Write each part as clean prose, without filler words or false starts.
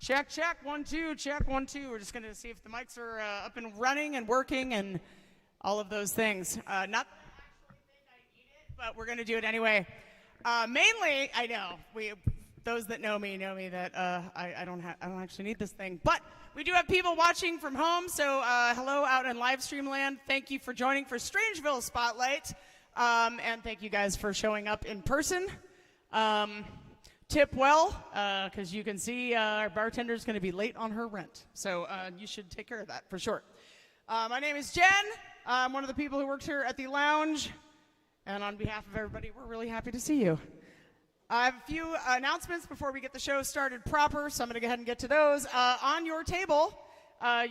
Check, check, 1, 2, check, 1, 2. We're just going to see if the mics are up and running and working and all of those things. Not that I actually think I need it, but we're going to do it anyway. Mainly, I know, those that know me that I don't actually need this thing. But we do have people watching from home, so hello out in live stream land. Thank you for joining for Strangeville Spotlight, and thank you guys for showing up in person. Tip well, because you can see our bartender's going to be late on her rent. So you should take care of that for sure. My name is Jen. I'm one of the people who works here at the lounge. And on behalf of everybody, we're really happy to see you. I have a few announcements before we get the show started proper, so I'm going to go ahead and get to those. On your table,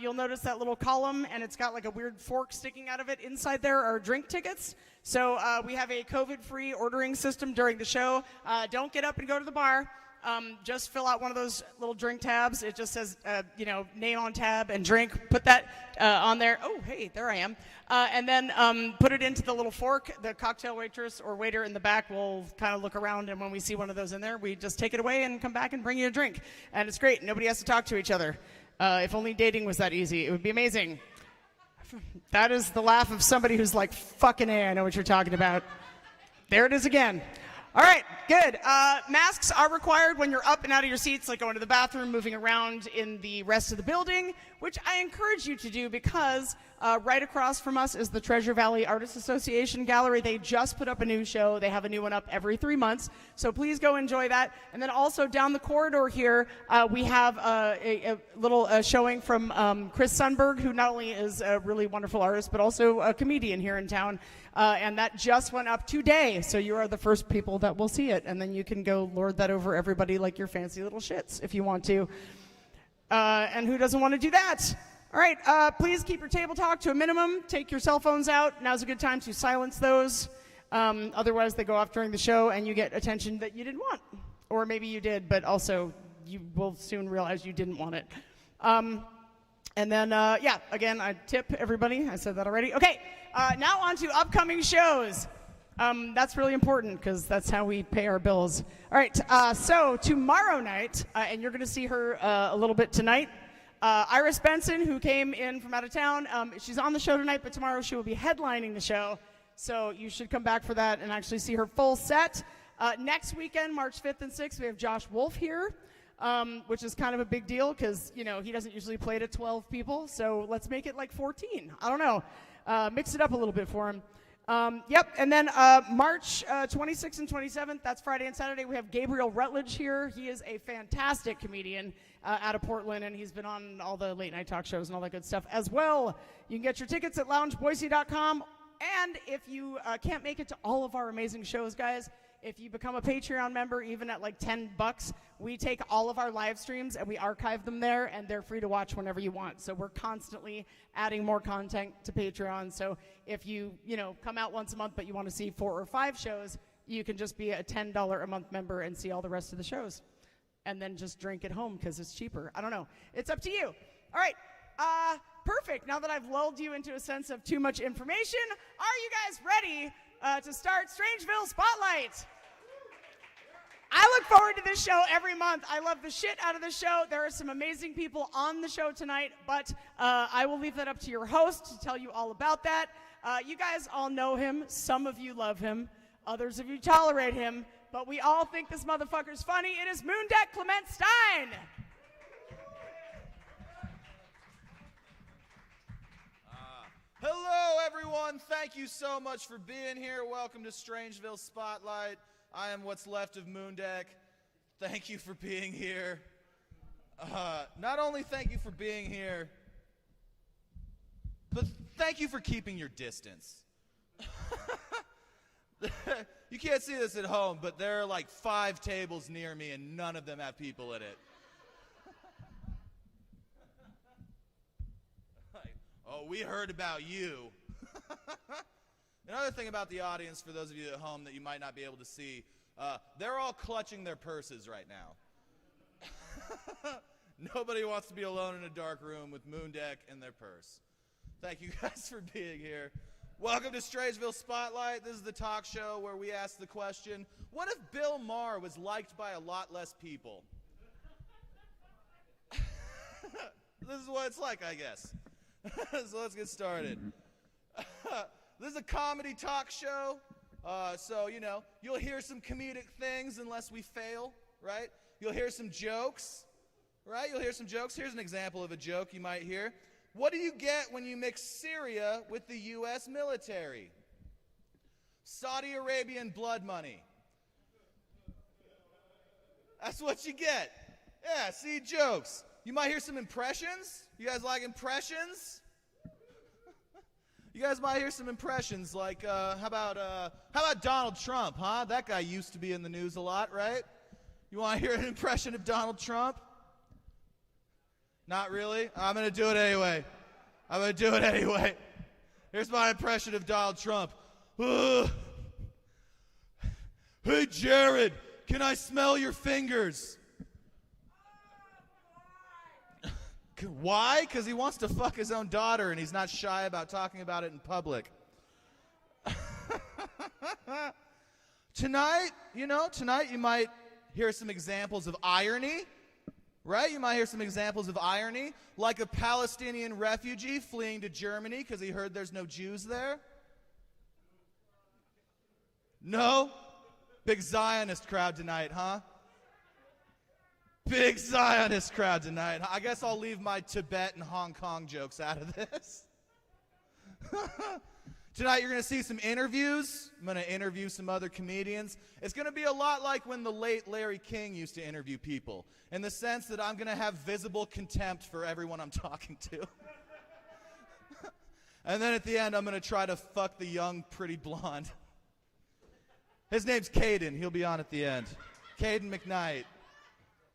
you'll notice that little column, and it's got like a weird fork sticking out of it. Inside there are drink tickets. So we have a COVID-free ordering system during the show. Don't get up and go to the bar. Just fill out one of those little drink tabs. It just says, name on tab and drink. Put that on there. Oh, hey, there I am. And then put it into the little fork. The cocktail waitress or waiter in the back will kind of look around, and when we see one of those in there, we just take it away and come back and bring you a drink. And it's great. Nobody has to talk to each other. If only dating was that easy, it would be amazing. That is the laugh of somebody who's like, fucking A, I know what you're talking about. There it is again. All right, good. Masks are required when you're up and out of your seats, like going to the bathroom, moving around in the rest of the building, which I encourage you to do because right across from us is the Treasure Valley Artists Association Gallery. They just put up a new show. They have a new one up every 3 months, so please go enjoy that. And then also down the corridor here, we have a little showing from Chris Sundberg, who not only is a really wonderful artist, but also a comedian here in town. And that just went up today, so you are the first people that will see it. And then you can go lord that over everybody like your fancy little shits if you want to. And who doesn't want to do that? All right, please keep your table talk to a minimum. Take your cell phones out. Now's a good time to silence those. Otherwise, they go off during the show, and you get attention that you didn't want. Or maybe you did, but also you will soon realize you didn't want it. And then, again, I tip everybody. I said that already. Okay, now on to upcoming shows. That's really important because that's how we pay our bills. All right, so tomorrow night, and you're going to see her a little bit tonight, Iris Benson, who came in from out of town, she's on the show tonight, but tomorrow she will be headlining the show. So you should come back for that and actually see her full set. Next weekend, March 5th and 6th, we have Josh Wolf here. Which is kind of a big deal because, he doesn't usually play to 12 people, so let's make it like 14. I don't know. Mix it up a little bit for him. And then March 26th and 27th, that's Friday and Saturday, we have Gabriel Rutledge here. He is a fantastic comedian out of Portland, and he's been on all the late-night talk shows and all that good stuff as well. You can get your tickets at loungeboise.com, and if you can't make it to all of our amazing shows, guys, if you become a Patreon member, even at like $10, we take all of our live streams and we archive them there, and they're free to watch whenever you want. So we're constantly adding more content to Patreon. So if you, come out once a month, but you want to see 4 or 5 shows, you can just be a $10 a month member and see all the rest of the shows. And then just drink at home because it's cheaper. I don't know. It's up to you. All right. Perfect. Now that I've lulled you into a sense of too much information, are you guys ready to start Strangeville Spotlight? I look forward to this show every month. I love the shit out of the show. There are some amazing people on the show tonight, but I will leave that up to your host to tell you all about that. You guys all know him. Some of you love him. Others of you tolerate him. But we all think this motherfucker's funny. It is Mundek Clement Stein. Hello, everyone. Thank you so much for being here. Welcome to Strangeville Spotlight. I am what's left of Mundek. Thank you for being here. Not only thank you for being here, but thank you for keeping your distance. You can't see this at home, but there are like 5 tables near me and none of them have people in it. Oh, we heard about you. Another thing about the audience, for those of you at home that you might not be able to see, they're all clutching their purses right now. Nobody wants to be alone in a dark room with Mundek and their purse. Thank you guys for being here. Welcome to Strangeville Spotlight. This is the talk show where we ask the question, what if Bill Maher was liked by a lot less people? This is what it's like, I guess. So let's get started. This is a comedy talk show. So, you'll hear some comedic things unless we fail, right? You'll hear some jokes, right? You'll hear some jokes. Here's an example of a joke you might hear. What do you get when you mix Syria with the U.S. military? Saudi Arabian blood money. That's what you get. Yeah, see, jokes. You might hear some impressions. You guys like impressions? You guys might hear some impressions like, how about Donald Trump, huh? That guy used to be in the news a lot, right? You want to hear an impression of Donald Trump? Not really? I'm going to do it anyway. Here's my impression of Donald Trump. Hey, Jared, can I smell your fingers? Why? Because he wants to fuck his own daughter and he's not shy about talking about it in public. Tonight you might hear some examples of irony, right? You might hear some examples of irony, like a Palestinian refugee fleeing to Germany because he heard there's no Jews there. No? Big Zionist crowd tonight, huh? Big Zionist crowd tonight. I guess I'll leave my Tibet and Hong Kong jokes out of this. Tonight you're going to see some interviews. I'm going to interview some other comedians. It's going to be a lot like when the late Larry King used to interview people, in the sense that I'm going to have visible contempt for everyone I'm talking to. And then at the end I'm going to try to fuck the young, pretty blonde. His name's Cayden. He'll be on at the end. Cayden McKnight.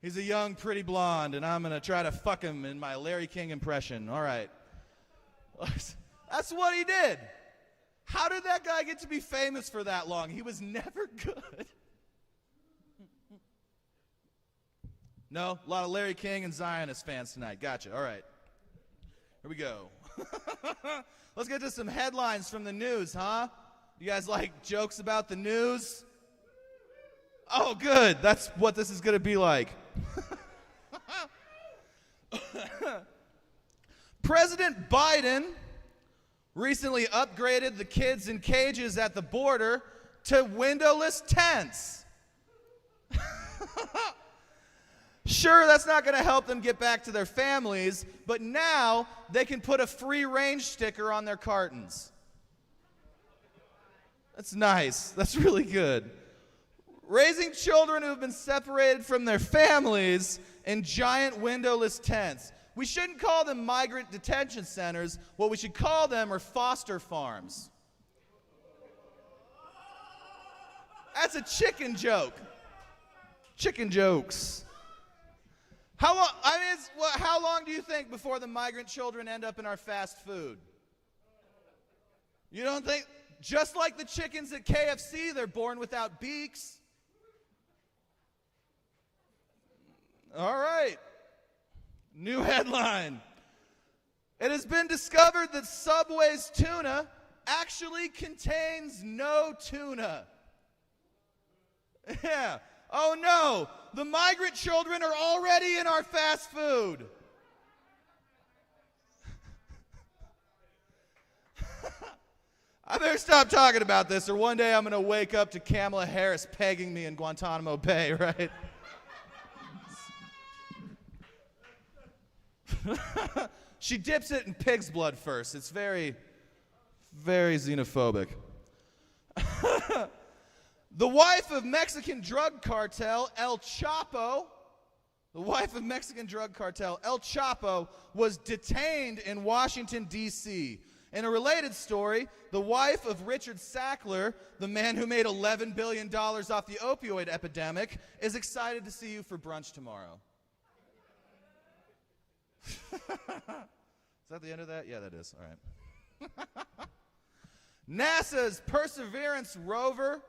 He's a young, pretty blonde, and I'm going to try to fuck him in my Larry King impression. All right. That's what he did. How did that guy get to be famous for that long? He was never good. No? A lot of Larry King and Zionist fans tonight. Gotcha. All right. Here we go. Let's get to some headlines from the news, huh? You guys like jokes about the news? Oh, good. That's what this is going to be like. President Biden recently upgraded the kids in cages at the border to windowless tents. Sure, that's not going to help them get back to their families, but now they can put a free range sticker on their cartons. That's nice. That's really good. Raising children who have been separated from their families in giant windowless tents. We shouldn't call them migrant detention centers. What we should call them are foster farms. That's a chicken joke. Chicken jokes. How long do you think before the migrant children end up in our fast food? You don't think? Just like the chickens at KFC, they're born without beaks. All right. New headline. It has been discovered that Subway's tuna actually contains no tuna. Yeah. Oh no, the migrant children are already in our fast food. I better stop talking about this, or one day I'm going to wake up to Kamala Harris pegging me in Guantanamo Bay, right? She dips it in pig's blood first. It's very, very xenophobic. The wife of Mexican drug cartel El Chapo, was detained in Washington, D.C. In a related story, the wife of Richard Sackler, the man who made $11 billion off the opioid epidemic, is excited to see you for brunch tomorrow. Is that the end of that? Yeah, that is. All right. NASA's Perseverance rover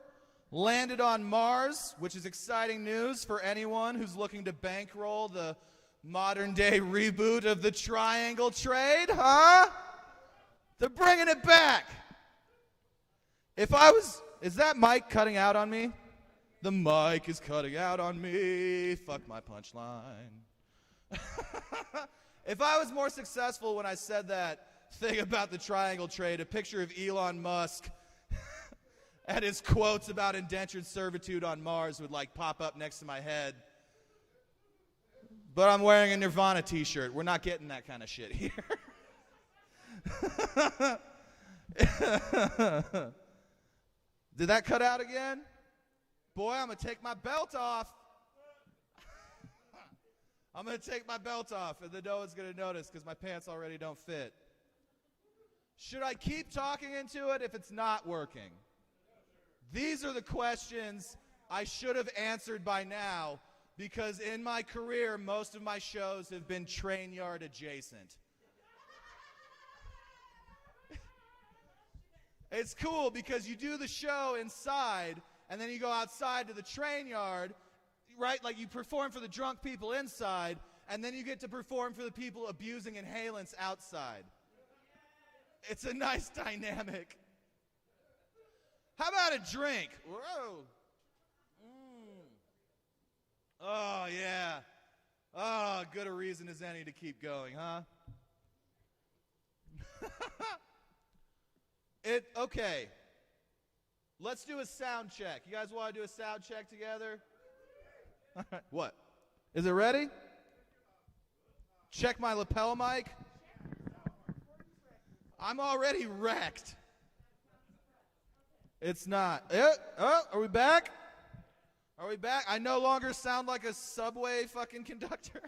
landed on Mars, which is exciting news for anyone who's looking to bankroll the modern-day reboot of the triangle trade, huh? They're bringing it back. Is that mic cutting out on me? The mic is cutting out on me. Fuck my punchline. If I was more successful when I said that thing about the triangle trade, a picture of Elon Musk and his quotes about indentured servitude on Mars would like pop up next to my head. But I'm wearing a Nirvana t-shirt. We're not getting that kind of shit here. Did that cut out again? Boy, I'm going to take my belt off. I'm going to take my belt off, and then no one's going to notice because my pants already don't fit. Should I keep talking into it if it's not working? These are the questions I should have answered by now, because in my career, most of my shows have been train yard adjacent. It's cool because you do the show inside, and then you go outside to the train yard, right? Like you perform for the drunk people inside, and then you get to perform for the people abusing inhalants outside. It's a nice dynamic. How about a drink? Whoa. Oh, yeah. Oh, good a reason as any to keep going, huh? Okay. Let's do a sound check. You guys want to do a sound check together? All right. What? Is it ready? Check my lapel mic. I'm already wrecked. It's not. Are we back? Are we back? I no longer sound like a subway fucking conductor.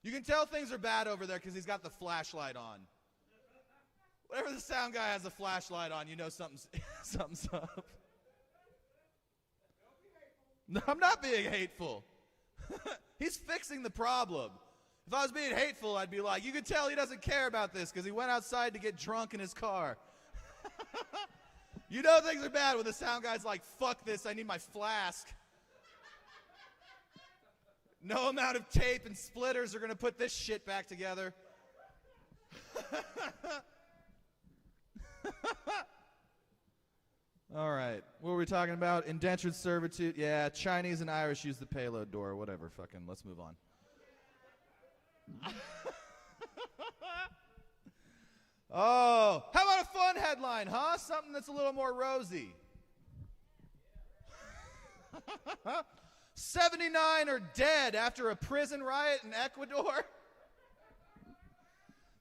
You can tell things are bad over there because he's got the flashlight on. Whenever the sound guy has a flashlight on, you know something's up. No, I'm not being hateful. He's fixing the problem. If I was being hateful, I'd be like, you can tell he doesn't care about this because he went outside to get drunk in his car. You know things are bad when the sound guy's like, fuck this, I need my flask. No amount of tape and splitters are going to put this shit back together. All right. What were we talking about? Indentured servitude. Yeah, Chinese and Irish use the payload door. Whatever. Fucking let's move on. Oh, how about a fun headline, huh? Something that's a little more rosy. 79 are dead after a prison riot in Ecuador.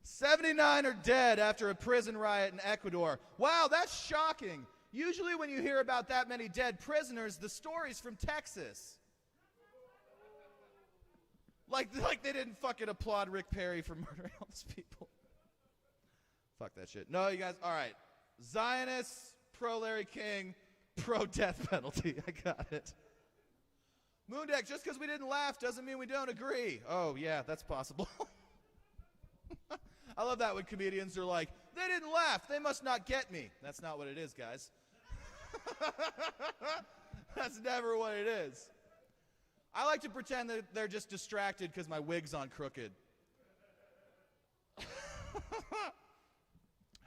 79 are dead after a prison riot in Ecuador. Wow, that's shocking. Usually when you hear about that many dead prisoners, the story's from Texas. Like they didn't fucking applaud Rick Perry for murdering all these people. Fuck that shit. No, you guys, all right. Zionists, pro Larry King, pro death penalty. I got it. Mundek, just because we didn't laugh doesn't mean we don't agree. Oh, yeah, that's possible. I love that when comedians are like, they didn't laugh, they must not get me. That's not what it is, guys. That's never what it is. I like to pretend that they're just distracted because my wig's on crooked.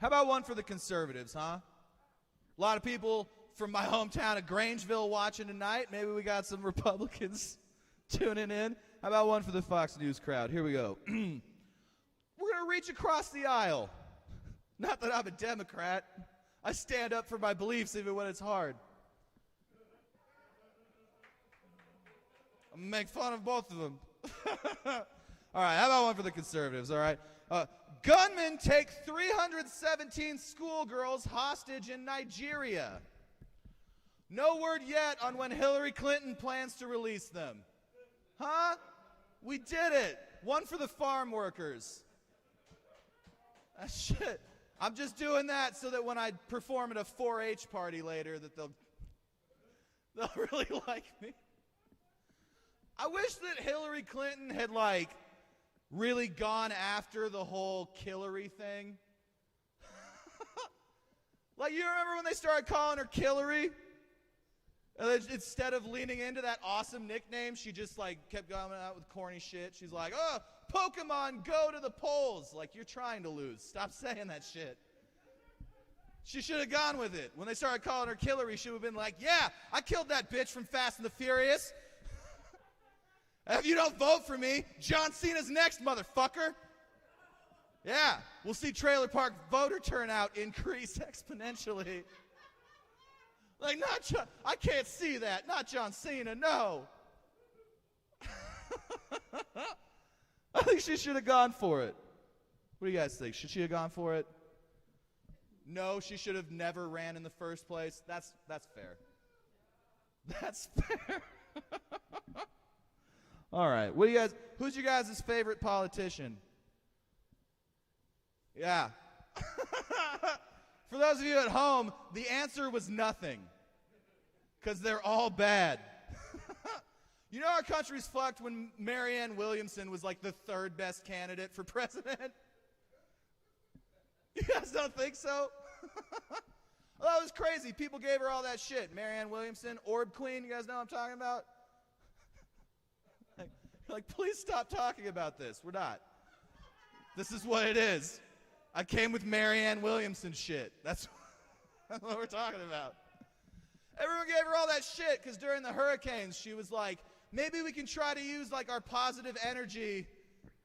How about one for the conservatives, huh? A lot of people from my hometown of Grangeville watching tonight. Maybe we got some Republicans tuning in. How about one for the Fox News crowd? Here we go. We're going to reach across the aisle. Not that I'm a Democrat. I stand up for my beliefs even when it's hard. I'm going to make fun of both of them. All right, how about one for the conservatives, all right? Gunmen take 317 schoolgirls hostage in Nigeria. No word yet on when Hillary Clinton plans to release them. Huh? We did it. One for the farm workers. Shit. I'm just doing that so that when I perform at a 4-H party later that they'll really like me. I wish that Hillary Clinton had really gone after the whole Killary thing. You remember when they started calling her Killary? Instead of leaning into that awesome nickname, she just kept going out with corny shit. She's like, oh, Pokemon, go to the polls. You're trying to lose. Stop saying that shit. She should have gone with it. When they started calling her Killary, she would have been like, yeah, I killed that bitch from Fast and the Furious. If you don't vote for me, John Cena's next, motherfucker. Yeah, we'll see trailer park voter turnout increase exponentially. Like, not John, I can't see that. Not John Cena, no. I think she should have gone for it. What do you guys think? Should she have gone for it? No, she should have never ran in the first place. That's fair. That's fair. All right. What do you guys? Who's your guys' favorite politician? Yeah. For those of you at home, the answer was nothing. Because they're all bad. You know our country's fucked when Marianne Williamson was like the third best candidate for president? You guys don't think so? Well, that was crazy. People gave her all that shit. Marianne Williamson, Orb Queen, you guys know what I'm talking about? like, please stop talking about this. We're not. This is what it is. I came with Marianne Williamson shit. That's what we're talking about. Everyone gave her all that shit because during the hurricanes, she was like, maybe we can try to use like our positive energy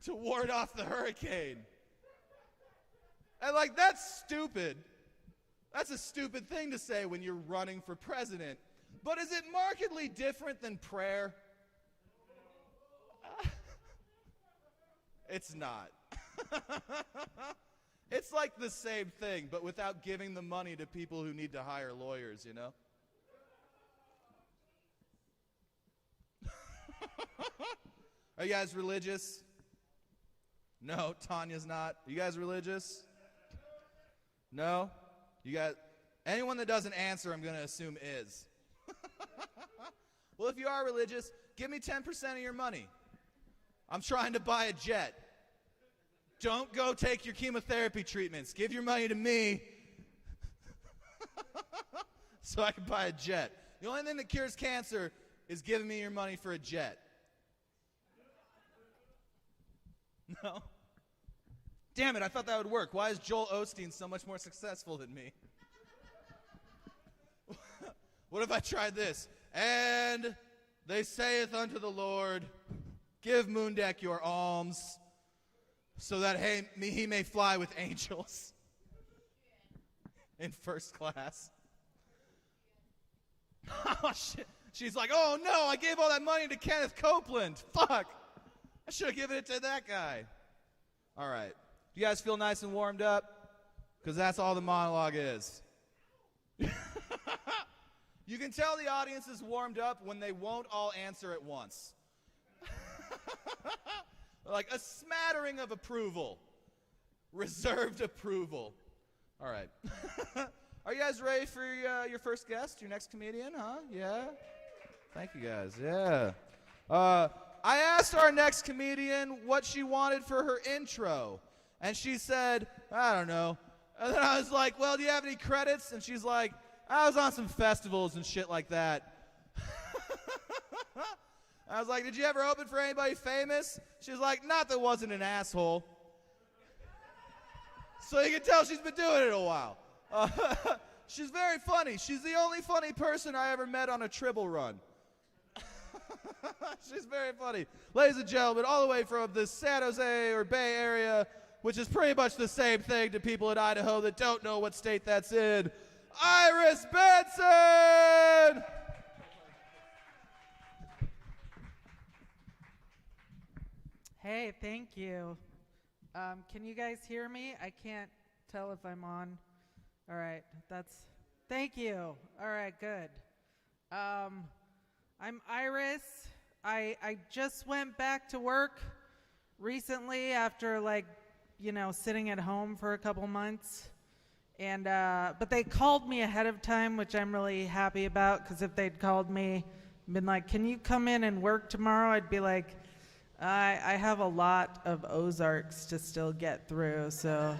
to ward off the hurricane. And like, that's stupid. That's a stupid thing to say when you're running for president. But is it markedly different than prayer? It's not. It's like the same thing, but without giving the money to people who need to hire lawyers, you know? Are you guys religious? No, Tanya's not. Are you guys religious? No? You guys, anyone that doesn't answer, I'm going to assume is. Well, if you are religious, give me 10% of your money. I'm trying to buy a jet. Don't go take your chemotherapy treatments. Give your money to me so I can buy a jet. The only thing that cures cancer is giving me your money for a jet. No? Damn it, I thought that would work. Why is Joel Osteen so much more successful than me? What if I tried this? And they saith unto the Lord, give Mundek your alms, so that he may fly with angels in first class. Oh, shit. She's like, oh, no, I gave all that money to Kenneth Copeland. Fuck. I should have given it to that guy. All right. You guys feel nice and warmed up? Because that's all the monologue is. You can tell the audience is warmed up when they won't all answer at once. Like a smattering of approval. Reserved approval. All right. Are you guys ready for your first guest, your next comedian, huh? Yeah? Thank you guys. Yeah. I asked our next comedian what she wanted for her intro. And she said, I don't know. And then I was like, well, do you have any credits? And she's like, I was on some festivals and shit like that. I was like, did you ever open for anybody famous? She was like, not that wasn't an asshole. So you can tell she's been doing it a while. She's very funny. She's the only funny person I ever met on a Tribble run. She's very funny. Ladies and gentlemen, all the way from the San Jose or Bay Area, which is pretty much the same thing to people in Idaho that don't know what state that's in, Iris Benson! Hey, thank you. Can you guys hear me? I can't tell if I'm on. All right, thank you. All right, good. I'm Iris. I just went back to work recently after sitting at home for a couple months. And but they called me ahead of time, which I'm really happy about, because if they'd called me and been like, can you come in and work tomorrow? I'd be like, I have a lot of Ozarks to still get through, so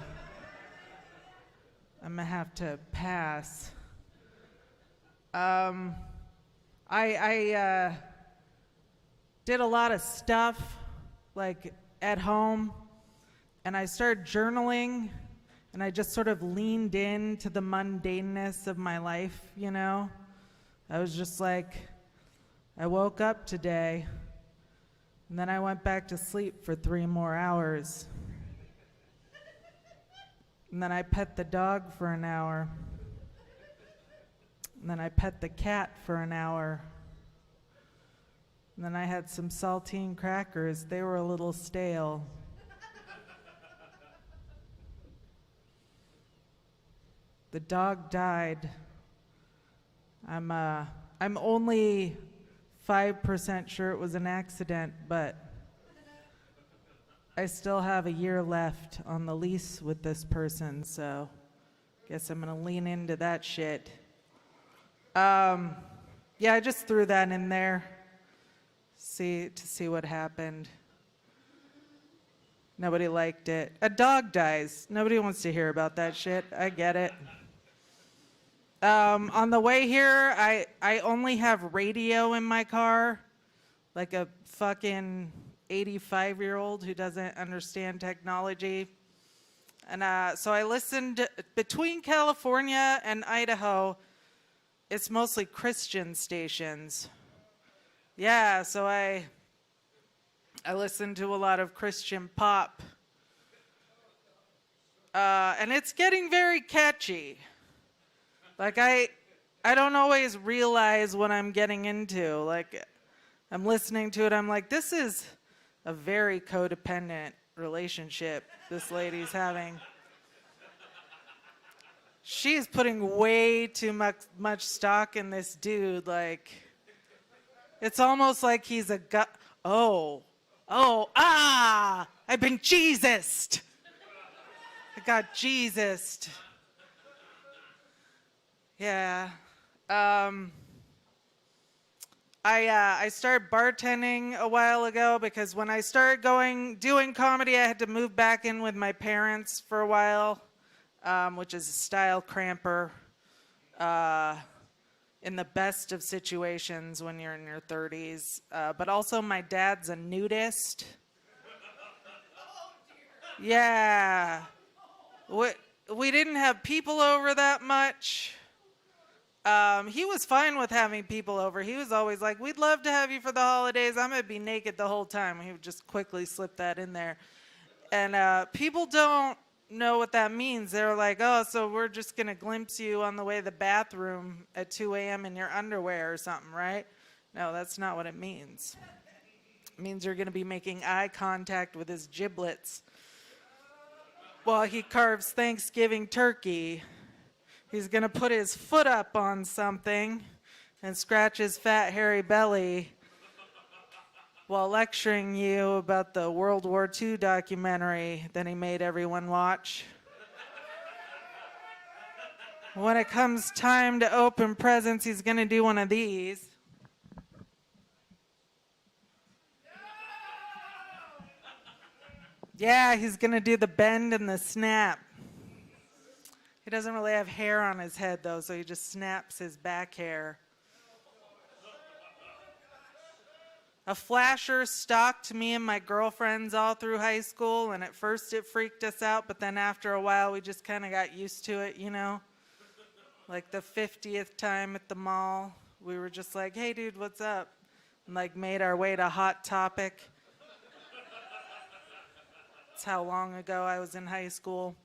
I'm going to have to pass. I did a lot of stuff, at home, and I started journaling, and I just sort of leaned into the mundaneness of my life, you know? I was just like, I woke up today, And then I went back to sleep for 3 more hours. And then I pet the dog for an hour. And then I pet the cat for an hour. And then I had some saltine crackers. They were a little stale. The dog died. I'm only 5% sure it was an accident, but I still have a year left on the lease with this person, so guess I'm gonna lean into that shit. Yeah, I just threw that in there, to see what happened. Nobody liked it. A dog dies. Nobody wants to hear about that shit. I get it. On the way here, I only have radio in my car, like a fucking 85-year-old who doesn't understand technology. And so I listened, between California and Idaho, it's mostly Christian stations. Yeah, so I listen to a lot of Christian pop. And it's getting very catchy. Like, I don't always realize what I'm getting into. Like, I'm listening to it, I'm like, this is a very codependent relationship this lady's having. She's putting way too much stock in this dude. Like, it's almost like he's a I've been Jesused. I got Jesused. Yeah. I started bartending a while ago because when I started doing comedy, I had to move back in with my parents for a while, which is a style cramper. In the best of situations when you're in your 30s. But also my dad's a nudist. Yeah. We didn't have people over that much. He was fine with having people over. He was always like, we'd love to have you for the holidays. I'm going to be naked the whole time. He would just quickly slip that in there. And people don't know what that means. They're like, oh, so we're just going to glimpse you on the way to the bathroom at 2 a.m. in your underwear or something, right? No, that's not what it means. It means you're going to be making eye contact with his giblets while he carves Thanksgiving turkey. He's going to put his foot up on something and scratch his fat, hairy belly while lecturing you about the World War II documentary that he made everyone watch. When it comes time to open presents, he's going to do one of these. Yeah, he's going to do the bend and the snap. He doesn't really have hair on his head, though, so he just snaps his back hair. A flasher stalked me and my girlfriends all through high school, and at first it freaked us out, but then after a while we just kind of got used to it, you know? Like the 50th time at the mall, we were just like, hey dude, what's up? And like made our way to Hot Topic. That's how long ago I was in high school.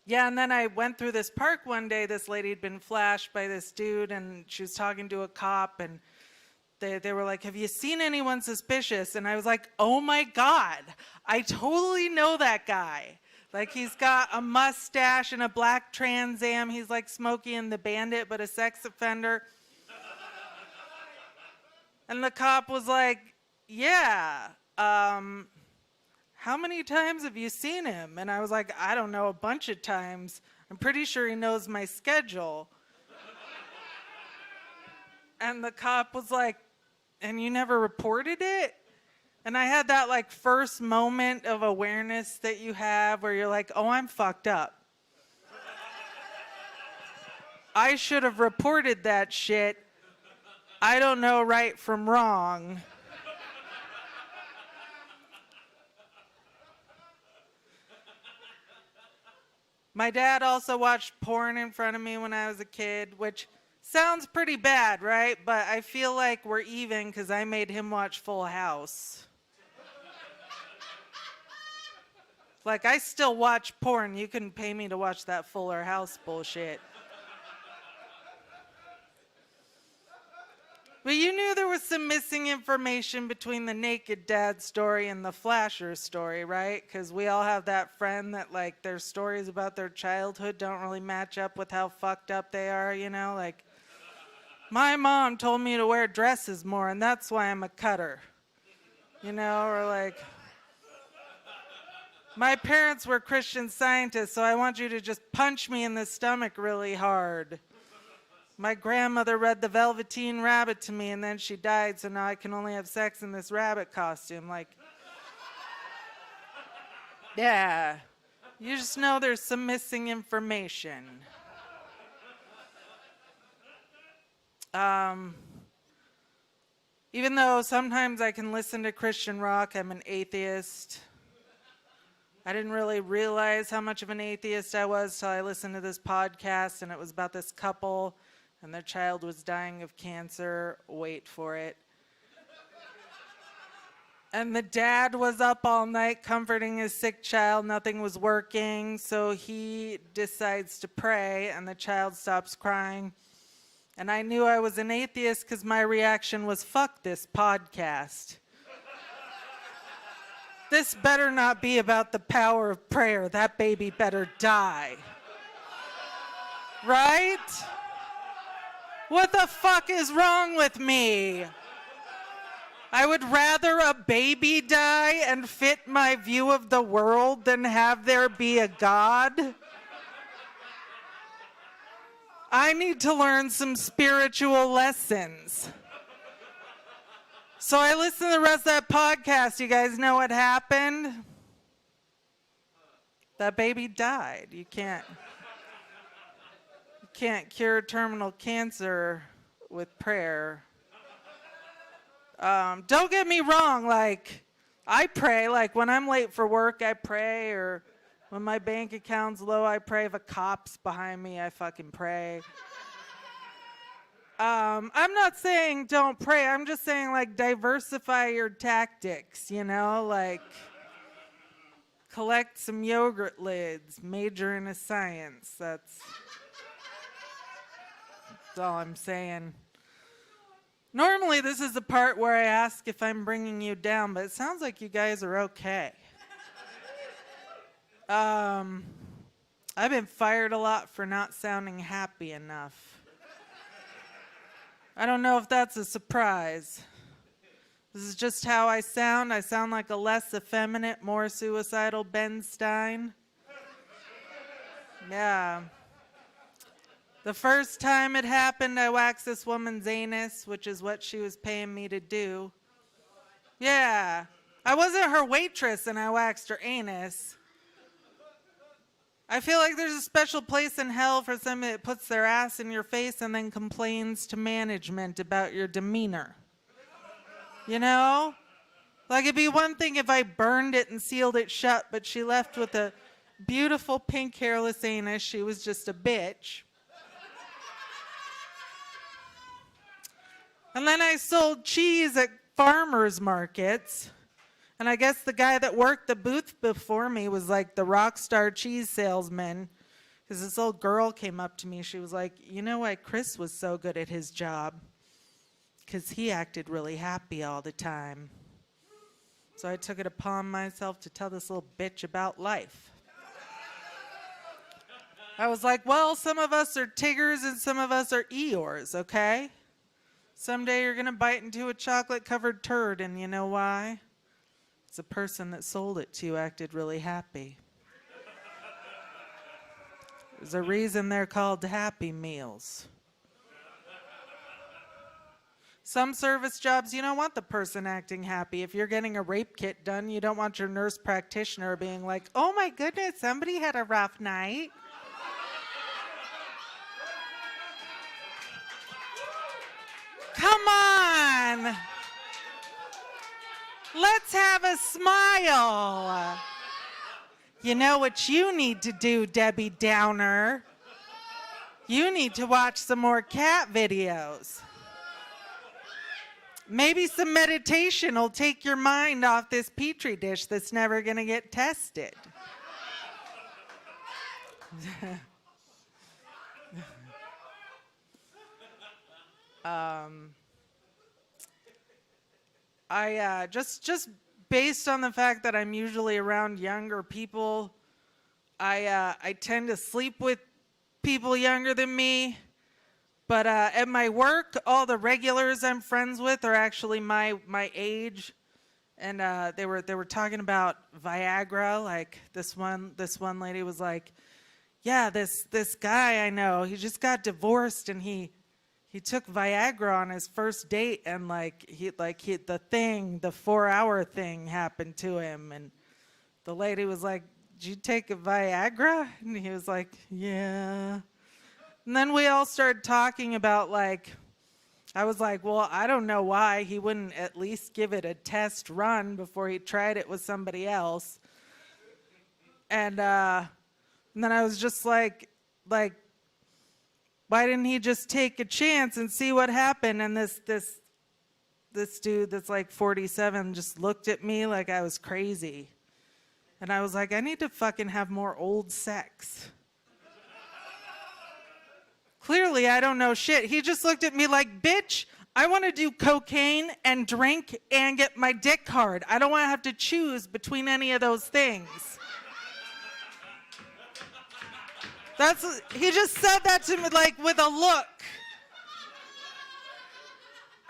Yeah, and then I went through this park one day. This lady had been flashed by this dude, and she was talking to a cop, and they were like, have you seen anyone suspicious? And I was like, oh my God, I totally know that guy. Like, he's got a mustache and a black Trans Am. He's like Smokey and the Bandit, but a sex offender. And the cop was like, yeah, how many times have you seen him? And I was like, I don't know, a bunch of times. I'm pretty sure he knows my schedule. And the cop was like, and you never reported it? And I had that like first moment of awareness that you have where you're like, oh, I'm fucked up. I should have reported that shit. I don't know right from wrong. My dad also watched porn in front of me when I was a kid, which Sounds pretty bad, right? But I feel like we're even because I made him watch Full House. Like, I still watch porn. You couldn't pay me to watch that Fuller House bullshit. But you knew there was some missing information between the naked dad story and the flasher story, right? Because we all have that friend that, like, their stories about their childhood don't really match up with how fucked up they are, you know? Like, my mom told me to wear dresses more, and that's why I'm a cutter. You know, or like, my parents were Christian Scientists, so I want you to just punch me in the stomach really hard. My grandmother read The Velveteen Rabbit to me, and then she died, so now I can only have sex in this rabbit costume. Like, yeah. You just know there's some missing information. Even though sometimes I can listen to Christian rock, I'm an atheist. I didn't really realize how much of an atheist I was till I listened to this podcast, and it was about this couple, and their child was dying of cancer. Wait for it. And the dad was up all night comforting his sick child. Nothing was working, so he decides to pray, and the child stops crying. And I knew I was an atheist because my reaction was, fuck this podcast. This better not be about the power of prayer. That baby better die. Right? What the fuck is wrong with me? I would rather a baby die and fit my view of the world than have there be a God. I need to learn some spiritual lessons. So I listened to the rest of that podcast. You guys know what happened? That baby died. You can't cure terminal cancer with prayer. Don't get me wrong, like, I pray. Like, when I'm late for work, I pray, or when my bank account's low, I pray. If a cop's behind me, I fucking pray. I'm not saying don't pray. I'm just saying, like, diversify your tactics, you know? Like, collect some yogurt lids, major in a science. That's all I'm saying. Normally, this is the part where I ask if I'm bringing you down, but it sounds like you guys are okay. I've been fired a lot for not sounding happy enough. I don't know if that's a surprise. This is just how I sound. I sound like a less effeminate, more suicidal Ben Stein. Yeah. The first time it happened, I waxed this woman's anus, which is what she was paying me to do. Yeah. I wasn't her waitress and I waxed her anus. I feel like there's a special place in hell for somebody that puts their ass in your face and then complains to management about your demeanor. You know? Like, it'd be one thing if I burned it and sealed it shut, but she left with a beautiful pink hairless anus. She was just a bitch. And then I sold cheese at farmers markets. And I guess the guy that worked the booth before me was like the rock star cheese salesman. Because this old girl came up to me. She was like, you know why Chris was so good at his job? Because he acted really happy all the time. So I took it upon myself to tell this little bitch about life. I was like, well, some of us are Tiggers and some of us are Eeyores, okay? Someday you're going to bite into a chocolate-covered turd, and you know why? It's the person that sold it to you acted really happy. There's a reason they're called Happy Meals. Some service jobs, you don't want the person acting happy. If you're getting a rape kit done, you don't want your nurse practitioner being like, oh my goodness, somebody had a rough night. Come on. Let's have a smile. You know what you need to do, Debbie Downer? You need to watch some more cat videos. Maybe some meditation will take your mind off this petri dish that's never going to get tested. I just based on the fact that I'm usually around younger people, I tend to sleep with people younger than me. But at my work, all the regulars I'm friends with are actually my age, and they were talking about Viagra. Like this one lady was like, "Yeah, this guy I know, he just got divorced, and he took Viagra on his first date, and the 4-hour thing happened to him." And the lady was like, "Did you take a Viagra?" And he was like, "Yeah." And then we all started talking about, like, I was like, well, I don't know why he wouldn't at least give it a test run before he tried it with somebody else. And then I was just like, why didn't he just take a chance and see what happened? And this dude that's like 47 just looked at me like I was crazy. And I was like, I need to fucking have more old sex. Clearly, I don't know shit. He just looked at me like, bitch, I want to do cocaine and drink and get my dick hard. I don't want to have to choose between any of those things. He just said that to me like with a look.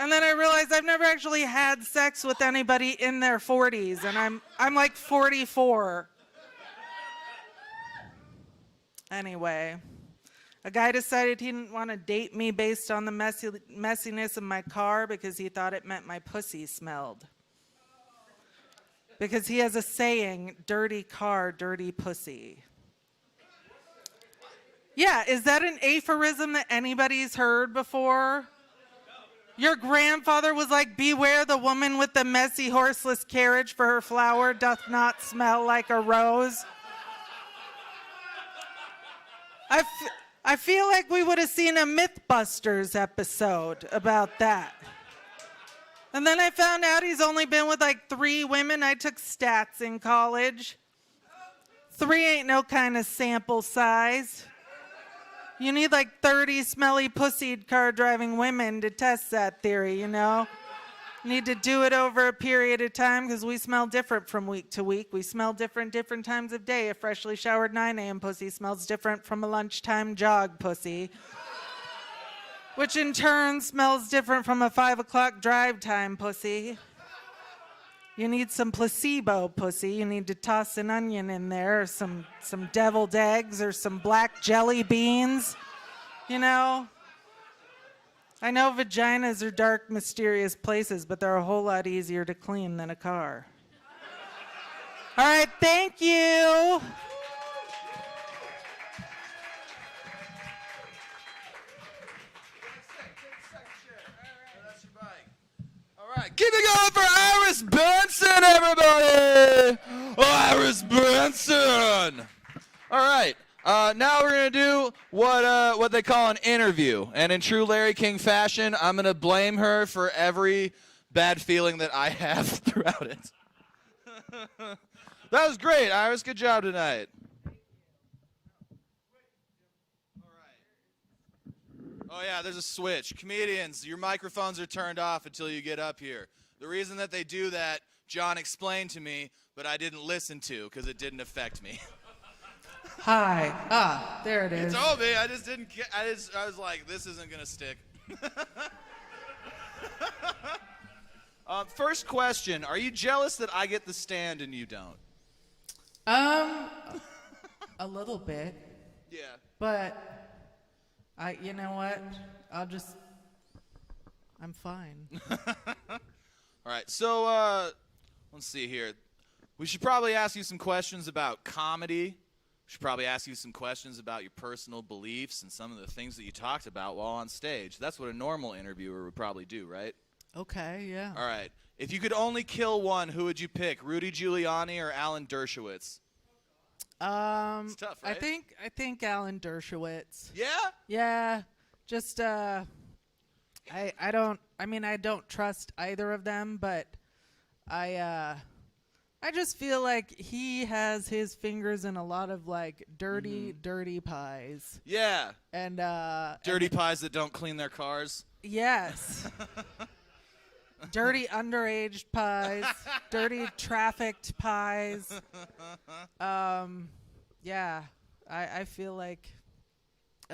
And then I realized I've never actually had sex with anybody in their 40s, and I'm like 44. Anyway. A guy decided he didn't want to date me based on the messiness of my car because he thought it meant my pussy smelled. Because he has a saying, dirty car, dirty pussy. Yeah, is that an aphorism that anybody's heard before? Your grandfather was like, beware the woman with the messy horseless carriage, for her flower doth not smell like a rose. I feel like we would have seen a Mythbusters episode about that. And then I found out he's only been with like 3 women. I took stats in college. 3 ain't no kind of sample size. You need like 30 smelly pussied car driving women to test that theory, you know? Need to do it over a period of time because we smell different from week to week. We smell different times of day. A freshly showered 9 a.m. pussy smells different from a lunchtime jog pussy, which in turn smells different from a 5 o'clock drive time pussy. You need some placebo pussy. You need to toss an onion in there, or some deviled eggs, or some black jelly beans, you know? I know vaginas are dark, mysterious places, but they're a whole lot easier to clean than a car. All right, thank you. All right, keep it going for Iris Benson, everybody! Iris Benson! All right. Now we're going to do what they call an interview. And in true Larry King fashion, I'm going to blame her for every bad feeling that I have throughout it. That was great, Iris. Good job tonight. All right. Oh, yeah, there's a switch. Comedians, your microphones are turned off until you get up here. The reason that they do that, John explained to me, but I didn't listen to because it didn't affect me. Hi. There it is. He told me. I just didn't. I was like, this isn't gonna stick. First question: are you jealous that I get the stand and you don't? A little bit. Yeah. But you know what? I'm fine. All right. So let's see here. We should probably ask you some questions about comedy. We should probably ask you some questions about your personal beliefs and some of the things that you talked about while on stage. That's what a normal interviewer would probably do, right? Okay, yeah. All right. If you could only kill one, who would you pick? Rudy Giuliani or Alan Dershowitz? It's tough, right? I think Alan Dershowitz. Yeah? Yeah, just I don't trust either of them, but I just feel like he has his fingers in a lot of like dirty pies. Yeah. And Dirty pies that don't clean their cars. yes. Dirty underage pies, dirty trafficked pies. Yeah, I feel like,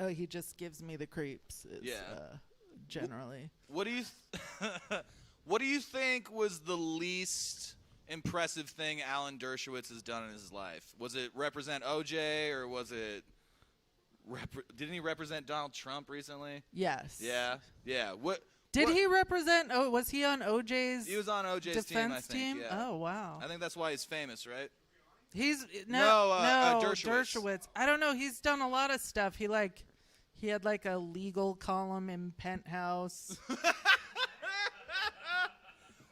he just gives me the creeps. Generally. What do you what do you think was the least impressive thing Alan Dershowitz has done in his life? Was it represent OJ, or was it didn't he represent Donald Trump recently? Yes. Yeah. What Did he represent? Oh, was he on OJ's? He was on OJ's defense team, I think. Yeah. Oh, wow. I think that's why he's famous, right? He's No, Dershowitz. I don't know. He's done a lot of stuff. He had like a legal column in Penthouse.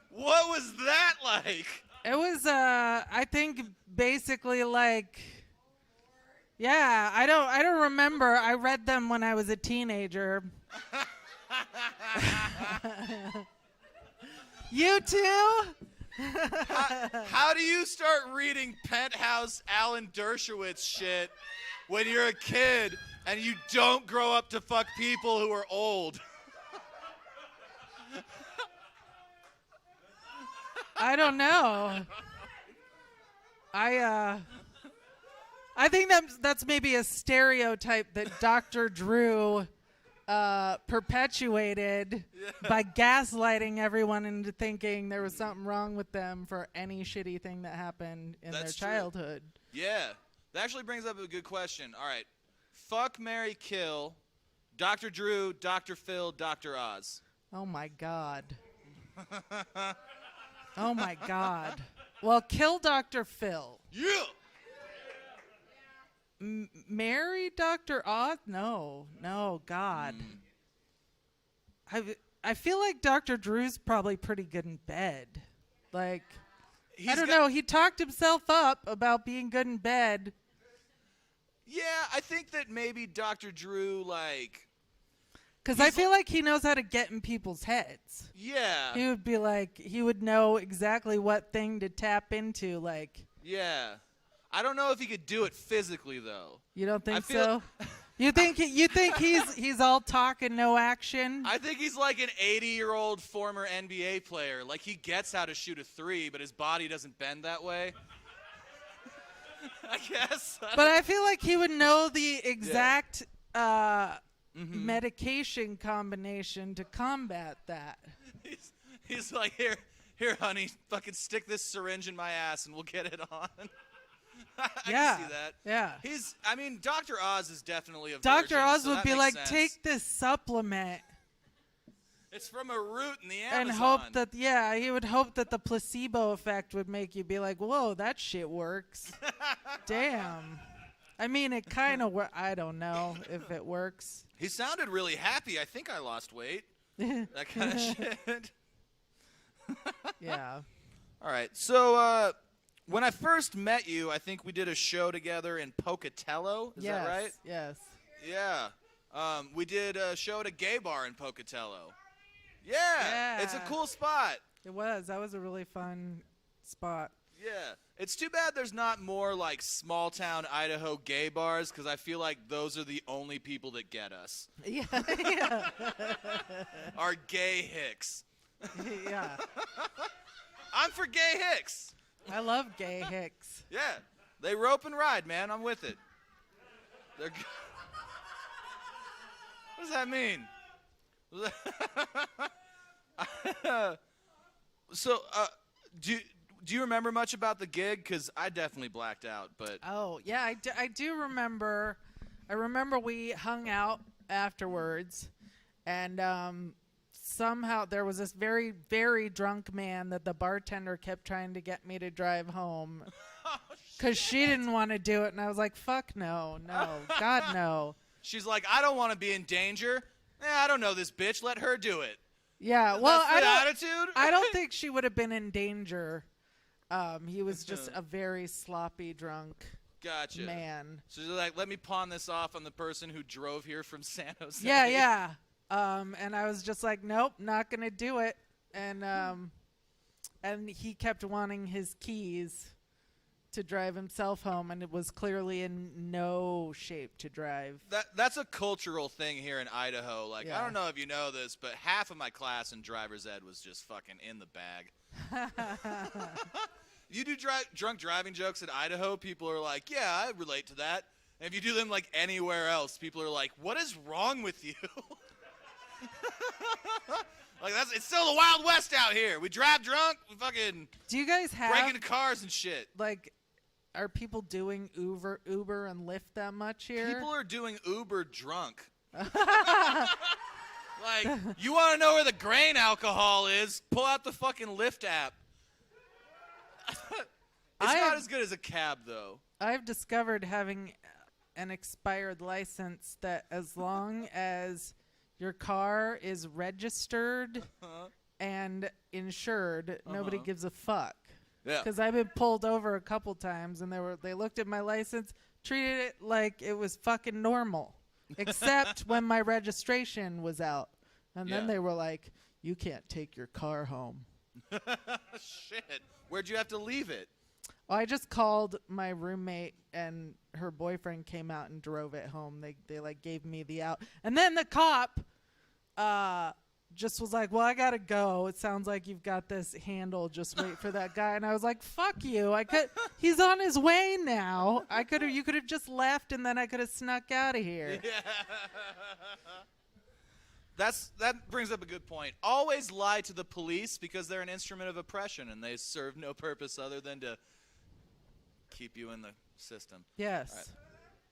What was that like? It was I think basically like, yeah, I don't remember. I read them when I was a teenager. You too? How do you start reading Penthouse Alan Dershowitz shit when you're a kid and you don't grow up to fuck people who are old? I don't know. I think that's maybe a stereotype that Dr. Drew perpetuated by gaslighting everyone into thinking there was something wrong with them for any shitty thing that happened in their childhood. Yeah. That actually brings up a good question. All right. Fuck, marry, kill. Dr. Drew, Dr. Phil, Dr. Oz. Oh, my God. Oh, my God. Well, kill Dr. Phil. Yeah. Marry Dr. Oz? No, God. I feel like Dr. Drew's probably pretty good in bed. Like, I don't know. He talked himself up about being good in bed. Yeah, I think that maybe Dr. Drew, like... Because I feel like he knows how to get in people's heads. Yeah. He would be like, he would know exactly what thing to tap into, like... Yeah. I don't know if he could do it physically, though. You don't think so? You think he's all talk and no action? I think he's like an 80-year-old former NBA player. Like, he gets how to shoot a three, but his body doesn't bend that way. I guess. But I feel like he would know the exact medication combination to combat that. He's like, here, honey, fucking stick this syringe in my ass and we'll get it on. I can see that. Yeah. I mean, Dr. Oz is definitely a Dr. virgin, Oz so would that be makes like, sense. take this supplement. It's from a root in the Amazon. And hope that, he would hope that the placebo effect would make you be like, whoa, that shit works. Damn. I mean, it kind of works. I don't know if it works. He sounded really happy. I think I lost weight. That kind of shit. Yeah. All right. So when I first met you, I think we did a show together in Pocatello. Is that right? Yes. Yeah. We did a show at a gay bar in Pocatello. Yeah. It's a cool spot. It was. That was a really fun spot. Yeah. It's too bad there's not more like small town Idaho gay bars, because I feel like those are the only people that get us. Yeah. Are gay hicks. Yeah. I'm for gay hicks. I love gay hicks. Yeah. They rope and ride, man. I'm with it. What does that mean? So, do you remember much about the gig? Because I definitely blacked out. But oh yeah, I do remember. I remember we hung out afterwards, and somehow there was this very, very drunk man that the bartender kept trying to get me to drive home because she didn't want to do it, and I was like, "Fuck no, God no." She's like, "I don't want to be in danger. I don't know this bitch. Let her do it." Yeah, well, attitude? I don't think she would have been in danger. He was just a very sloppy drunk. Gotcha. man. So you're like, let me pawn this off on the person who drove here from San Jose. Yeah. And I was just like, nope, not gonna do it. And he kept wanting his keys to drive himself home, and it was clearly in no shape to drive. That's a cultural thing here in Idaho. Like, Yeah. I don't know if you know this, but half of my class in driver's ed was just fucking in the bag. You do drunk driving jokes in Idaho, people are like, yeah, I relate to that. And if you do them like anywhere else, people are like, what is wrong with you? Like, it's still the Wild West out here. We drive drunk, we fucking Do you guys have break into cars and shit. like? Are people doing Uber and Lyft that much here? People are doing Uber drunk. Like, you want to know where the grain alcohol is? Pull out the fucking Lyft app. It's not as good as a cab, though. I've discovered having an expired license that as long as your car is registered and insured, nobody gives a fuck. Yeah. Because I've been pulled over a couple times, and they looked at my license, treated it like it was fucking normal, except when my registration was out. And then they were like, you can't take your car home. Shit. Where'd you have to leave it? Well, I just called my roommate, and her boyfriend came out and drove it home. They like gave me the out. And then the cop just was like, well, I gotta go. It sounds like you've got this handle. Just wait for that guy. And I was like, fuck you. He's on his way now. You could have just left, and then I could have snuck out of here. Yeah. That brings up a good point. Always lie to the police because they're an instrument of oppression, and they serve no purpose other than to keep you in the system. Yes.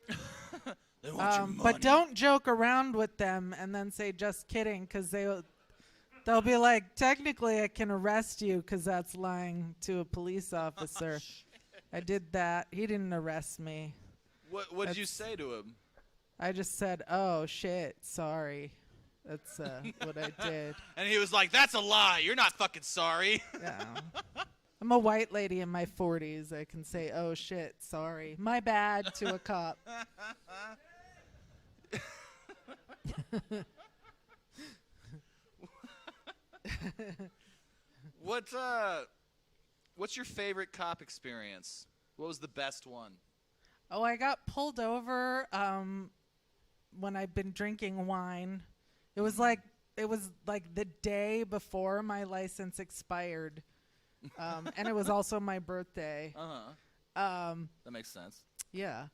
They want your money. But don't joke around with them and then say just kidding, because they'll be like, technically I can arrest you because that's lying to a police officer. I did that. He didn't arrest me. What did you say to him? I just said, oh shit, sorry. That's what I did. And he was like, that's a lie. You're not fucking sorry. Yeah. I'm a white lady in my 40s. I can say, oh shit, sorry. My bad to a cop. What's your favorite cop experience? What was the best one? Oh, I got pulled over when I'd been drinking wine. It was like the day before my license expired, and it was also my birthday. That makes sense. Yeah,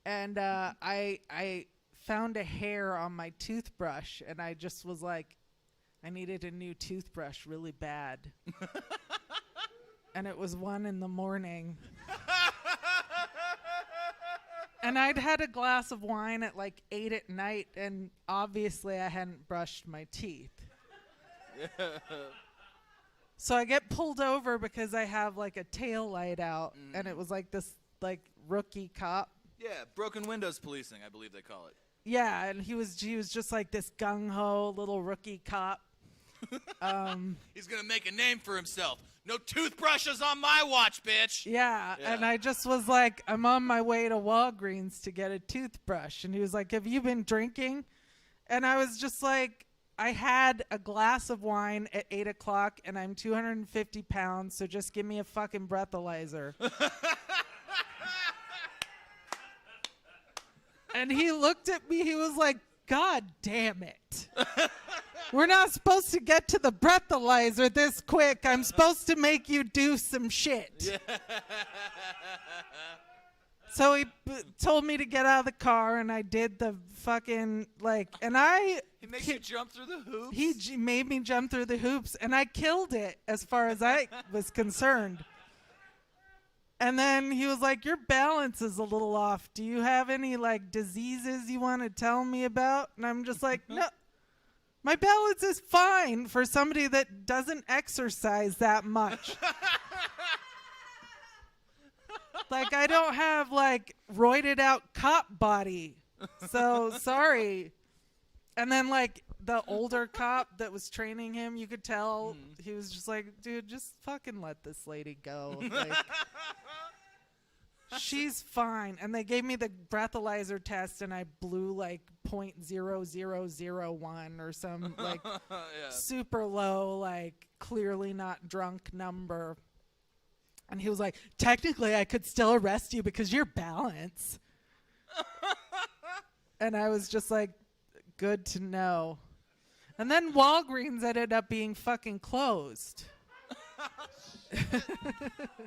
and I found a hair on my toothbrush, and I just was like, I needed a new toothbrush really bad. And it was 1 a.m. And I'd had a glass of wine at like 8 p.m, and obviously I hadn't brushed my teeth. So I get pulled over because I have like a tail light out, and it was like this like rookie cop. Yeah, broken windows policing, I believe they call it. Yeah, and he was just like this gung-ho little rookie cop. He's gonna make a name for himself. No toothbrushes on my watch, bitch. Yeah, and I just was like, I'm on my way to Walgreens to get a toothbrush. And he was like, have you been drinking? And I was just like, I had a glass of wine at 8 o'clock, and I'm 250 pounds, so just give me a fucking breathalyzer. And he looked at me, he was like, God damn it. We're not supposed to get to the breathalyzer this quick. I'm supposed to make you do some shit. Yeah. So he told me to get out of the car, and I did the fucking, He makes you jump through the hoops? He made me jump through the hoops, and I killed it as far as I was concerned. And then he was like, your balance is a little off. Do you have any, diseases you want to tell me about? And I'm just like, no. My balance is fine for somebody that doesn't exercise that much. I don't have, roided out cop body. So, sorry. And then, the older cop that was training him, you could tell he was just like, dude, just fucking let this lady go. She's fine. And they gave me the breathalyzer test, and I blew like 0.0001 or some like super low, like clearly not drunk number. And he was like, technically, I could still arrest you because you're balance. And I was just like, good to know. And then Walgreens ended up being fucking closed.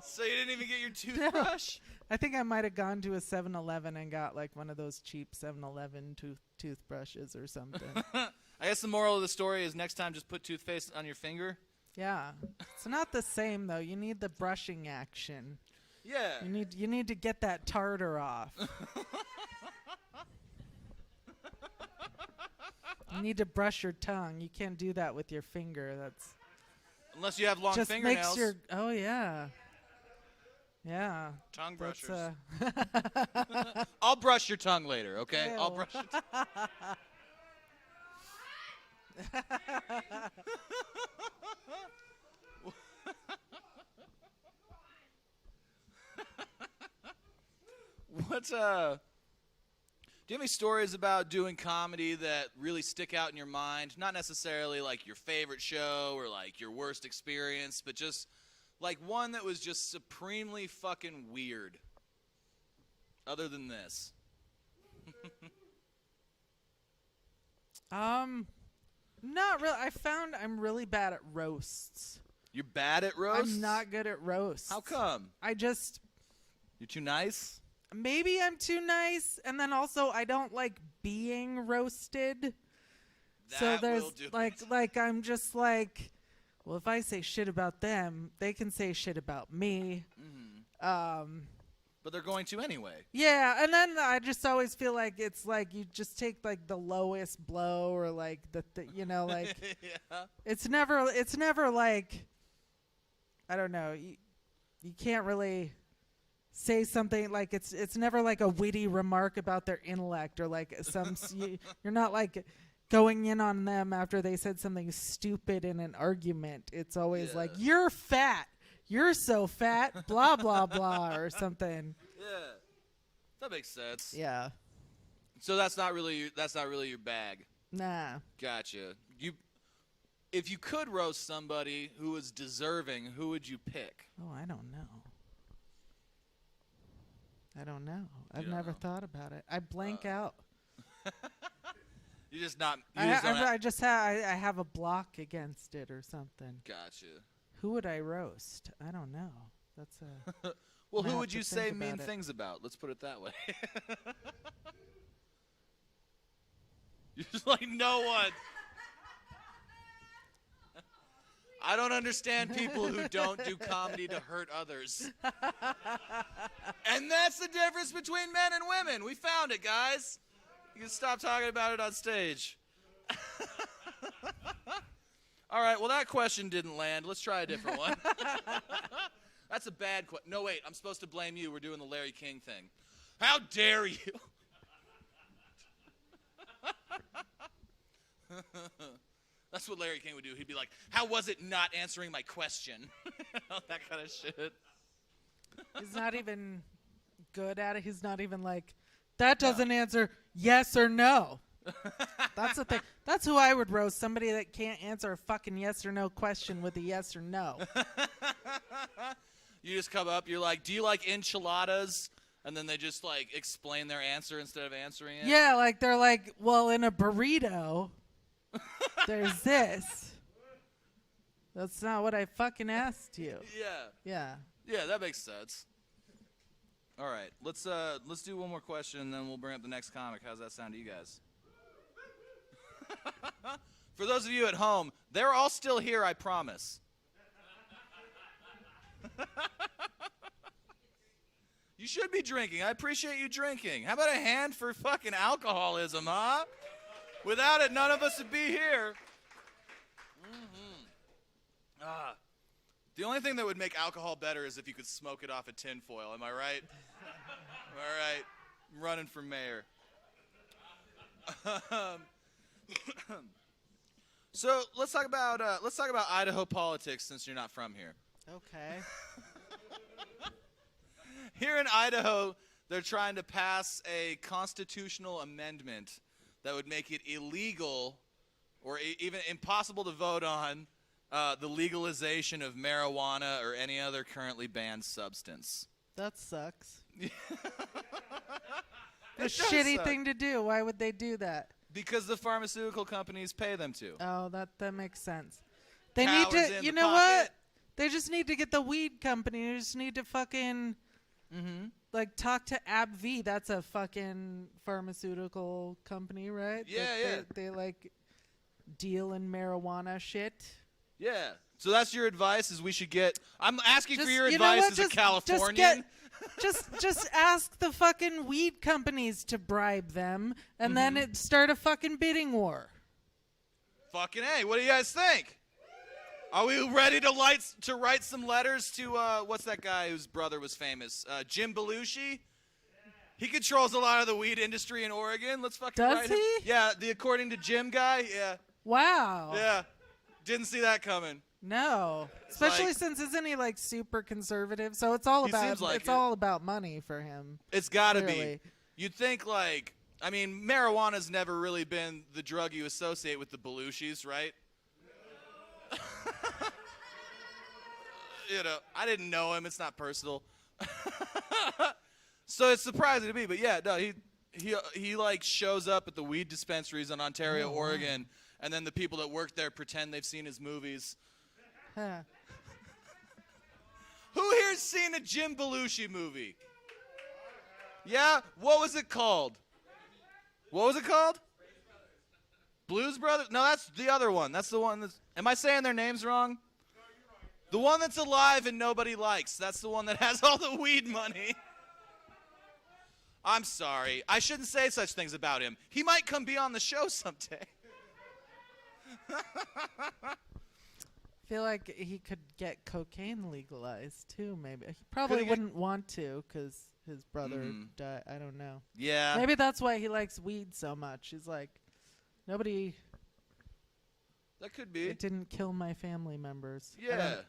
So you didn't even get your toothbrush? I think I might have gone to a 7-Eleven and got like one of those cheap 7-Eleven toothbrushes or something. I guess the moral of the story is next time just put toothpaste on your finger. Yeah. It's not the same though. You need the brushing action. Yeah. You need to get that tartar off. You need to brush your tongue. You can't do that with your finger. That's unless you have long just fingernails. makes your yeah. Yeah. Tongue brushers. That's, I'll brush your tongue later, okay? Ew. I'll brush your tongue. Do you have any stories about doing comedy that really stick out in your mind? Not necessarily like your favorite show or like your worst experience, but just like one that was just supremely fucking weird. Other than this. Not really. I found I'm really bad at roasts. You're bad at roasts? I'm not good at roasts. How come? You're too nice? Maybe I'm too nice, and then also I don't like being roasted. So That there's will do like I'm just like, well, if I say shit about them, they can say shit about me. Mm-hmm. But they're going to anyway. Yeah, and then I just always feel like it's like you just take like the lowest blow or like the you know like Yeah. it's never like I don't know, you can't really say something like it's never like a witty remark about their intellect or like you're not like going in on them after they said something stupid in an argument. It's always like, you're fat. You're so fat, blah, blah, blah, or something. Yeah. That makes sense. Yeah. So that's not really your bag. Nah. Gotcha. If you could roast somebody who was deserving, who would you pick? Oh, I don't know. I've don't never know. thought about it. I blank out. You just not. You I just don't have- have a block against it or something. Gotcha. Who would I roast? I don't know. That's a. Well, I who have would to you say think mean about it. things about? Let's put it that way. You're just like, no one. I don't understand people who don't do comedy to hurt others. And that's the difference between men and women. We found it, guys. You can stop talking about it on stage. All right, well, that question didn't land. Let's try a different one. That's a bad question. No, wait, I'm supposed to blame you. We're doing the Larry King thing. How dare you? That's what Larry King would do. He'd be like, how was it not answering my question? That kind of shit. He's not even good at it. He's not even like, that doesn't answer yes or no. That's the thing. That's who I would roast. Somebody that can't answer a fucking yes or no question with a yes or no. You just come up, you're like, do you like enchiladas? And then they just like explain their answer instead of answering it. Yeah, like they're like, well, in a burrito, there's this. That's not what I fucking asked you. Yeah. Yeah, that makes sense. All right, let's do one more question, and then we'll bring up the next comic. How's that sound to you guys? For those of you at home, they're all still here, I promise. You should be drinking. I appreciate you drinking. How about a hand for fucking alcoholism, huh? Without it, none of us would be here. The only thing that would make alcohol better is if you could smoke it off a tinfoil. Am I right? All right. I'm running for mayor. So let's talk about Idaho politics since you're not from here. Okay. Here in Idaho, they're trying to pass a constitutional amendment that would make it illegal or even impossible to vote on the legalization of marijuana or any other currently banned substance. That sucks. It A does shitty suck. thing to do. Why would they do that? Because the pharmaceutical companies pay them to. Oh, that makes sense. They Cowards need to. in You the know pocket. what? They just need to get the weed company. They just need to fucking like talk to AbbVie. That's a fucking pharmaceutical company, right? Yeah, That yeah. They like deal in marijuana shit. Yeah. So that's your advice is we should get I'm asking for Just- your you know advice what? as Just- a Californian. Just ask the fucking weed companies to bribe them, and then it start a fucking bidding war. Fucking A. What do you guys think? Are we ready to write some letters to what's that guy whose brother was famous? Jim Belushi? He controls a lot of the weed industry in Oregon. Let's fucking Does write him. he? Yeah, the according to Jim guy. Yeah. Wow. Yeah. Didn't see that coming. No. Especially like- since isn't he like super conservative? So it's all He about seems like it's it. all about money for him. It's got to be. Clearly. You'd think like I mean, marijuana's never really been the drug you associate with the Belushis, right? You know, I didn't know him. It's not personal. So it's surprising to me, but yeah, no, he like shows up at the weed dispensaries in Ontario, Oregon, and then the people that work there pretend they've seen his movies. Huh. Who here's seen a Jim Belushi movie? Yeah? What was it called? What was it called? Blues Brothers? No, that's the other one. That's the one that's... Am I saying their names wrong? The one that's alive and nobody likes. That's the one that has all the weed money. I'm sorry. I shouldn't say such things about him. He might come be on the show someday. I feel like he could get cocaine legalized too. Maybe he probably Could he get- wouldn't want to because his brother died. I don't know. Yeah. Maybe that's why he likes weed so much. He's like, nobody. That could be. It didn't kill my family members. I Yeah. don't-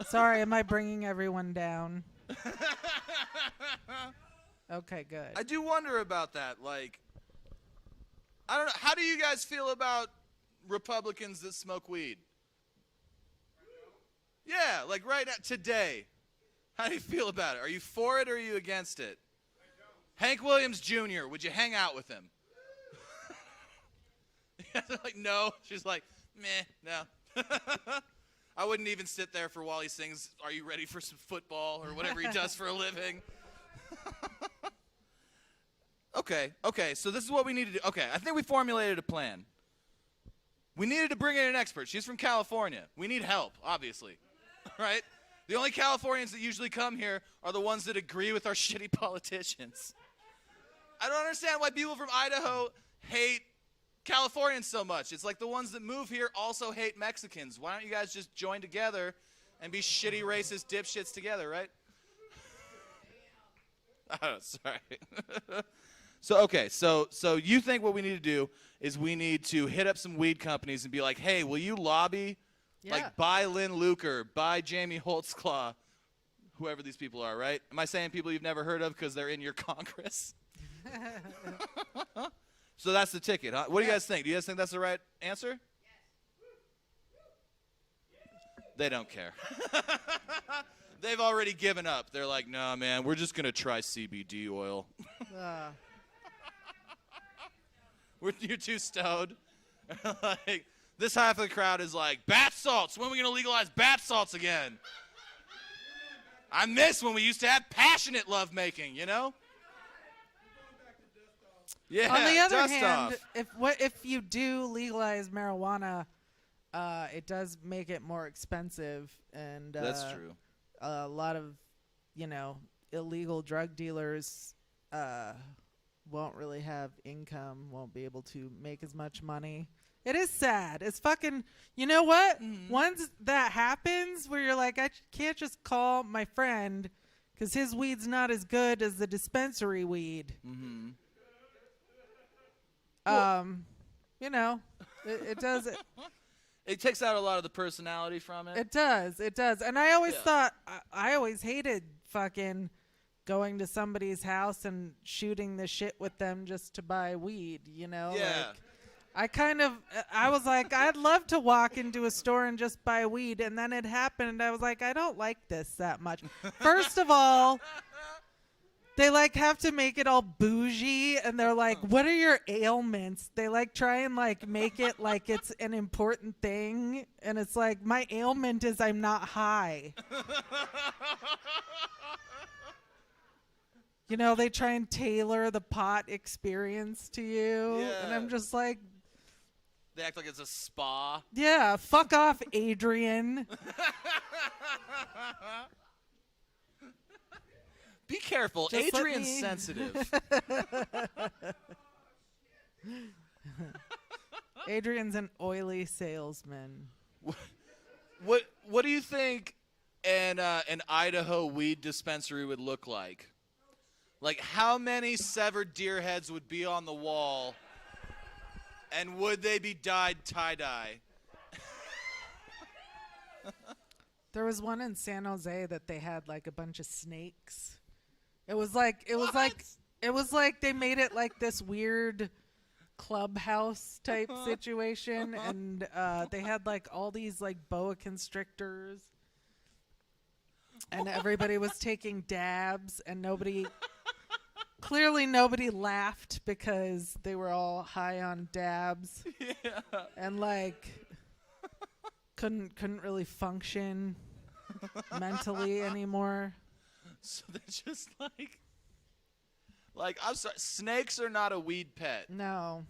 Sorry, am I bringing everyone down? Okay, good. I do wonder about that. Like, I don't know. How do you guys feel about Republicans that smoke weed? Yeah, like right now, today. How do you feel about it? Are you for it or are you against it? Hank Williams Jr., would you hang out with him? They're like, no. She's like, meh, no. I wouldn't even sit there for while he sings, "Are you ready for some football?" or whatever he does for a living. Okay, so this is what we need to do. Okay, I think we formulated a plan. We needed to bring in an expert. She's from California. We need help, obviously, right? The only Californians that usually come here are the ones that agree with our shitty politicians. I don't understand why people from Idaho hate Californians so much. It's like the ones that move here also hate Mexicans. Why don't you guys just join together and be shitty racist dipshits together, right? Oh, sorry. So you think what we need to do is we need to hit up some weed companies and be like, hey, will you lobby? Yeah. Like, buy Lynn Luker, buy Jamie Holtzclaw, whoever these people are, right? Am I saying people you've never heard of because they're in your Congress? So that's the ticket, huh? What do you guys think? Do you guys think that's the right answer? Yes. They don't care. They've already given up. They're like, nah, man, we're just going to try CBD oil. You're too stoned. Like, this half of the crowd is like, bath salts. When are we going to legalize bath salts again? I miss when we used to have passionate lovemaking, you know? Yeah, On the other dust hand, off. if you do legalize marijuana, it does make it more expensive, and That's true. A lot of, illegal drug dealers won't really have income, won't be able to make as much money. It is sad. It's fucking, you know what? Once that happens, where you're like, I can't just call my friend because his weed's not as good as the dispensary weed. Mm-hmm. It does. It takes out a lot of the personality from it. It does. And I always Yeah. thought, I always hated fucking going to somebody's house and shooting the shit with them just to buy weed, you know? Yeah. I was like, I'd love to walk into a store and just buy weed. And then it happened. And I was like, I don't like this that much. First of all, they like have to make it all bougie. And they're like, what are your ailments? They like try and like make it like it's an important thing. And it's like, my ailment is I'm not high. You know, they try and tailor the pot experience to you. Yeah. And I'm just like, They act like it's a spa. yeah, fuck off, Adrian. Be careful. Just let Adrian's me- sensitive. Adrian's an oily salesman. What do you think an Idaho weed dispensary would look like? Like, how many severed deer heads would be on the wall, and would they be dyed tie-dye? There was one in San Jose that they had like a bunch of snakes. It was like they made it like this weird clubhouse type situation, and they had like all these like boa constrictors, and everybody was taking dabs, and clearly nobody laughed because they were all high on dabs. Yeah. And like couldn't really function mentally anymore. So they're just like I'm sorry, snakes are not a weed pet. No.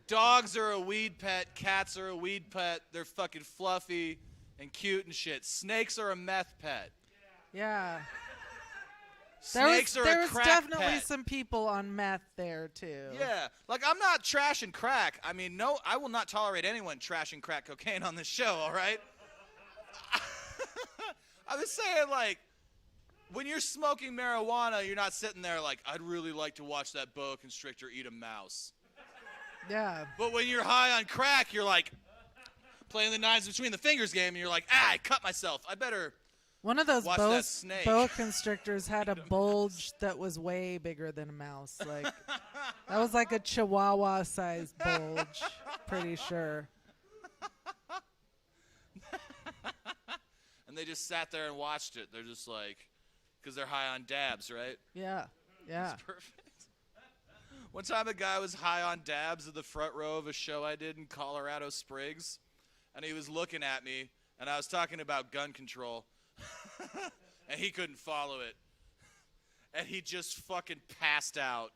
Dogs are a weed pet. Cats are a weed pet. They're fucking fluffy and cute and shit. Snakes are a meth pet. Yeah. Snakes there are a was crack definitely pet. some people on meth there too. Yeah, like I'm not trashing crack. I mean, no, I will not tolerate anyone trashing crack cocaine on this show, all right? I was saying, like, when you're smoking marijuana, you're not sitting there like, I'd really like to watch that boa constrictor eat a mouse. Yeah. But when you're high on crack, you're like playing the knives between the fingers game, and you're like, I cut myself. I better. One of those Watch that snake. boa constrictors had a bulge that was way bigger than a mouse. Like that was like a chihuahua-sized bulge, pretty sure. And they just sat there and watched it. They're just like, because they're high on dabs, right? Yeah. Yeah. That's perfect. One time a guy was high on dabs in the front row of a show I did in Colorado Springs, and he was looking at me, and I was talking about gun control, and he couldn't follow it. And he just fucking passed out.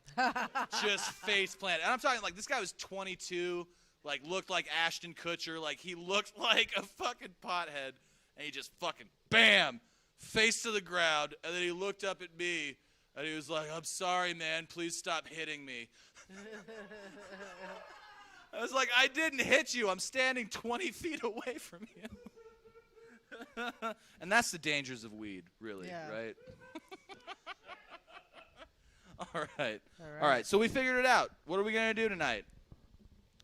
Just face planted. And I'm talking like this guy was 22, like looked like Ashton Kutcher, like he looked like a fucking pothead. And he just fucking, bam, face to the ground. And then he looked up at me, and he was like, I'm sorry, man. Please stop hitting me. I was like, I didn't hit you. I'm standing 20 feet away from you. And that's the dangers of weed, really, Yeah. right? All right. So we figured it out. What are we going to do tonight?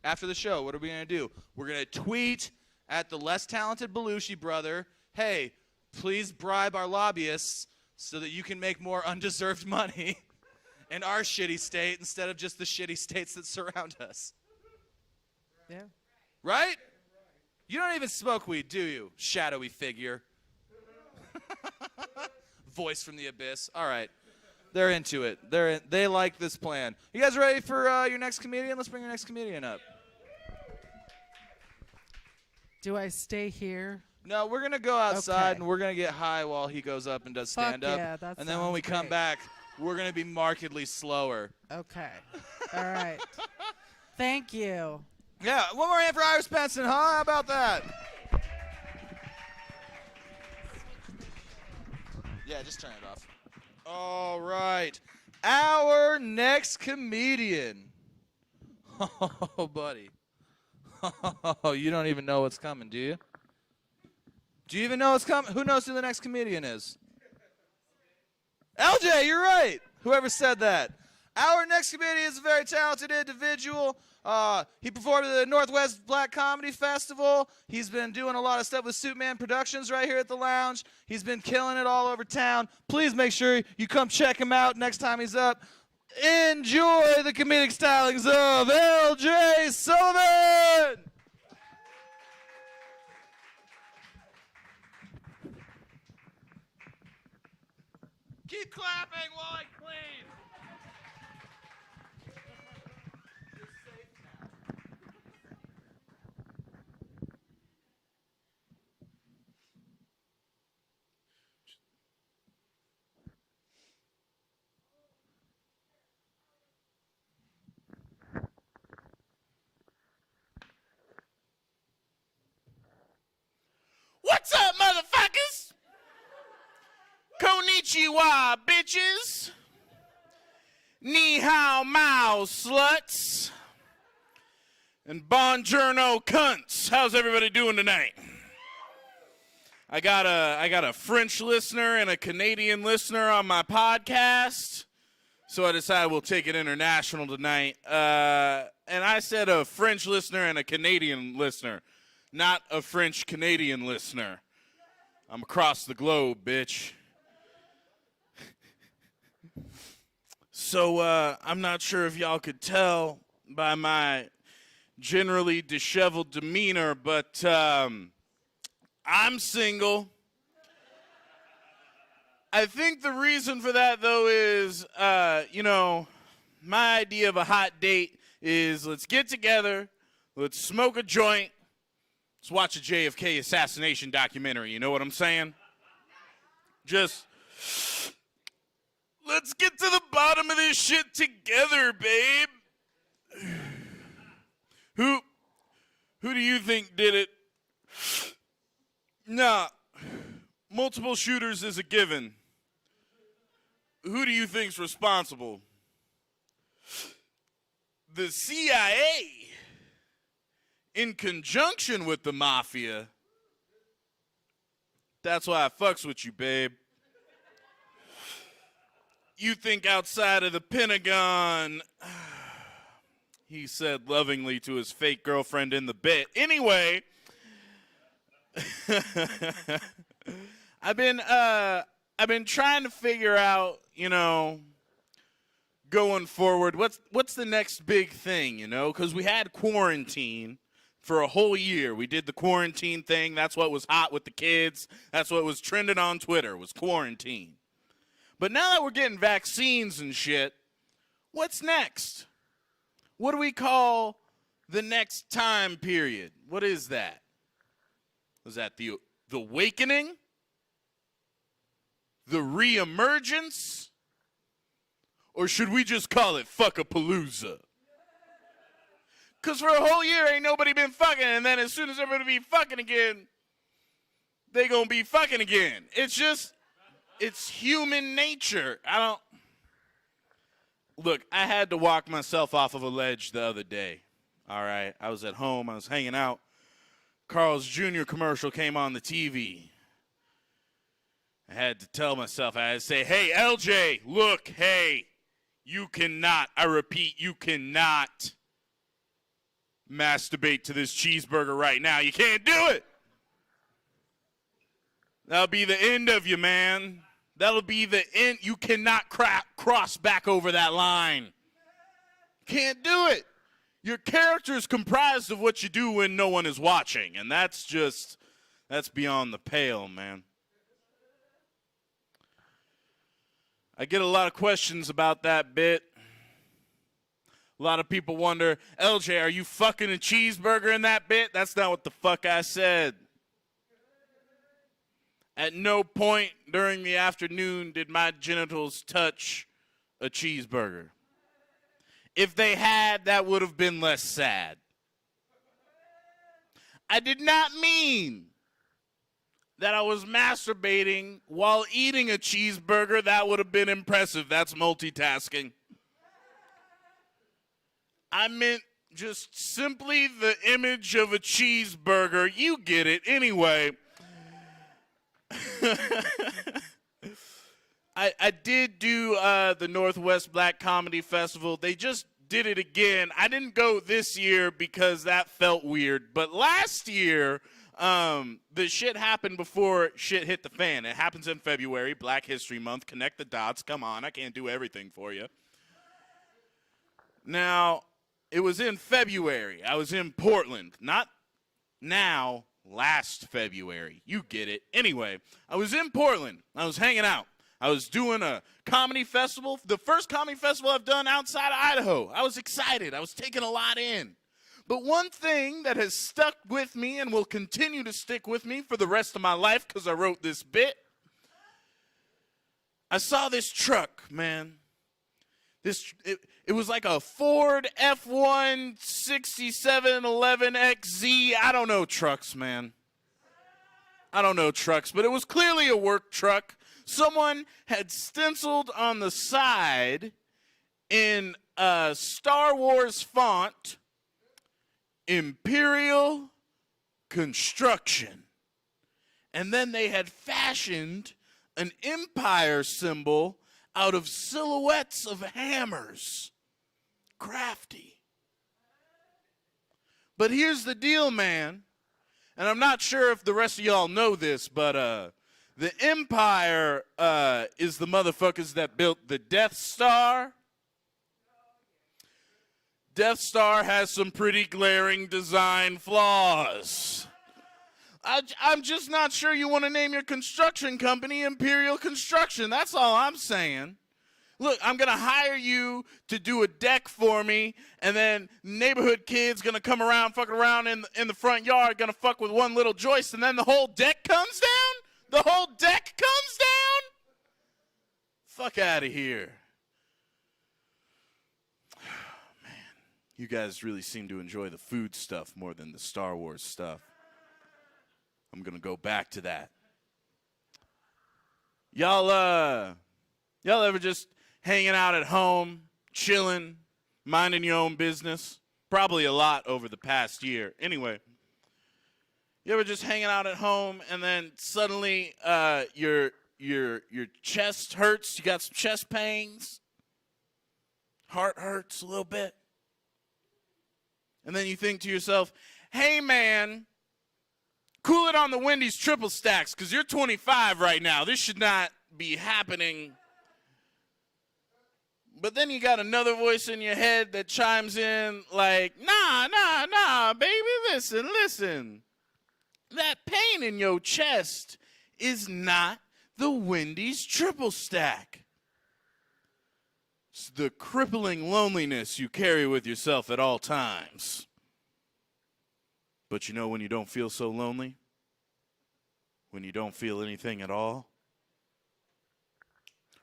After the show, what are we going to do? We're going to tweet at the less talented Belushi brother, hey, please bribe our lobbyists so that you can make more undeserved money in our shitty state instead of just the shitty states that surround us. Yeah. Right? You don't even smoke weed, do you? Shadowy figure. Voice from the abyss. All right. They're into it. They like this plan. You guys ready for your next comedian? Let's bring your next comedian up. Do I stay here? No, we're going to go outside, Okay. and we're going to get high while he goes up and does Fuck stand-up. yeah, that and then when sounds we come great. back, we're going to be markedly slower. Okay. All right. Thank you. Yeah, one more hand for Iris Benson, huh? How about that? Yeah, just turn it off. All right. Our next comedian. Oh, buddy. Oh, you don't even know what's coming, do you? Do you even know what's coming? Who knows who the next comedian is? LJ, you're right. Whoever said that. Our next comedian is a very talented individual. He performed at the Northwest Black Comedy Festival. He's been doing a lot of stuff with Suitman Productions right here at the lounge. He's been killing it all over town. Please make sure you come check him out next time he's up. Enjoy the comedic stylings of LJ Sullivan! Keep clapping while I clean. What's up, motherfuckers? Konnichiwa, bitches. Ni hao mao, sluts. And buongiorno, cunts. How's everybody doing tonight? I got a French listener and a Canadian listener on my podcast, so I decided we'll take it international tonight. And I said a French listener and a Canadian listener, not a French-Canadian listener. I'm across the globe, bitch. So, I'm not sure if y'all could tell by my generally disheveled demeanor, but I'm single. I think the reason for that, though, is, my idea of a hot date is let's get together, let's smoke a joint, let's watch a JFK assassination documentary, you know what I'm saying? Just, let's get to the bottom of this shit together, babe. Who do you think did it? Nah, multiple shooters is a given. Who do you think's responsible? The CIA, in conjunction with the mafia. That's why I fucks with you, babe. You think outside of the Pentagon, he said lovingly to his fake girlfriend in the bit. Anyway, I've been trying to figure out, going forward, what's the next big thing, because we had quarantine for a whole year. We did the quarantine thing. That's what was hot with the kids. That's what was trending on Twitter, was quarantine. But now that we're getting vaccines and shit, what's next? What do we call the next time period? What is that? Was that the awakening? The reemergence? Or should we just call it fuckapalooza? Because for a whole year ain't nobody been fucking, and then as soon as everybody be fucking again, they gonna be fucking again. It's human nature. Look, I had to walk myself off of a ledge the other day. All right, I was at home, I was hanging out. Carl's Jr. commercial came on the TV. I had to tell myself, I had to say, hey, LJ, look, hey, you cannot, I repeat, you cannot masturbate to this cheeseburger right now. You can't do it. That'll be the end of you, man. That'll be the end. You cannot cross back over that line. Can't do it. Your character is comprised of what you do when no one is watching, and that's beyond the pale, man. I get a lot of questions about that bit. A lot of people wonder, LJ, are you fucking a cheeseburger in that bit? That's not what the fuck I said. At no point during the afternoon did my genitals touch a cheeseburger. If they had, that would have been less sad. I did not mean that I was masturbating while eating a cheeseburger. That would have been impressive. That's multitasking. I meant just simply the image of a cheeseburger. You get I did do the Northwest Black Comedy Festival. They just did it again. I didn't go this year because that felt weird. But last year, the shit happened before shit hit the fan. It happens in February, Black History Month. Connect the dots. Come on, I can't do everything for you. Now, it was in February. I was in Portland. Not now, last February. You get it. Anyway, I was in Portland. I was hanging out. I was doing a comedy festival, the first comedy festival I've done outside of Idaho. I was excited. I was taking a lot in. But one thing that has stuck with me and will continue to stick with me for the rest of my life because I wrote this bit, I saw this truck, man. It was like a Ford F1 6711XZ. I don't know trucks, man. I don't know trucks, but it was clearly a work truck. Someone had stenciled on the side in Star Wars font, Imperial Construction. And then they had fashioned an Empire symbol out of silhouettes of hammers. Crafty. But here's the deal, man. And I'm not sure if the rest of y'all know this, but the Empire is the motherfuckers that built the Death Star. Death Star has some pretty glaring design flaws. I'm just not sure you want to name your construction company Imperial Construction. That's all I'm saying. Look, I'm going to hire you to do a deck for me, and then neighborhood kids going to come around, fucking around in the front yard, going to fuck with one little joist, and then the whole deck comes down? The whole deck comes down? Fuck out of here. Man, you guys really seem to enjoy the food stuff more than the Star Wars stuff. I'm going to go back to that. Y'all ever just hanging out at home, chilling, minding your own business? Probably a lot over the past year. Anyway, you ever just hanging out at home and then suddenly your chest hurts, you got some chest pains, heart hurts a little bit, and then you think to yourself, hey man, cool it on the Wendy's triple stacks because you're 25 right now. This should not be happening. But then you got another voice in your head that chimes in like, nah, baby, listen. That pain in your chest is not the Wendy's triple stack. It's the crippling loneliness you carry with yourself at all times. But you know when you don't feel so lonely? When you don't feel anything at all?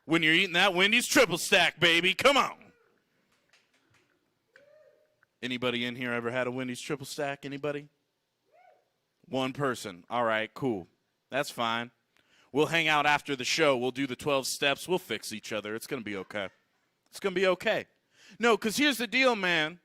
When you're eating that Wendy's triple stack, baby. Come on. Anybody in here ever had a Wendy's triple stack? Anybody? One person. All right, cool. That's fine. We'll hang out after the show. We'll do the 12 steps. We'll fix each other. It's going to be okay. It's going to be okay. No, because here's the deal, man.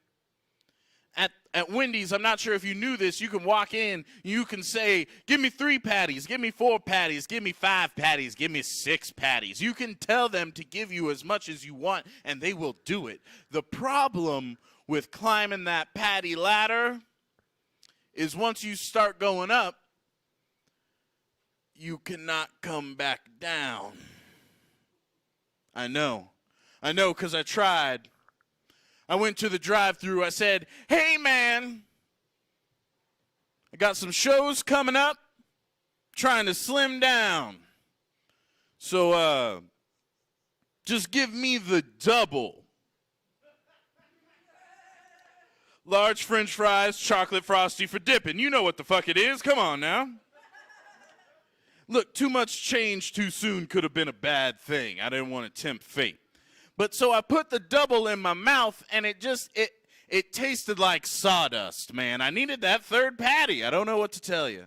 At Wendy's, I'm not sure if you knew this, you can walk in, you can say, give me 3 patties, give me 4 patties, give me 5 patties, give me 6 patties. You can tell them to give you as much as you want, and they will do it. The problem with climbing that patty ladder is once you start going up, you cannot come back down. I know, because I tried. I went to the drive-thru. I said, hey, man, I got some shows coming up, trying to slim down. So just give me the double. Large French fries, chocolate frosty for dipping. You know what the fuck it is. Come on now. Look, too much change too soon could have been a bad thing. I didn't want to tempt fate. But so I put the double in my mouth, and it tasted like sawdust, man. I needed that 3rd patty. I don't know what to tell you.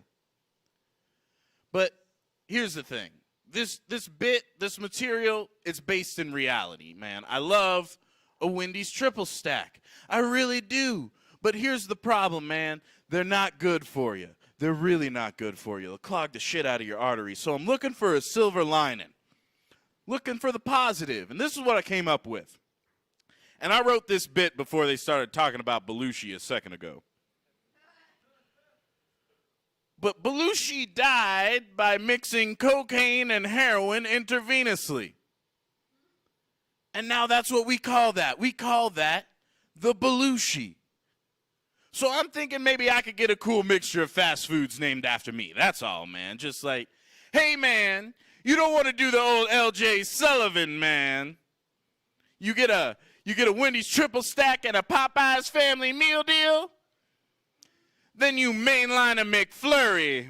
But here's the thing. This material, it's based in reality, man. I love a Wendy's triple stack. I really do. But here's the problem, man. They're not good for you. They're really not good for you. They'll clog the shit out of your arteries. So I'm looking for a silver lining. looking for the positive. And this is what I came up with. And I wrote this bit before they started talking about Belushi a second ago. But Belushi died by mixing cocaine and heroin intravenously. And now that's what we call that. We call that the Belushi. So I'm thinking maybe I could get a cool mixture of fast foods named after me. That's all, man. Just like, hey, man, you don't want to do the old L.J. Sullivan, man. You get a Wendy's triple stack and a Popeyes family meal deal? Then you mainline a McFlurry.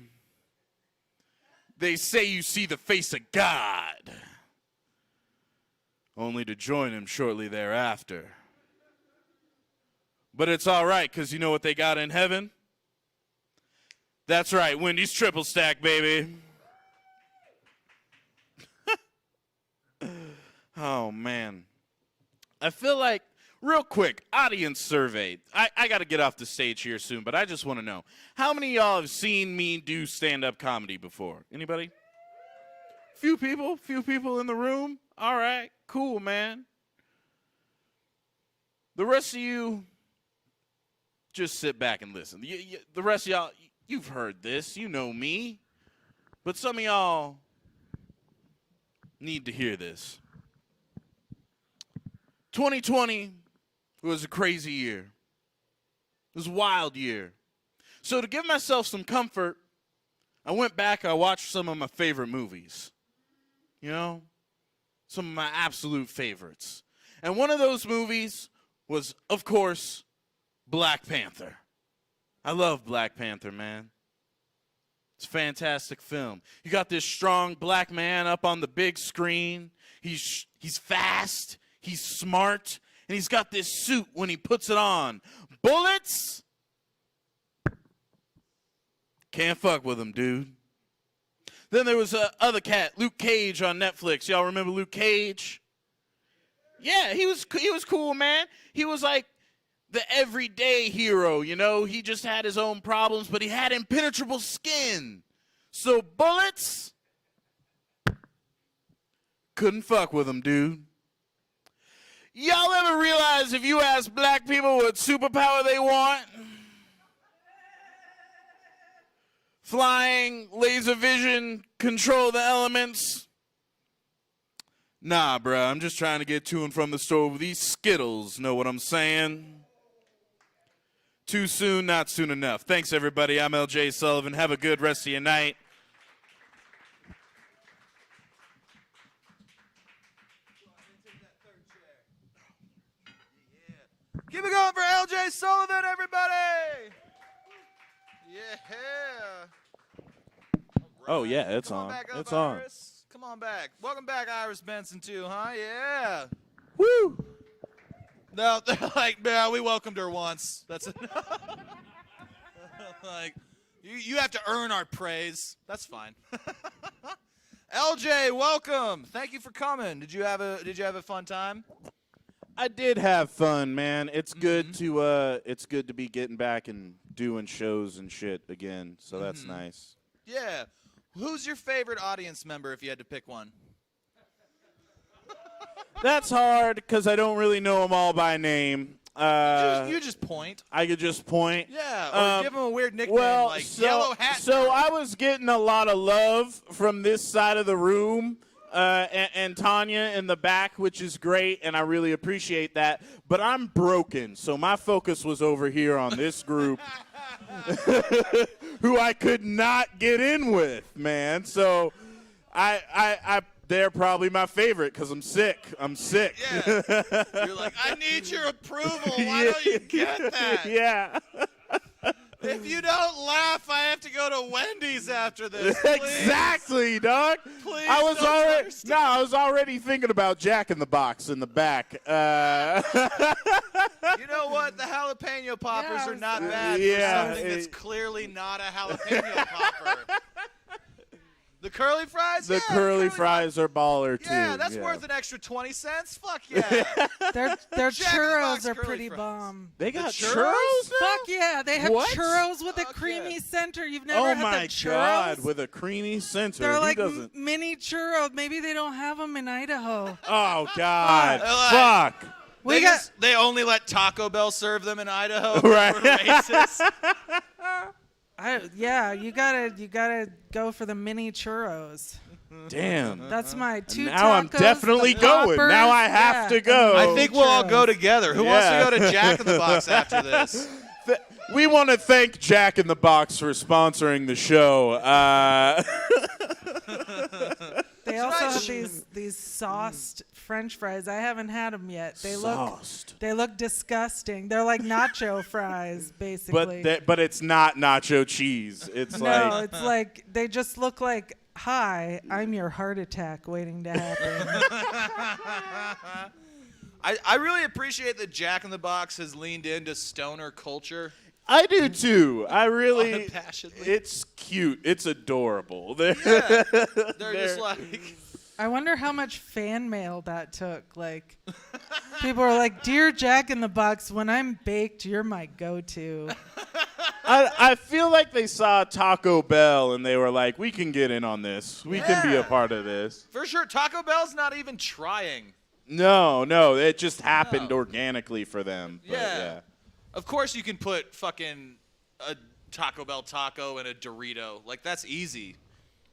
They say you see the face of God, only to join him shortly thereafter. But it's all right, because you know what they got in heaven? That's right, Wendy's triple stack, baby. Oh, man. I feel like, real quick, audience survey. I got to get off the stage here soon, but I just want to know, how many of y'all have seen me do stand-up comedy before? Anybody? Few people in the room. All right, cool, man. The rest of you, just sit back and listen. The rest of y'all, you've heard this. You know me. But some of y'all need to hear this. 2020 was a crazy year. It was a wild year. So to give myself some comfort, I went back, I watched some of my favorite movies. You know? Some of my absolute favorites. And one of those movies was, of course, Black Panther. I love Black Panther, man. It's a fantastic film. You got this strong black man up on the big screen. He's fast. He's smart, and he's got this suit when he puts it on. Bullets? Can't fuck with him, dude. Then there was a other cat, Luke Cage on Netflix. Y'all remember Luke Cage? Yeah, he was cool, man. He was like the everyday hero, you know? He just had his own problems, but he had impenetrable skin. So bullets? Couldn't fuck with him, dude. Y'all ever realize if you ask black people what superpower they want? Flying, laser vision, control the elements? Nah, bruh, I'm just trying to get to and from the store with these Skittles, know what I'm saying? Too soon, not soon enough. Thanks, everybody. I'm L.J. Sullivan. Have a good rest of your night. Keep it going for L.J. Sullivan, everybody! Yeah. Oh, yeah, it's Come on. back up, It's on. Iris. Come on back. Welcome back, Iris Benson, too, huh? Yeah. Woo! No, they're like, no, we welcomed her once. That's it. Like, you have to earn our praise. That's fine. LJ, welcome. Thank you for coming. Did you have a fun time? I did have fun, man. It's good to be getting back and doing shows and shit again. So that's nice. Yeah. Who's your favorite audience member if you had to pick one? That's hard because I don't really know them all by name. You just point. I could just point. Yeah, or give them a weird nickname like Yellow Hat. So I was getting a lot of love from this side of the room. And Tanya in the back, which is great, and I really appreciate that. But I'm broken, so my focus was over here on this group, who I could not get in with, man. So they're probably my favorite because I'm sick. Yeah. You're like, I need your approval. Why don't you get that? Yeah. If you don't laugh, I have to go to Wendy's after this. Please. Exactly, dog. Please I was don't already thinking about Jack in the Box in the back. You know what? The jalapeno poppers are not bad Yeah, for something that's clearly not a jalapeno popper. The curly fries? The Yeah, curly fries are baller too. Yeah, that's worth an extra 20 cents. Fuck yeah. Their Jack in the Box churros are curly pretty fries. bomb. They got churros? churros now? Fuck yeah, they have What? churros with a Fuck creamy yeah. center. You've never Oh had my the churros? god, with a creamy center. They're Who like doesn't? mini churros. Maybe they don't have them in Idaho. Oh god. Fuck. Fuck. They only let Taco Bell serve them in Idaho. Right. We're racist. You gotta go for the mini churros. Damn. That's my two Now I'm tacos, definitely the going. poppers, Now I have to go. I think we'll all go together. Who wants Yeah. to go to Jack in the Box after this? We want to thank Jack in the Box for sponsoring the show. They also have these sauced French fries. I haven't had them yet. They look disgusting. They're like nacho fries, basically. But it's not nacho cheese. It's no, it's like they just look like, hi, I'm your heart attack waiting to happen. I really appreciate that Jack in the Box has leaned into stoner culture. I do too. I really. Unabashedly. It's cute. It's adorable. They're just like. I wonder how much fan mail that took. Like, people are like, "Dear Jack in the Box, when I'm baked, you're my go-to." I feel like they saw Taco Bell and they were like, we can get in on this. We can be a part of this. For sure, Taco Bell's not even trying. No, it just happened organically for them. But yeah. Of course you can put fucking a Taco Bell taco in a Dorito. Like, that's easy.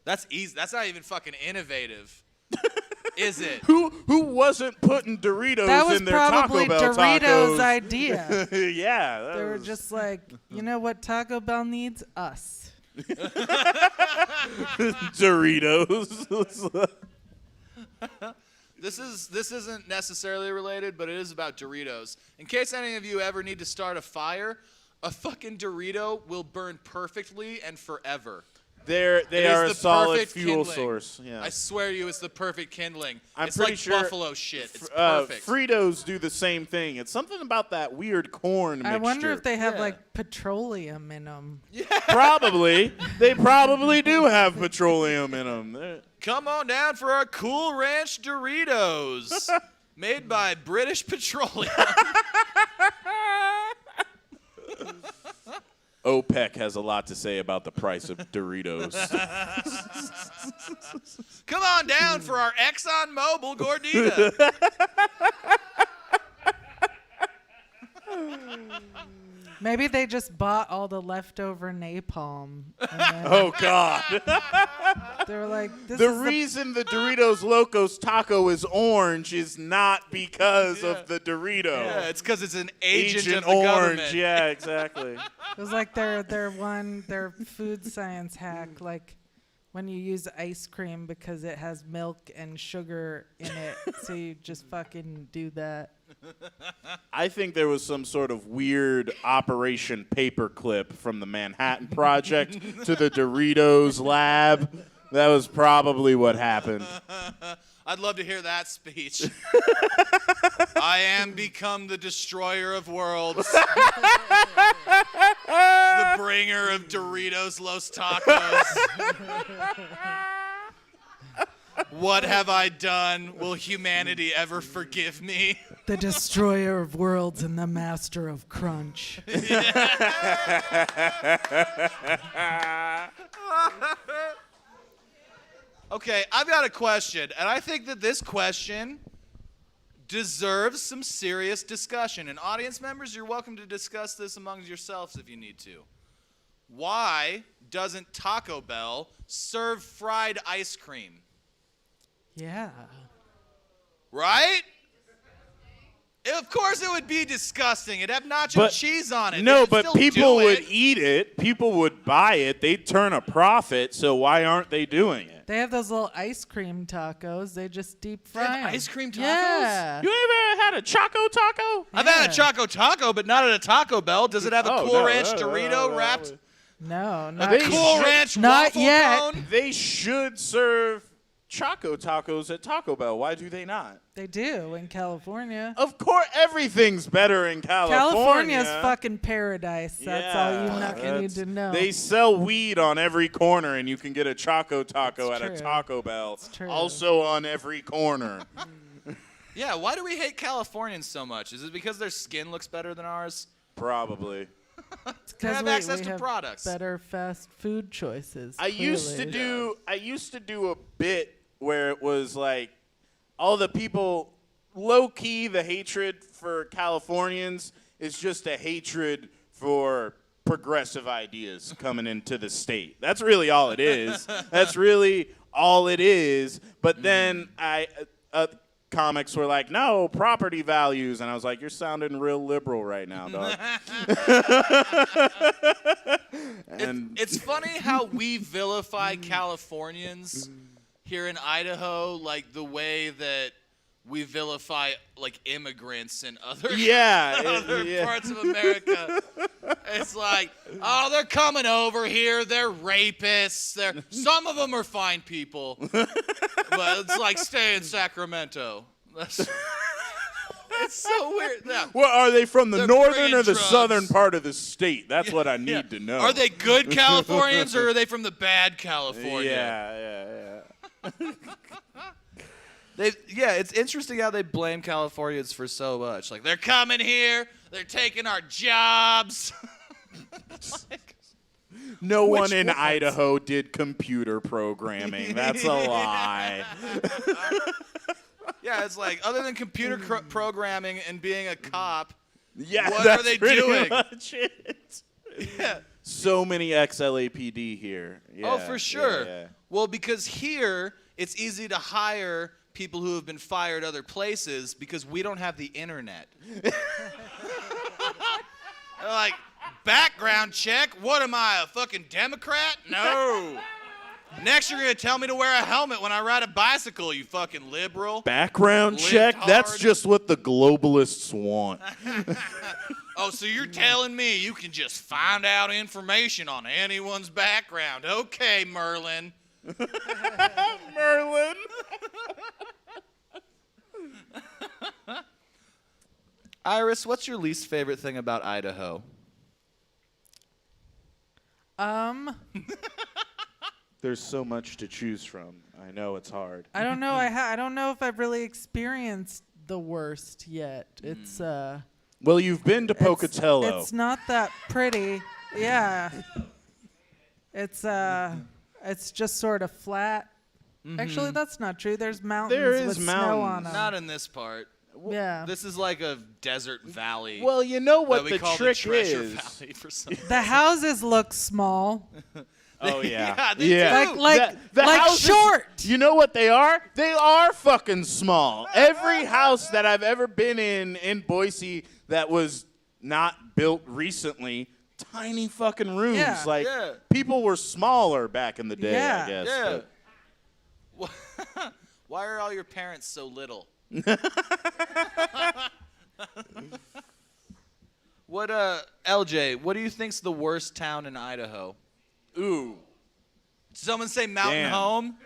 That's easy. That's not even fucking innovative. Is it? Who wasn't putting Doritos That was in their Taco probably Bell Doritos' tacos? idea. Yeah. They were just like, you know what Taco Bell needs? Us. Doritos. This isn't necessarily related, but it is about Doritos. In case any of you ever need to start a fire, a fucking Dorito will burn perfectly and forever. They It are is a the solid perfect fuel kindling. source. Yeah. I swear to you, it's the perfect kindling. I'm it's pretty like sure buffalo shit. It's perfect. Fritos do the same thing. It's something about that weird corn mixture. I wonder if they have like petroleum in them. Probably. They probably do have petroleum in them. Come on down for our Cool Ranch Doritos, made by British Petroleum. OPEC has a lot to say about the price of Doritos. Come on down for our ExxonMobil Gordita. Maybe they just bought all the leftover napalm. And then Oh, God. they were like, this The is reason the Doritos Locos Taco is orange is not because of the Dorito. Yeah, it's because it's an agent of the orange. government. Yeah, exactly. It was like their food science hack, like when you use ice cream because it has milk and sugar in it, so you just fucking do that. I think there was some sort of weird Operation Paperclip from the Manhattan Project to the Doritos lab. That was probably what happened. I'd love to hear that speech. I am become the destroyer of worlds. The bringer of Doritos Los Tacos. What have I done? Will humanity ever forgive me? The destroyer of worlds and the master of crunch. Okay, I've got a question, and I think that this question deserves some serious discussion. And audience members, you're welcome to discuss this among yourselves if you need to. Why doesn't Taco Bell serve fried ice cream? Yeah. Right? Of course it would be disgusting. It'd have nacho cheese on it. No, They could but still people do would it. eat it. People would buy it. They'd turn a profit, so why aren't they doing it? They have those little ice cream tacos. They just deep fry have 'em. ice cream tacos? Yeah. You ever had a Choco Taco? I've had a Choco Taco, but not at a Taco Bell. Does it have a Cool no, Ranch no, Dorito no, wrapped? No, not They Cool should- Ranch not waffle yet. cone? They should serve Choco Tacos at Taco Bell. Why do they not? They do in California. Of course, everything's better in California. California's fucking paradise. That's all you need to know. They sell weed on every corner, and you can get a Choco Taco It's at a true. Taco Bell. It's true. Also on every corner. Yeah, why do we hate Californians so much? Is it because their skin looks better than ours? Probably. They have access to have products. better fast food choices. I used to clearly. do a bit where it was like all the people, low key, the hatred for Californians is just a hatred for progressive ideas coming into the state. That's really all it is. That's really all it is. But then comics were like, no, property values. And I was like, you're sounding real liberal right now, dog. It's funny how we vilify Californians here in Idaho, like the way that we vilify like immigrants in other, other parts of America. It's like, oh, they're coming over here. They're rapists. Some of them are fine people, but it's like stay in Sacramento. It's so weird. Yeah. Well, are they from the They're northern bringing or the drugs. southern part of the state? That's what I need to know. Are they good Californians or are they from the bad California? Yeah. It's interesting how they blame Californians for so much. Like, they're coming here, they're taking our jobs. No Which one in ones? Idaho did computer programming. That's a lie. Yeah, it's like, other than computer programming and being a cop, Yeah, what that's are they pretty doing? much it. Yeah. So many ex-LAPD here. Yeah, Oh, for sure. yeah. Well, because here, it's easy to hire people who have been fired other places because we don't have the internet. They're like, background check? What am I, a fucking Democrat? No. Next, you're going to tell me to wear a helmet when I ride a bicycle, you fucking liberal. Background Lived check? That's hard. just what the globalists want. Oh, so you're telling me you can just find out information on anyone's background. Okay, Merlin. Merlin. Iris, what's your least favorite thing about Idaho? There's so much to choose from. I know it's hard. I don't know. I don't know if I've really experienced the worst yet. It's Well, you've been to Pocatello. It's not that pretty. Yeah. It's just sort of flat. Actually, that's not true. There's mountains There is with snow on mountains. them. Not in this part. Yeah. This is like a desert valley. Well, you know what that we the call trick the Treasure is. Valley for some. The houses look small. Oh yeah, Yeah, they do. Like The like houses- short. You know what they are? They are fucking small. Every house that I've ever been in Boise that was not built recently, tiny fucking rooms. Yeah. Like Yeah. people were smaller back in the day, Yeah. I guess. Yeah. but- Why are all your parents so little? What LJ, what do you think's the worst town in Idaho? Ooh. Someone say Mountain Damn. Home?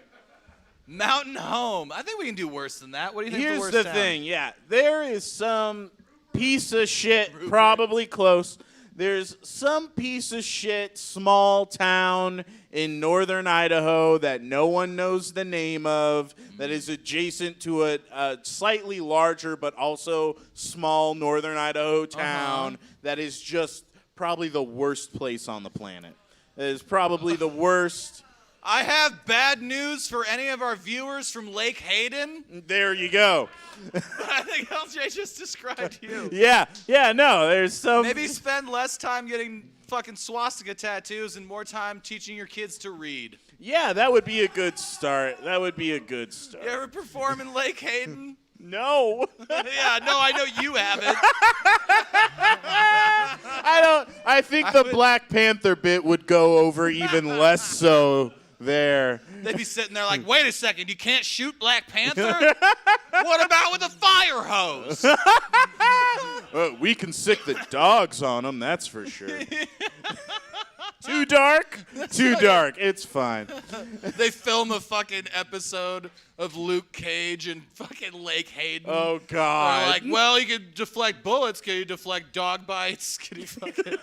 Mountain Home. I think we can do worse than that. What do you think Here's the worst the town? thing, yeah. There is some piece of shit, probably close. There's some piece of shit small town in northern Idaho that no one knows the name of that is adjacent to a slightly larger but also small northern Idaho town that is just probably the worst place on the planet. It is probably the worst. I have bad news for any of our viewers from Lake Hayden. There you go. I think LJ just described you. Yeah, no, there's some. Maybe spend less time getting fucking swastika tattoos and more time teaching your kids to read. Yeah, that would be a good start. You ever perform in Lake Hayden? No. Yeah, no, I know you haven't. I think the Black Panther bit would go over even less so there. They'd be sitting there like, wait a second, you can't shoot Black Panther? What about with a fire hose? We can sick the dogs on them, that's for sure. Too dark? Too dark. It's fine. They film a fucking episode of Luke Cage and fucking Lake Hayden. Oh, They're God. like, well, he can deflect bullets. Can he deflect dog bites? Can he fucking...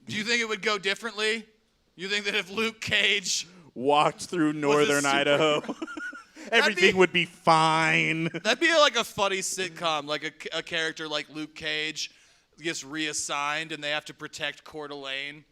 Do you think it would go differently? You think that if Luke Cage Walked through northern super- Idaho. Everything would be fine. That'd be like a funny sitcom, like a character like Luke Cage gets reassigned and they have to protect Coeur d'Alene.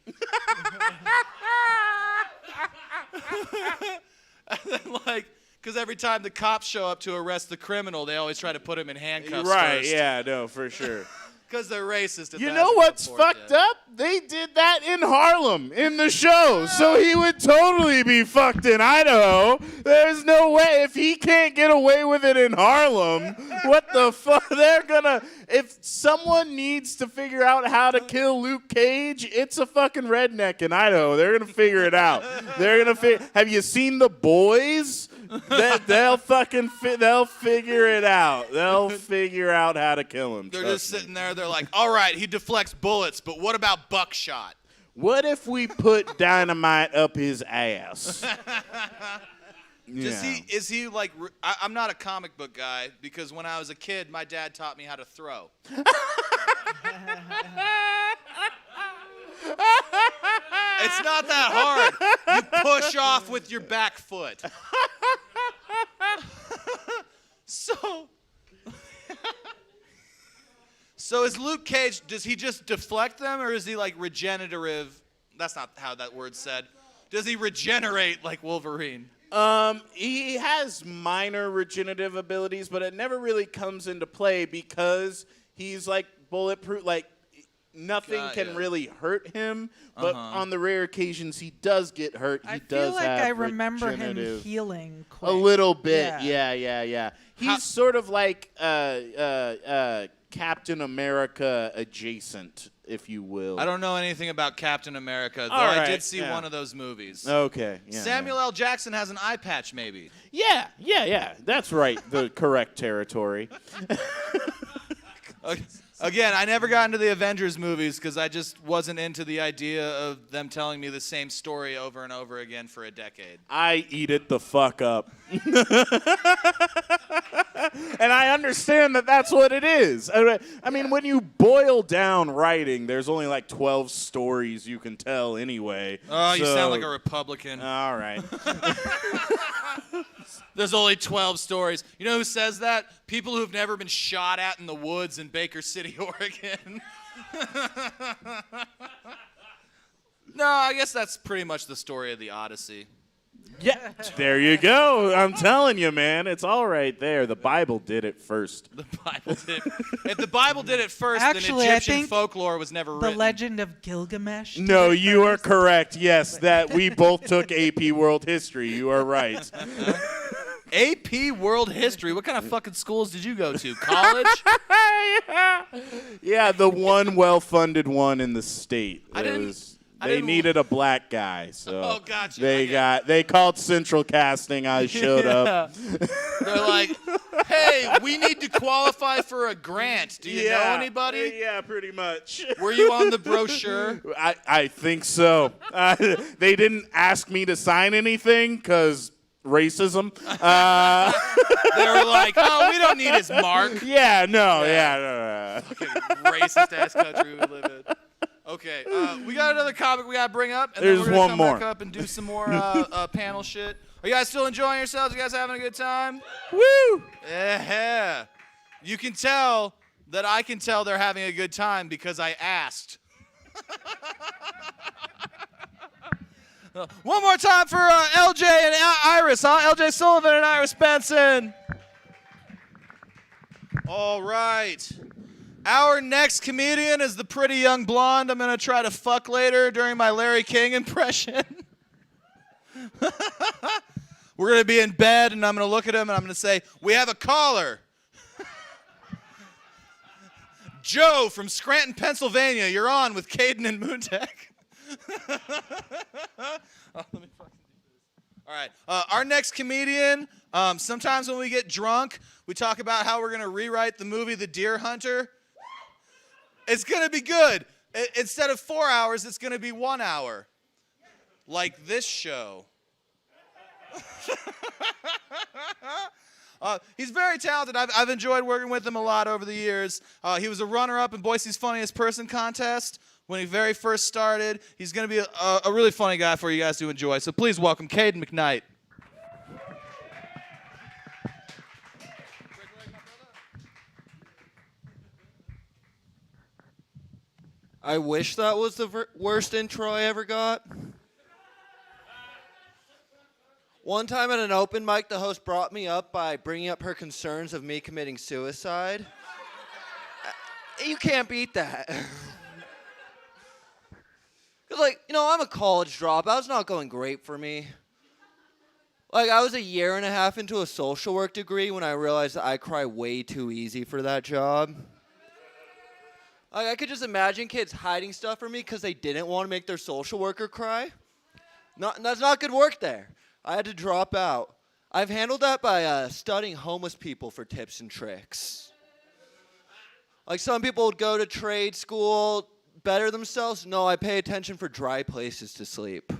And then like, because every time the cops show up to arrest the criminal, they always try to put him in handcuffs Right, first. yeah, no, for sure. Because they're racist. You know what's fucked up? They did that in Harlem in the show, so he would totally be fucked in Idaho. There's no way. If he can't get away with it in Harlem, what the fuck? They're gonna. If someone needs to figure out how to kill Luke Cage, it's a fucking redneck in Idaho. They're gonna figure it out. They're gonna Have you seen The Boys? They'll figure it out. They'll figure out how to kill him. They're just sitting there. They're like, all right, he deflects bullets, but what about buckshot? What if we put dynamite up his ass? Is he like, I'm not a comic book guy because when I was a kid, my dad taught me how to throw. It's not that hard. You push off with your back foot. So is Luke Cage, does he just deflect them or is he like regenerative? That's not how that word's said. Does he regenerate like Wolverine? He has minor regenerative abilities, but it never really comes into play because he's like bulletproof. Like nothing can really hurt him, but on the rare occasions he does get hurt. I feel like I remember him healing quick. A little bit, yeah. He's sort of like Captain America adjacent, if you will. I don't know anything about Captain America, though All right, I did see one of those movies. Okay. Yeah, Samuel L. Jackson has an eye patch, maybe. Yeah. That's right. The correct territory. Again, I never got into the Avengers movies because I just wasn't into the idea of them telling me the same story over and over again for a decade. I eat it the fuck up. And I understand that that's what it is. I mean, when you boil down writing, there's only like 12 stories you can tell anyway. Oh, you sound like a Republican. All right. There's only 12 stories. You know who says that? People who've never been shot at in the woods in Baker City, Oregon. No, I guess that's pretty much the story of the Odyssey. Yeah, there you go. I'm telling you, man. It's all right there. The Bible did it first. The Bible did. If the Bible did it first, Actually, then I Egyptian think folklore was never written. The Legend of Gilgamesh. No, you are correct. Yes, that we both took AP World History. You are right. AP World History? What kind of fucking schools did you go to? College? Yeah, the one well-funded one in the state. They needed a black guy, so gotcha. they called Central Casting. I showed up. They're like, hey, we need to qualify for a grant. Do you know anybody? Yeah, pretty much. Were you on the brochure? I think so. They didn't ask me to sign anything because racism. They were like, oh, we don't need his mark. Yeah, no. Fucking racist-ass country we live in. Okay, we got another comic we got to bring up, and There's then we're going to come one back more. up and do some more panel shit. Are you guys still enjoying yourselves? You guys having a good time? Woo! Yeah. You can tell that I can tell they're having a good time because I asked. One more time for LJ and Iris, huh? LJ Sullivan and Iris Benson. All right. Our next comedian is the pretty young blonde I'm going to try to fuck later during my Larry King impression. We're going to be in bed, and I'm going to look at him, and I'm going to say, we have a caller. Joe from Scranton, Pennsylvania. You're on with Cayden and Mundek. Let me fucking do this. All right. Our next comedian, sometimes when we get drunk, we talk about how we're going to rewrite the movie The Deer Hunter. It's going to be good. Instead of 4 hours, it's going to be 1 hour. Like this show. He's very talented. I've enjoyed working with him a lot over the years. He was a runner-up in Boise's Funniest Person contest when he very first started. He's going to be a really funny guy for you guys to enjoy. So please welcome Cayden McKnight. I wish that was the worst intro I ever got. One time at an open mic, the host brought me up by bringing up her concerns of me committing suicide. You can't beat that. Because, like, you know, I'm a college dropout. It's not going great for me. Like, I was a year and a half into a social work degree when I realized that I cry way too easy for that job. Like, I could just imagine kids hiding stuff from me because they didn't want to make their social worker cry. That's not good work there. I had to drop out. I've handled that by studying homeless people for tips and tricks. Like, some people would go to trade school, better themselves. No, I pay attention for dry places to sleep.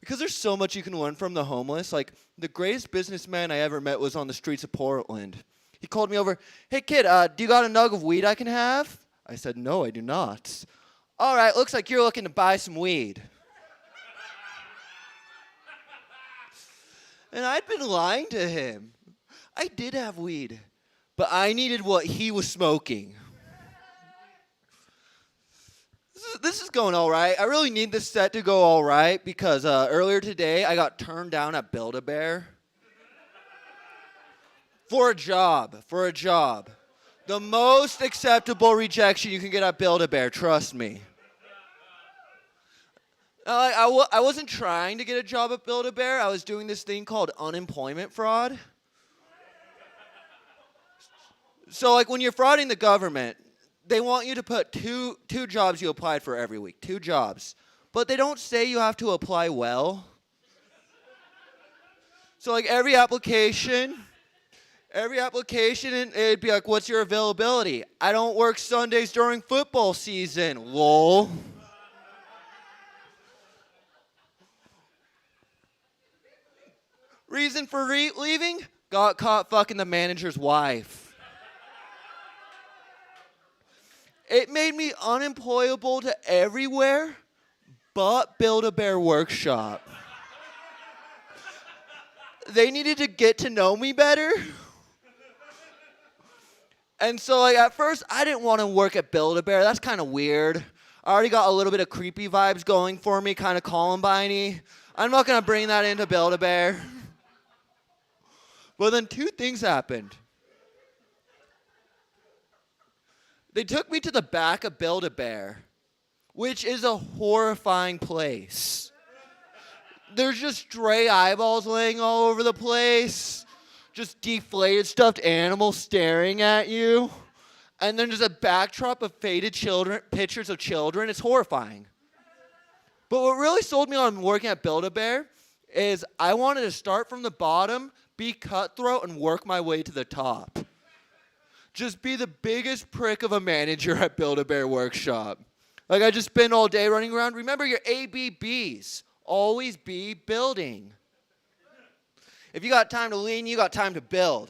Because there's so much you can learn from the homeless. Like, the greatest businessman I ever met was on the streets of Portland. He called me over. Hey, kid, do you got a nug of weed I can have? I said, no, I do not. All right, looks like you're looking to buy some weed. And I'd been lying to him. I did have weed, but I needed what he was smoking. This is going all right. I really need this set to go all right because earlier today I got turned down at Build-A-Bear. For a job. The most acceptable rejection you can get at Build-A-Bear, trust me. I wasn't trying to get a job at Build-A-Bear. I was doing this thing called unemployment fraud. So, like, when you're frauding the government, they want you to put two jobs you applied for every week, 2 jobs. But they don't say you have to apply well. So, like, every application, it'd be like, what's your availability? I don't work Sundays during football season, lol. Reason for leaving? Got caught fucking the manager's wife. It made me unemployable to everywhere but Build-A-Bear Workshop. They needed to get to know me better. And so, like, at first, I didn't want to work at Build-A-Bear. That's kind of weird. I already got a little bit of creepy vibes going for me, kind of Columbine-y. I'm not going to bring that into Build-A-Bear. But then 2 things happened. They took me to the back of Build-A-Bear, which is a horrifying place. There's just stray eyeballs laying all over the place. Just deflated stuffed animals staring at you. And then just a backdrop of faded pictures of children. It's horrifying. But what really sold me on working at Build-A-Bear is I wanted to start from the bottom, be cutthroat, and work my way to the top. Just be the biggest prick of a manager at Build-A-Bear Workshop. Like, I just spend all day running around. Remember your ABBs. Always be building. If you got time to lean, you got time to build.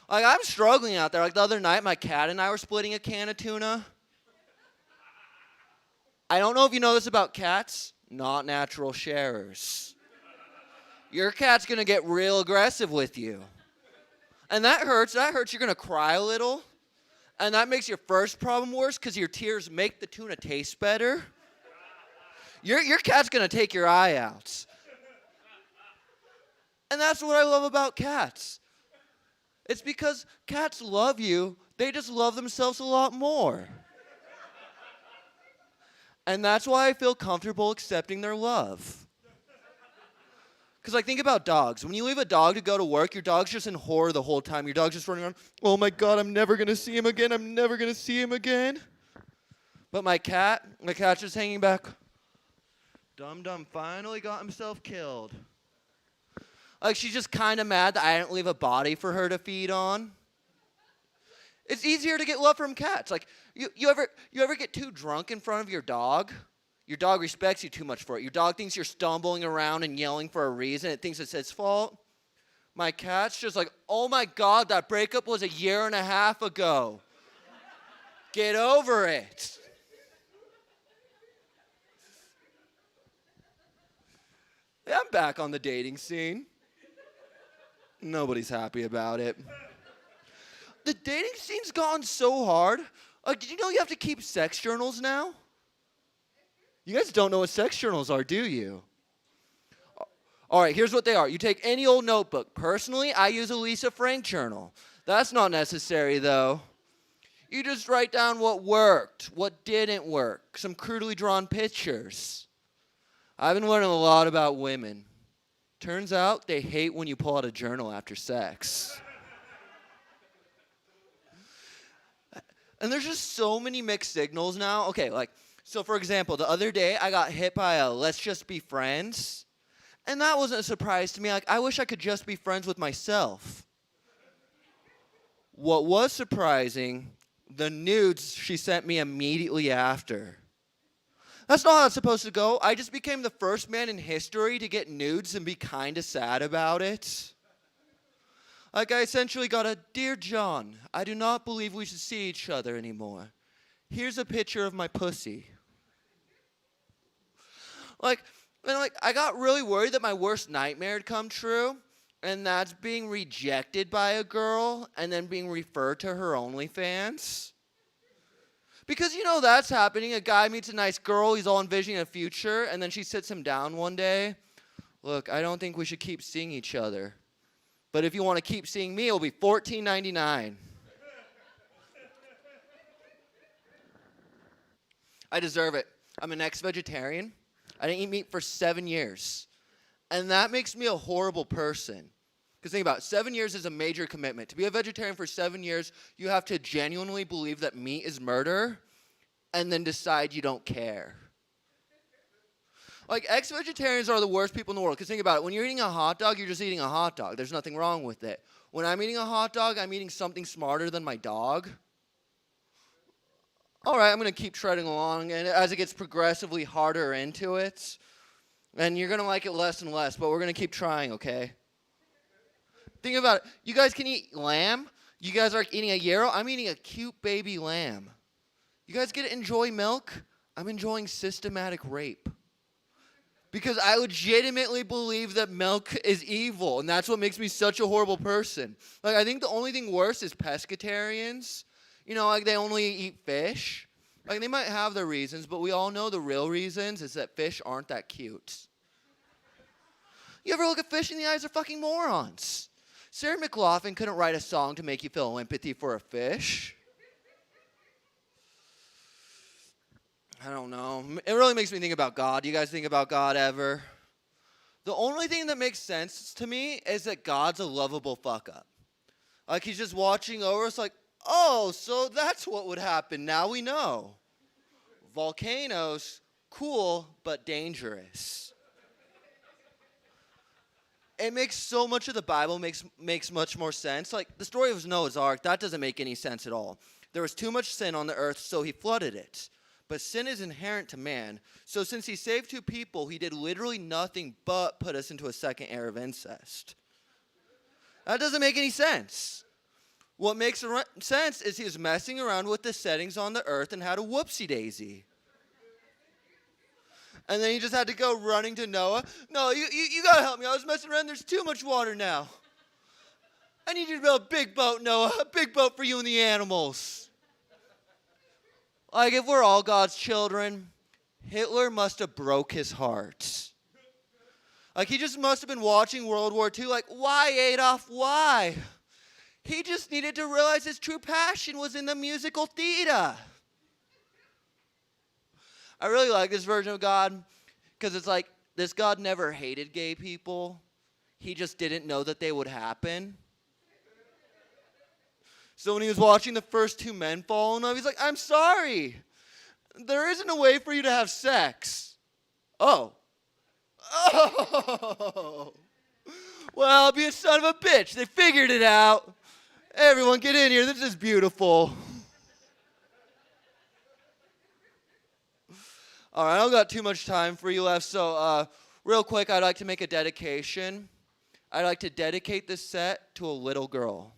Like, I'm struggling out there. Like, the other night, my cat and I were splitting a can of tuna. I don't know if you know this about cats. Not natural sharers. Your cat's going to get real aggressive with you. And that hurts. You're going to cry a little. And that makes your first problem worse because your tears make the tuna taste better. Your cat's going to take your eye out. And that's what I love about cats. It's because cats love you. They just love themselves a lot more. And that's why I feel comfortable accepting their love. Because, like, think about dogs. When you leave a dog to go to work, your dog's just in horror the whole time. Your dog's just running around, oh, my God, I'm never going to see him again. I'm never going to see him again. But my cat's just hanging back. Dum-Dum finally got himself killed. Like, she's just kind of mad that I didn't leave a body for her to feed on. It's easier to get love from cats. Like, you ever get too drunk in front of your dog? Your dog respects you too much for it. Your dog thinks you're stumbling around and yelling for a reason. It thinks it's its fault. My cat's just like, oh my God, that breakup was 1.5 years ago. Get over it. Yeah, I'm back on the dating scene. Nobody's happy about it. The dating scene's gone so hard. Did you know you have to keep sex journals now? You guys don't know what sex journals are, do you? All right, here's what they are. You take any old notebook. Personally, I use a Lisa Frank journal. That's not necessary, though. You just write down what worked, what didn't work, some crudely drawn pictures. I've been learning a lot about women. Turns out they hate when you pull out a journal after sex. And there's just so many mixed signals now. Okay, so for example, the other day I got hit by a let's just be friends. And that wasn't a surprise to me. I wish I could just be friends with myself. What was surprising, the nudes she sent me immediately after. That's not how it's supposed to go. I just became the first man in history to get nudes and be kind of sad about it. I essentially got a, Dear John, I do not believe we should see each other anymore. Here's a picture of my pussy. I got really worried that my worst nightmare had come true, and that's being rejected by a girl and then being referred to her OnlyFans. Because that's happening. A guy meets a nice girl, he's all envisioning a future, and then she sits him down one day. Look, I don't think we should keep seeing each other. But if you want to keep seeing me, it'll be $14.99. I deserve it. I'm an ex-vegetarian. I didn't eat meat for 7 years. And that makes me a horrible person. Because think about it, 7 years is a major commitment. To be a vegetarian for 7 years, you have to genuinely believe that meat is murder and then decide you don't care. Ex-vegetarians are the worst people in the world. Because think about it, when you're eating a hot dog, you're just eating a hot dog. There's nothing wrong with it. When I'm eating a hot dog, I'm eating something smarter than my dog. All right, I'm going to keep treading along, and as it gets progressively harder into it, and you're going to like it less and less, but we're going to keep trying, okay? Think about it. You guys can eat lamb. You guys are eating a yarrow. I'm eating a cute baby lamb. You guys get to enjoy milk. I'm enjoying systematic rape. Because I legitimately believe that milk is evil, and that's what makes me such a horrible person. I think the only thing worse is pescatarians. They only eat fish. They might have their reasons, but we all know the real reasons is that fish aren't that cute. You ever look at fish in the eyes? They're fucking morons. Sarah McLachlan couldn't write a song to make you feel empathy for a fish. I don't know. It really makes me think about God. Do you guys think about God ever? The only thing that makes sense to me is that God's a lovable fuck-up. He's just watching over us oh, so that's what would happen. Now we know. Volcanoes, cool, but dangerous. It makes so much of the Bible makes much more sense. The story of Noah's Ark, that doesn't make any sense at all. There was too much sin on the earth, so he flooded it. But sin is inherent to man. So since he saved 2 people, he did literally nothing but put us into a second era of incest. That doesn't make any sense. What makes sense is he was messing around with the settings on the earth and had a whoopsie-daisy. And then he just had to go running to Noah. No, you got to help me. I was messing around. There's too much water now. I need you to build a big boat, Noah. A big boat for you and the animals. If we're all God's children, Hitler must have broke his heart. He just must have been watching World War II why, Adolf, why? He just needed to realize his true passion was in the musical theater. I really like this version of God because it's this God never hated gay people. He just didn't know that they would happen. So when he was watching the first 2 men fall in love, he's I'm sorry. There isn't a way for you to have sex. Oh. Well, be a son of a bitch. They figured it out. Hey, everyone, get in here. This is beautiful. All right, I don't got too much time for you left, so real quick, I'd like to make a dedication. I'd like to dedicate this set to a little girl.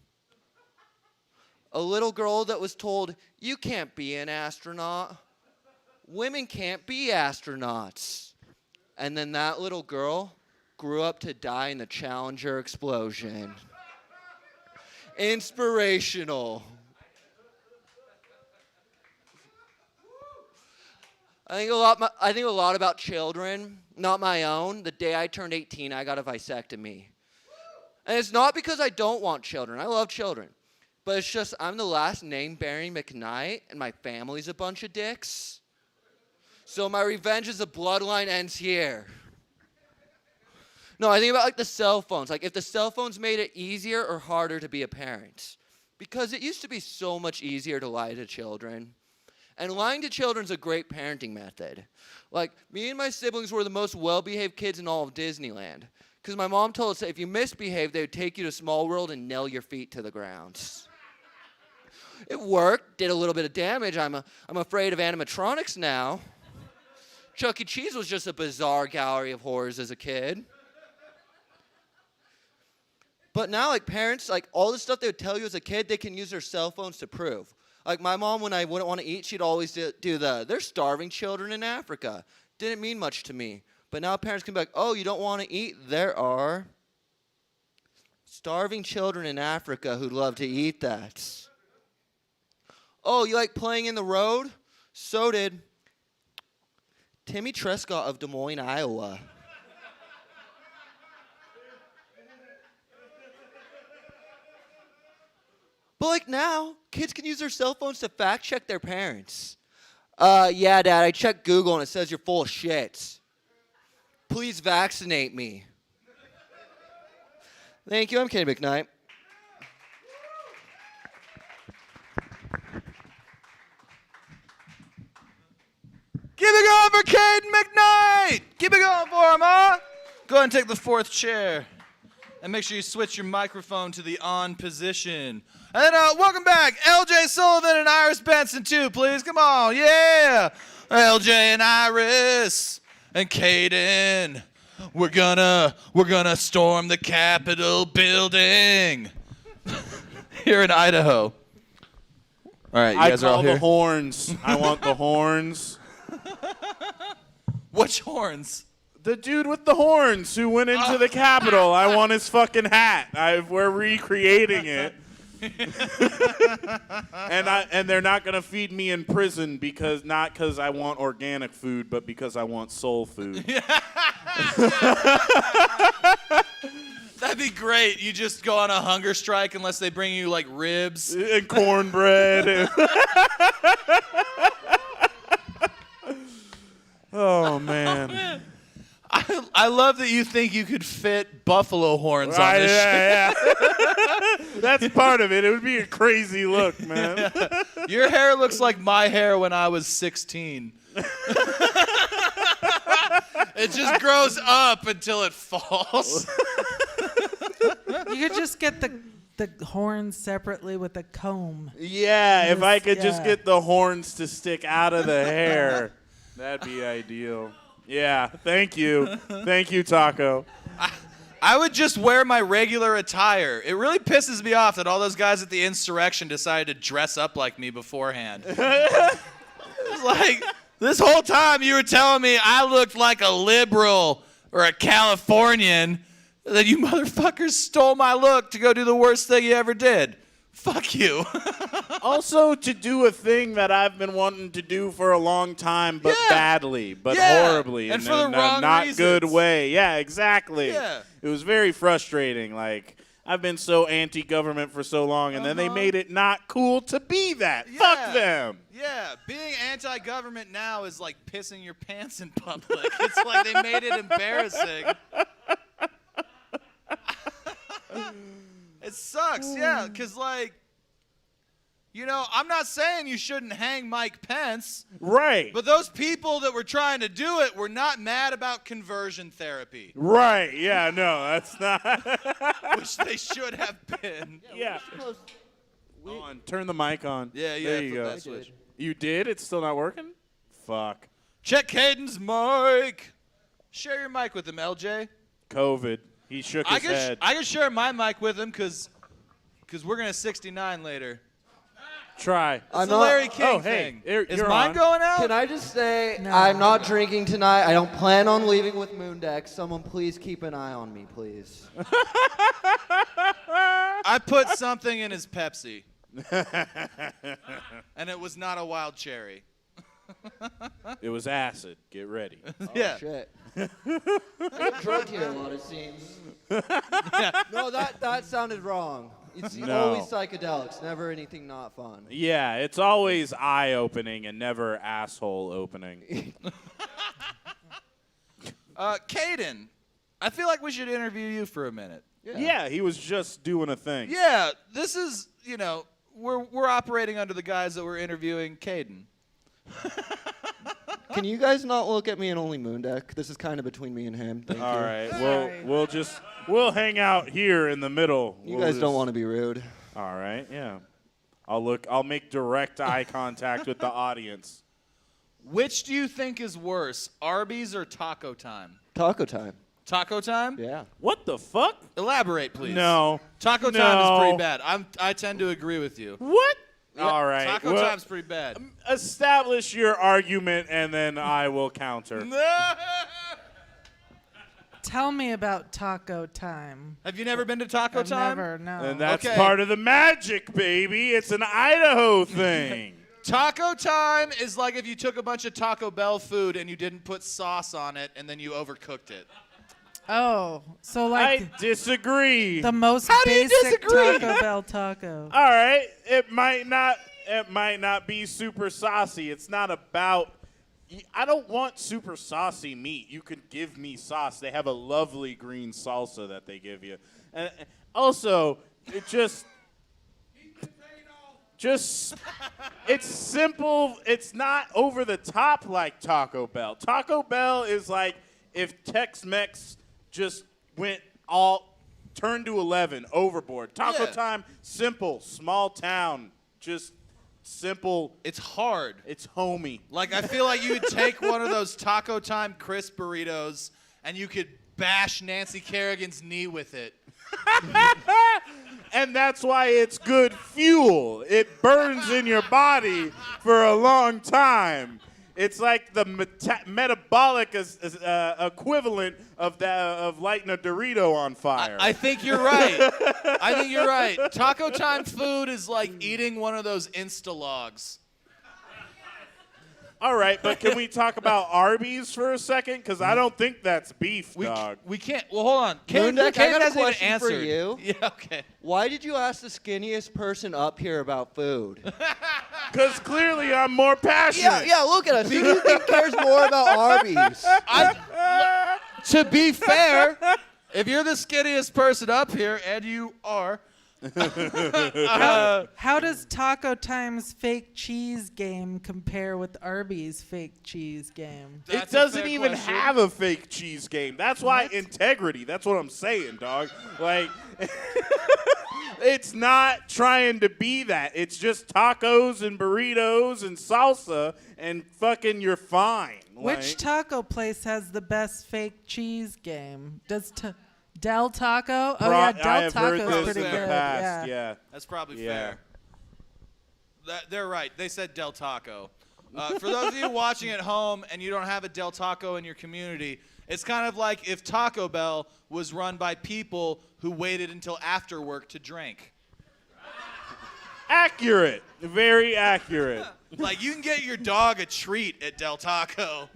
A little girl that was told, you can't be an astronaut. Women can't be astronauts. And then that little girl grew up to die in the Challenger explosion. Inspirational. I think a lot about children, not my own. The day I turned 18, I got a vasectomy. And it's not because I don't want children. I love children. But it's just I'm the last name-bearing McKnight, and my family's a bunch of dicks. So my revenge as a bloodline ends here. No, I think about like the cell phones. Like if the cell phones made it easier or harder to be a parent. Because it used to be so much easier to lie to children. And lying to children is a great parenting method. Like, me and my siblings were the most well-behaved kids in all of Disneyland. Because my mom told us that if you misbehaved, they would take you to Small World and nail your feet to the ground. It worked, did a little bit of damage. I'm afraid of animatronics now. Chuck E. Cheese was just a bizarre gallery of horrors as a kid. But now, like, parents, like, all the stuff they would tell you as a kid, they can use their cell phones to prove. Like, my mom, when I wouldn't want to eat, she'd always do there's starving children in Africa. Didn't mean much to me. But now parents can be like, oh, you don't want to eat? There are starving children in Africa who'd love to eat that. Oh, you like playing in the road? So did Timmy Trescott of Des Moines, Iowa. But like now, kids can use their cell phones to fact check their parents. Yeah, Dad, I checked Google and it says you're full of shit. Please vaccinate me. Thank you, I'm Cayden McKnight. Keep it going for Cayden McKnight! Keep it going for him, huh? Go ahead and take the fourth chair. And make sure you switch your microphone to the on position. And then welcome back, LJ Sullivan and Iris Benson too, please. Come on, yeah. LJ and Iris and Cayden. We're gonna storm the Capitol building here in Idaho. All right, you guys are all call here. the horns. I want the horns. Which horns? The dude with the horns who went into the Capitol. I want his fucking hat. We're recreating it. and they're not gonna feed me in prison because I want organic food, but because I want soul food. That'd be great. You just go on a hunger strike unless they bring you like ribs and cornbread. Oh man. I love that you think you could fit buffalo horns on this shit. Yeah. That's part of it. It would be a crazy look, man. Your hair looks like my hair when I was 16. It just grows up until it falls. You could just get the horns separately with a comb. Yeah, if I could just yeah. get the horns to stick out of the hair, that'd be ideal. Yeah, thank you. Thank you, Taco. I would just wear my regular attire. It really pisses me off that all those guys at the insurrection decided to dress up like me beforehand. It's like, this whole time you were telling me I looked like a liberal or a Californian, then you motherfuckers stole my look to go do the worst thing you ever did. Fuck you. Also, to do a thing that I've been wanting to do for a long time, but Yeah. badly, but Yeah. horribly, And in for the a wrong not reasons. good way. Yeah, exactly. Yeah. It was very frustrating. Like, I've been so anti-government for so long, and then they made it not cool to be that. Yeah. Fuck them. Yeah, being anti-government now is like pissing your pants in public. It's like they made it embarrassing. It sucks, yeah, because, like, you know, I'm not saying you shouldn't hang Mike Pence, Right. but those people that were trying to do it were not mad about conversion therapy, Right. Yeah, no, that's not. which they should have been. Yeah. On. Turn the mic on. Yeah, There flip you go. that switch. You did? It's still not working? Fuck. Check Cayden's mic. Share your mic with him, LJ. COVID. He shook his head. I can share my mic with him because we're going to 69 later. Try. It's the Larry King hey, thing. Is you're mine on. going out? Can I just say, No. I'm not drinking tonight. I don't plan on leaving with Mundek. Someone please keep an eye on me, please. I put something in his Pepsi. And it was not a wild cherry. It was acid. Get ready. Yeah. Shit. I get drugged here a lot, it seems. No, that sounded wrong. It's No. always psychedelics, never anything not fun. Yeah, it's always eye-opening and never asshole-opening. Cayden, I feel like we should interview you for a minute. Yeah, he was just doing a thing. Yeah, this is, we're operating under the guise that we're interviewing Cayden. Can you guys not look at me and only Mundek? This is kind of between me and him. Thank All you. right. Sorry. We'll hang out here in the middle. You guys don't want to be rude. All right. Yeah. I'll make direct eye contact with the audience. Which do you think is worse, Arby's or Taco Time? Taco time. Taco Time? Yeah. What the fuck? Elaborate, please. No. Taco No. Time is pretty bad. I tend to agree with you. What? Yeah, All right. Taco well, Time's pretty bad. Establish your argument, and then I will counter. Tell me about taco time. Have you never been to Taco I've Time? never, no. And that's Okay. part of the magic, baby. It's an Idaho thing. Taco Time is like if you took a bunch of Taco Bell food and you didn't put sauce on it and then you overcooked it. Oh, so I like disagree. the most How do you basic disagree? Taco Bell taco. All right, it might not be super saucy. It's not about. I don't want super saucy meat. You can give me sauce. They have a lovely green salsa that they give you, and also it just it's simple. It's not over the top like Taco Bell. Taco Bell is like if Tex-Mex just turned to 11 overboard. Taco Yeah. Time, simple, small town, just simple. It's hard. It's homey. Like I feel like you would take one of those Taco Time crisp burritos and you could bash Nancy Kerrigan's knee with it. And that's why it's good fuel. It burns in your body for a long time. It's like the metabolic equivalent of lighting a Dorito on fire. I think you're right. I think you're right. Taco Time food is like eating one of those Instalogs. All right, but can we talk about Arby's for a second? Because I don't think that's beef, dog. We can't. Well, hold on. Mundek, I got a hasn't even question for answered. you. Yeah, okay. Why did you ask the skinniest person up here about food? Because clearly I'm more passionate. Yeah, look at us. Who do you think cares more about Arby's? To be fair, if you're the skinniest person up here, and you are, How does Taco Time's fake cheese game compare with Arby's fake cheese game? It That's a doesn't fair even question. have a fake cheese game. That's why integrity. That's what I'm saying, dog. Like, it's not trying to be that. It's just tacos and burritos and salsa, and fucking you're fine. Which Like, taco place has the best fake cheese game? Del Taco? Oh Bro- yeah, I Del have heard Taco's this pretty in the good. past. Yeah. Yeah. that's probably Yeah. fair. They're right. They said Del Taco. For those of you watching at home and you don't have a Del Taco in your community, it's kind of like if Taco Bell was run by people who waited until after work to drink. Accurate. Very accurate. Like, you can get your dog a treat at Del Taco.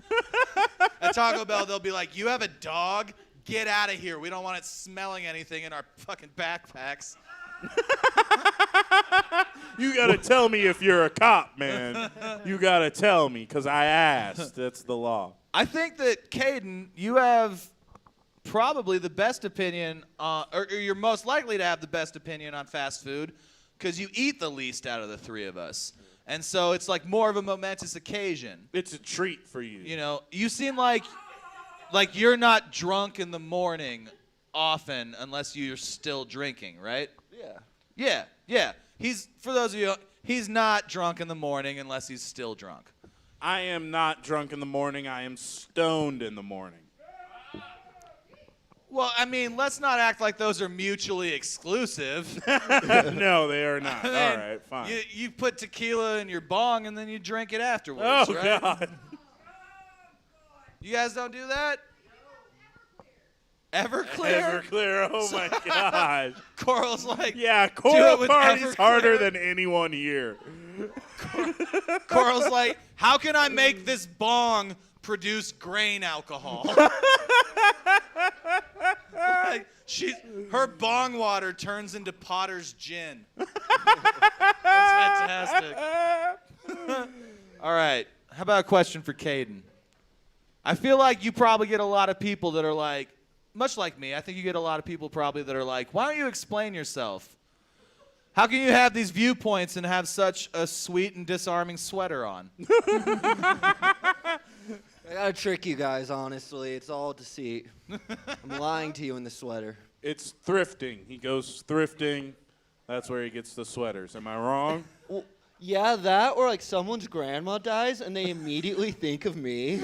At Taco Bell, they'll be like, you have a dog? Get out of here. We don't want it smelling anything in our fucking backpacks. You gotta tell me if you're a cop, man. You gotta tell me, because I asked. That's the law. I think that, Cayden, you have probably the best opinion, or you're most likely to have the best opinion on fast food, because you eat the least out of the three of us. And so it's like more of a momentous occasion. It's a treat for you. You know, you seem like you're not drunk in the morning often unless you're still drinking, right? Yeah. Yeah, yeah. for those of you, he's not drunk in the morning unless he's still drunk. I am not drunk in the morning. I am stoned in the morning. Well, I mean, let's not act like those are mutually exclusive. No, they are not. I mean, All right, fine. You put tequila in your bong and then you drink it afterwards, Oh, right? God. You guys don't do that? Everclear? Everclear, oh, my God. Coral's like, Yeah, do it Coral with parties harder Everclear. than anyone here. Coral's like, how can I make this bong produce grain alcohol? Like, her bong water turns into Potter's gin. That's fantastic. All right, how about a question for Cayden? I feel like you probably get a lot of people that are like, much like me, I think you get a lot of people probably that are like, why don't you explain yourself? How can you have these viewpoints and have such a sweet and disarming sweater on? I gotta trick you guys, honestly. It's all deceit. I'm lying to you in the sweater. It's thrifting. He goes thrifting. That's where he gets the sweaters. Am I wrong? Well, yeah, that or like someone's grandma dies and they immediately think of me.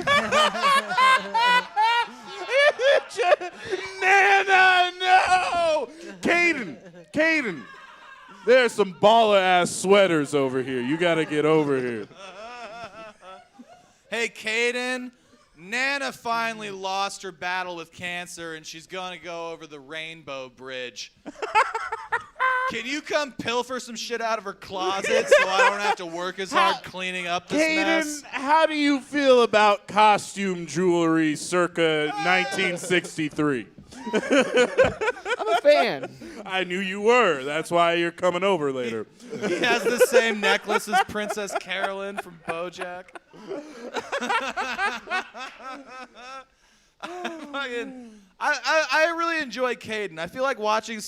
Nana, no! Cayden. There's some baller-ass sweaters over here. You got to get over here. Hey, Cayden, Nana finally lost her battle with cancer, and she's going to go over the Rainbow Bridge. Can you come pilfer some shit out of her closet so I don't have to work as hard cleaning up this mess? Cayden, how do you feel about costume jewelry circa 1963? I'm a fan. I knew you were. That's why you're coming over later. He has the same necklace as Princess Carolyn from BoJack. I really enjoy Cayden. I feel like watching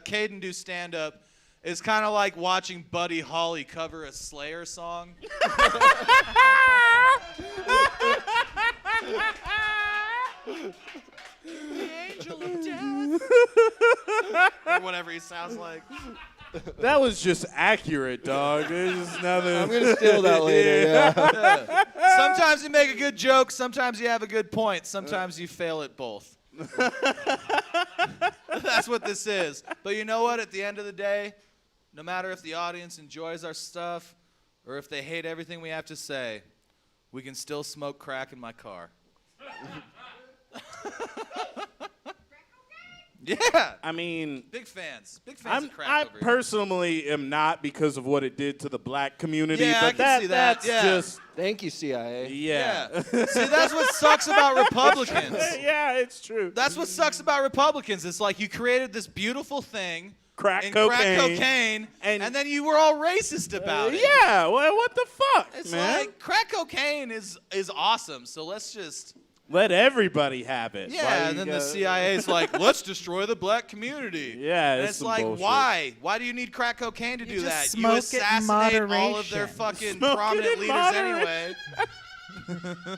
Cayden do stand-up is kind of like watching Buddy Holly cover a Slayer song. The angel of death. Or whatever he sounds like. That was just accurate, dog. There's nothing. I'm gonna steal that later. Yeah. Sometimes you make a good joke, sometimes you have a good point, sometimes you fail at both. That's what this is. But you know what? At the end of the day, no matter if the audience enjoys our stuff or if they hate everything we have to say, we can still smoke crack in my car. Yeah. I mean, Big fans of crack I over here. personally am not because of what it did to the black community. Yeah, but I can see that. That's Yeah. just, Thank you, CIA. yeah. See, that's what sucks about Republicans. Yeah, it's true. That's what sucks about Republicans. It's like you created this beautiful thing, Crack and cocaine, and then you were all racist about it. Yeah, well, what the fuck, It's man? like crack cocaine is awesome. So let's just Let everybody have it. Why and you then the gotta- CIA's like, let's destroy the black community. Yeah, and it's it's some like, bullshit. why? Why do you need crack cocaine to do just that? You smoke it in assassinate all of their moderation. fucking Smoke it prominent in leaders moderation. anyway.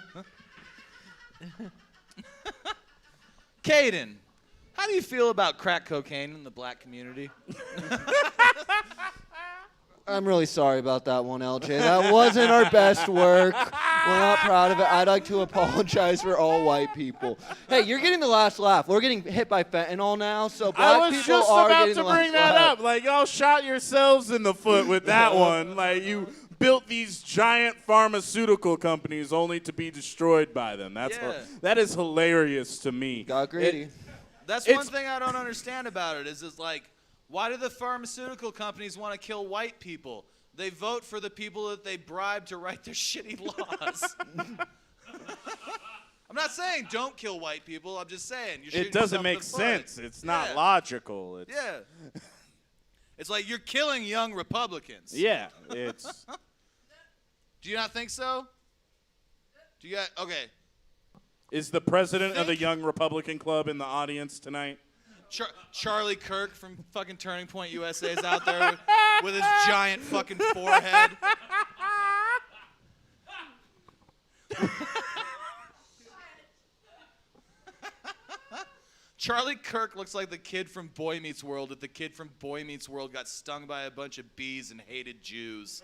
Cayden, how do you feel about crack cocaine in the black community? I'm really sorry about that one, LJ. That wasn't our best work. We're not proud of it. I'd like to apologize for all white people. Hey, you're getting the last laugh. We're getting hit by fentanyl now, so black I was people just are about getting to the last bring that laugh. up. Like, y'all shot yourselves in the foot with that one. Like, you built these giant pharmaceutical companies only to be destroyed by them. That is hilarious to me. Got greedy. That's It's- one thing I don't understand about it is like, why do the pharmaceutical companies want to kill white people? They vote for the people that they bribe to write their shitty laws. I'm not saying don't kill white people. I'm just saying you're shooting It doesn't yourself in make the foot. sense. It's not Yeah. logical. It's, Yeah. It's like you're killing young Republicans. Yeah, it's. Do you not think so? Do you got, okay. Is the president of the Young Republican Club in the audience tonight? Charlie Kirk from fucking Turning Point USA is out there with his giant fucking forehead. Charlie Kirk looks like the kid from Boy Meets World if the kid from Boy Meets World got stung by a bunch of bees and hated Jews.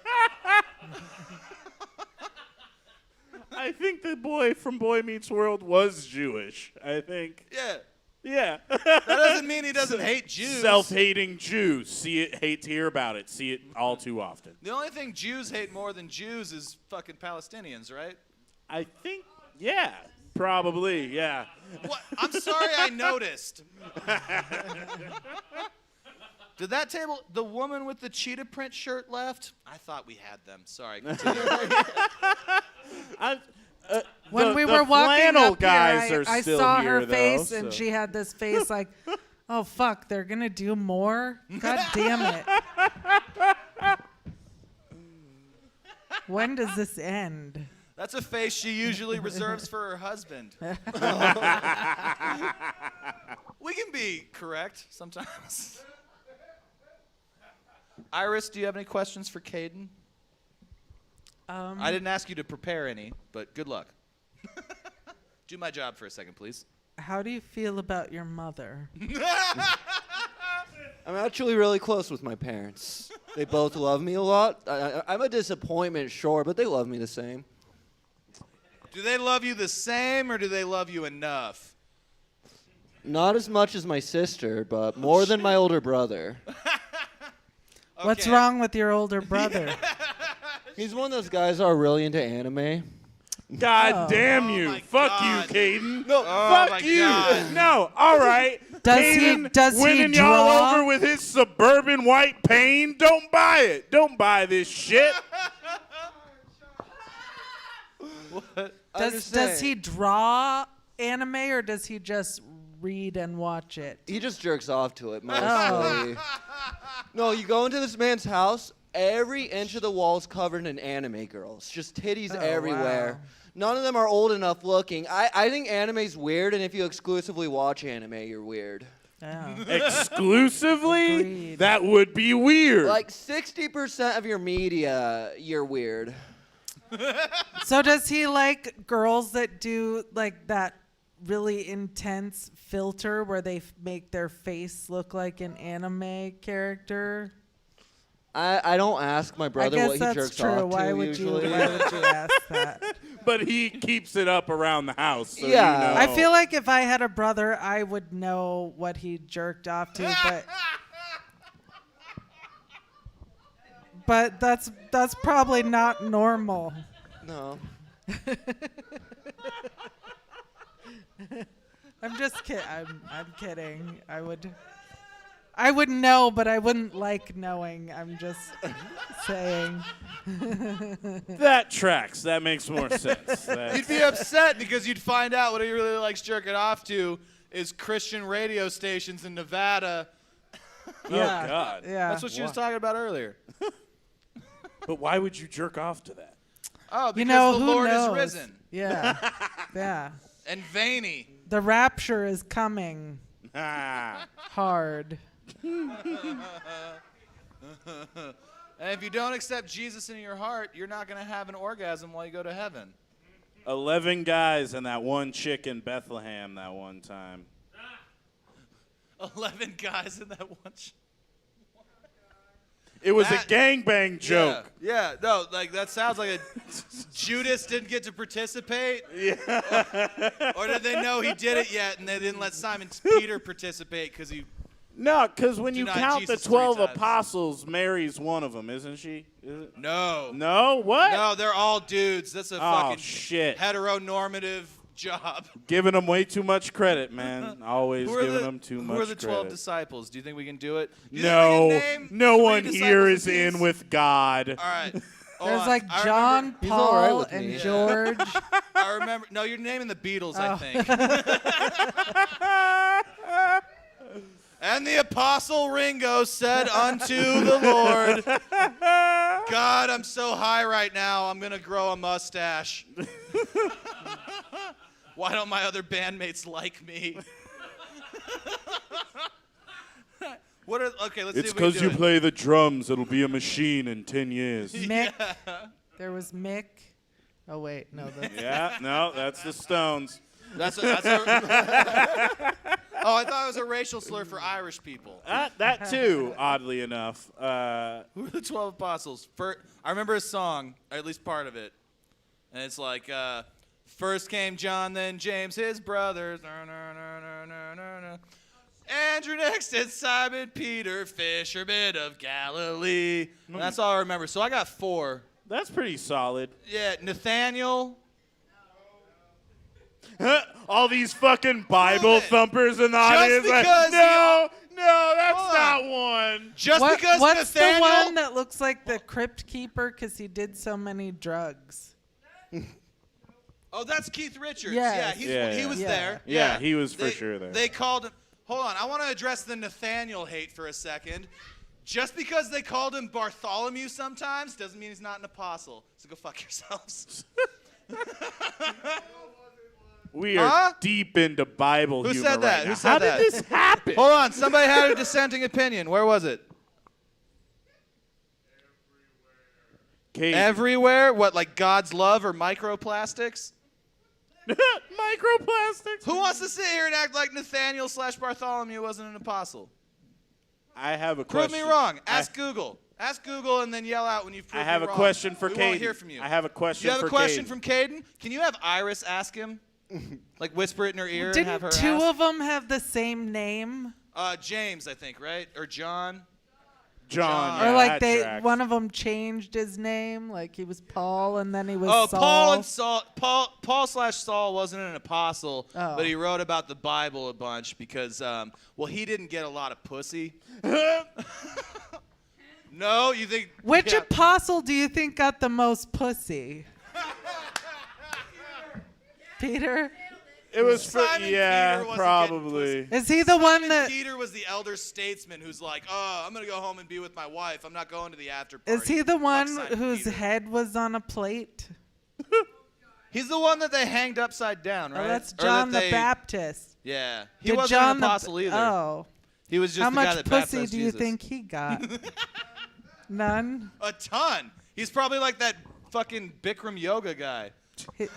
I think the boy from Boy Meets World was Jewish. I think. Yeah. Yeah. That doesn't mean he doesn't hate Jews. Self-hating Jews. See it, hate to hear about it. See it all too often. The only thing Jews hate more than Jews is fucking Palestinians, right? I think, yeah, probably, yeah. What? I'm sorry I noticed. Did that table, the woman with the cheetah print shirt left? I thought we had them. Sorry, continue. When we the were walking flannel up guys here, are I still saw here, her though, face, so. and she had this face like, oh, fuck, they're going to do more? God damn it. When does this end? That's a face she usually reserves for her husband. We can be correct sometimes. Iris, do you have any questions for Cayden? I didn't ask you to prepare any, but good luck. Do my job for a second, please. How do you feel about your mother? I'm actually really close with my parents. They both love me a lot. I'm a disappointment, sure, but they love me the same. Do they love you the same, or do they love you enough? Not as much as my sister, but more than my older brother. What's Okay. wrong with your older brother? He's one of those guys that are really into anime. God Oh. damn Oh you. my Fuck God. you, Caden. No, Oh my Fuck you. God. No, all right. Does he winning draw? y'all over with his suburban white pain? Don't buy it. Don't buy this shit. Does he draw anime, or does he just read and watch it? He just jerks off to it mostly. No, you go into this man's house, every inch of the wall's covered in anime girls. Just titties Oh, everywhere. wow. None of them are old enough looking. I think anime's weird, and if you exclusively watch anime, you're weird. Oh. Exclusively? Agreed. That would be weird. Like 60% of your media, you're weird. So does he like girls that do like that really intense filter where they make their face look like an anime character? I don't ask my brother I guess what he that's jerks true. off Why to would usually. you? Why would you ask that? But he keeps it up around the house. So Yeah. You know. I feel like if I had a brother, I would know what he jerked off to, but that's probably not normal. No. I'm just kidding. I'm kidding. I would know, but I wouldn't like knowing. I'm just saying. That tracks. That makes more sense. You'd be upset because you'd find out what he really likes jerking off to is Christian radio stations in Nevada. Yeah. Oh, God. Yeah. That's what she was talking about earlier. But why would you jerk off to that? Oh, because You know, the who Lord knows? is risen. Yeah. Yeah. And veiny. The rapture is coming Ah. hard. And if you don't accept Jesus in your heart, you're not going to have an orgasm while you go to heaven. 11 guys and that one chick in Bethlehem that one time. 11 guys in that one. It was That- a gangbang joke. Yeah, no, like that sounds like a Judas didn't get to participate. Yeah. Or did they know he did it yet and they didn't let Simon Peter participate because he. No, because when you Deny count Jesus the 12 3 times. apostles, Mary's one of them, isn't she? Is it? No. No? What? No, they're all dudes. That's a Oh, fucking shit. heteronormative job. Giving them way too much credit, man. Always giving them too much Who are the 12 credit. disciples? Do you think we can do it? Do you No, think we can name no 3 one here disciples is in apiece? with God. All right. Hold There's on. like I John, remember- He's all right Paul, with and me. George. I remember. No, you're naming the Beatles, I Oh. think. And the apostle Ringo said unto the Lord, God, I'm so high right now, I'm going to grow a mustache. Why don't my other bandmates like me? Okay, let's It's see if we can because do you it. play the drums. It'll be a machine in 10 years. Mick. There was Mick. Oh wait, no. That's Yeah, no, that's the Stones. That's a Oh, I thought it was a racial slur for Irish people. That too, oddly enough. Who are the 12 apostles? I remember a song, or at least part of it. And it's like, first came John, then James, his brothers. Andrew next and Simon, Peter, fisherman of Galilee. And that's all I remember. So I got 4. That's pretty solid. Yeah, Nathaniel. All these fucking Bible thumpers in the Just audience. Like, because no, that's Hold not on. one. Just because what's Nathaniel. the one that looks like the crypt keeper because he did so many drugs? Oh, that's Keith Richards. Yes. He was Yeah. there. Yeah, he was for sure there. They called him. Hold on, I want to address the Nathaniel hate for a second. Just because they called him Bartholomew sometimes doesn't mean he's not an apostle. So go fuck yourselves. We are deep into Bible Who humor said that? right now. Who said How that? did this happen? Hold on, somebody had a dissenting opinion. Where was it? Cayden. Everywhere? What, like God's love or microplastics? Microplastics. Who wants to sit here and act like Nathaniel / Bartholomew wasn't an apostle? I have a Prove question. me wrong. Ask Google. Ask Google and then yell out when you've proved I have me a wrong. question for We Cayden. won't hear from you. I have a question You have for a question Cayden. from Cayden? Can you have Iris ask him? Like whisper it in her ear and have her Didn't two ask? of them have the same name? James, I think, right? Or John? John. Or yeah, like that tracks. one of them changed his name, like he was Paul and then he was Oh, Saul. Paul and Saul. Paul / Saul wasn't an apostle, Oh. but he wrote about the Bible a bunch because, well, he didn't get a lot of pussy. No, you think? Which yeah. apostle do you think got the most pussy? Peter? It was for Simon yeah, Peter wasn't probably. Is he the one Simon that Peter was the elder statesman who's like, oh, I'm gonna go home and be with my wife. I'm not going to the after party. is he the Fuck one Simon whose Peter. head was on a plate? He's the one that they hanged upside down, right? Oh, that's Or that John the they- Baptist. Yeah, he Did wasn't John an the apostle either. Oh. He was just How the guy much that pussy baptized do you Jesus. think he got? None. A ton. He's probably like that fucking Bikram yoga guy.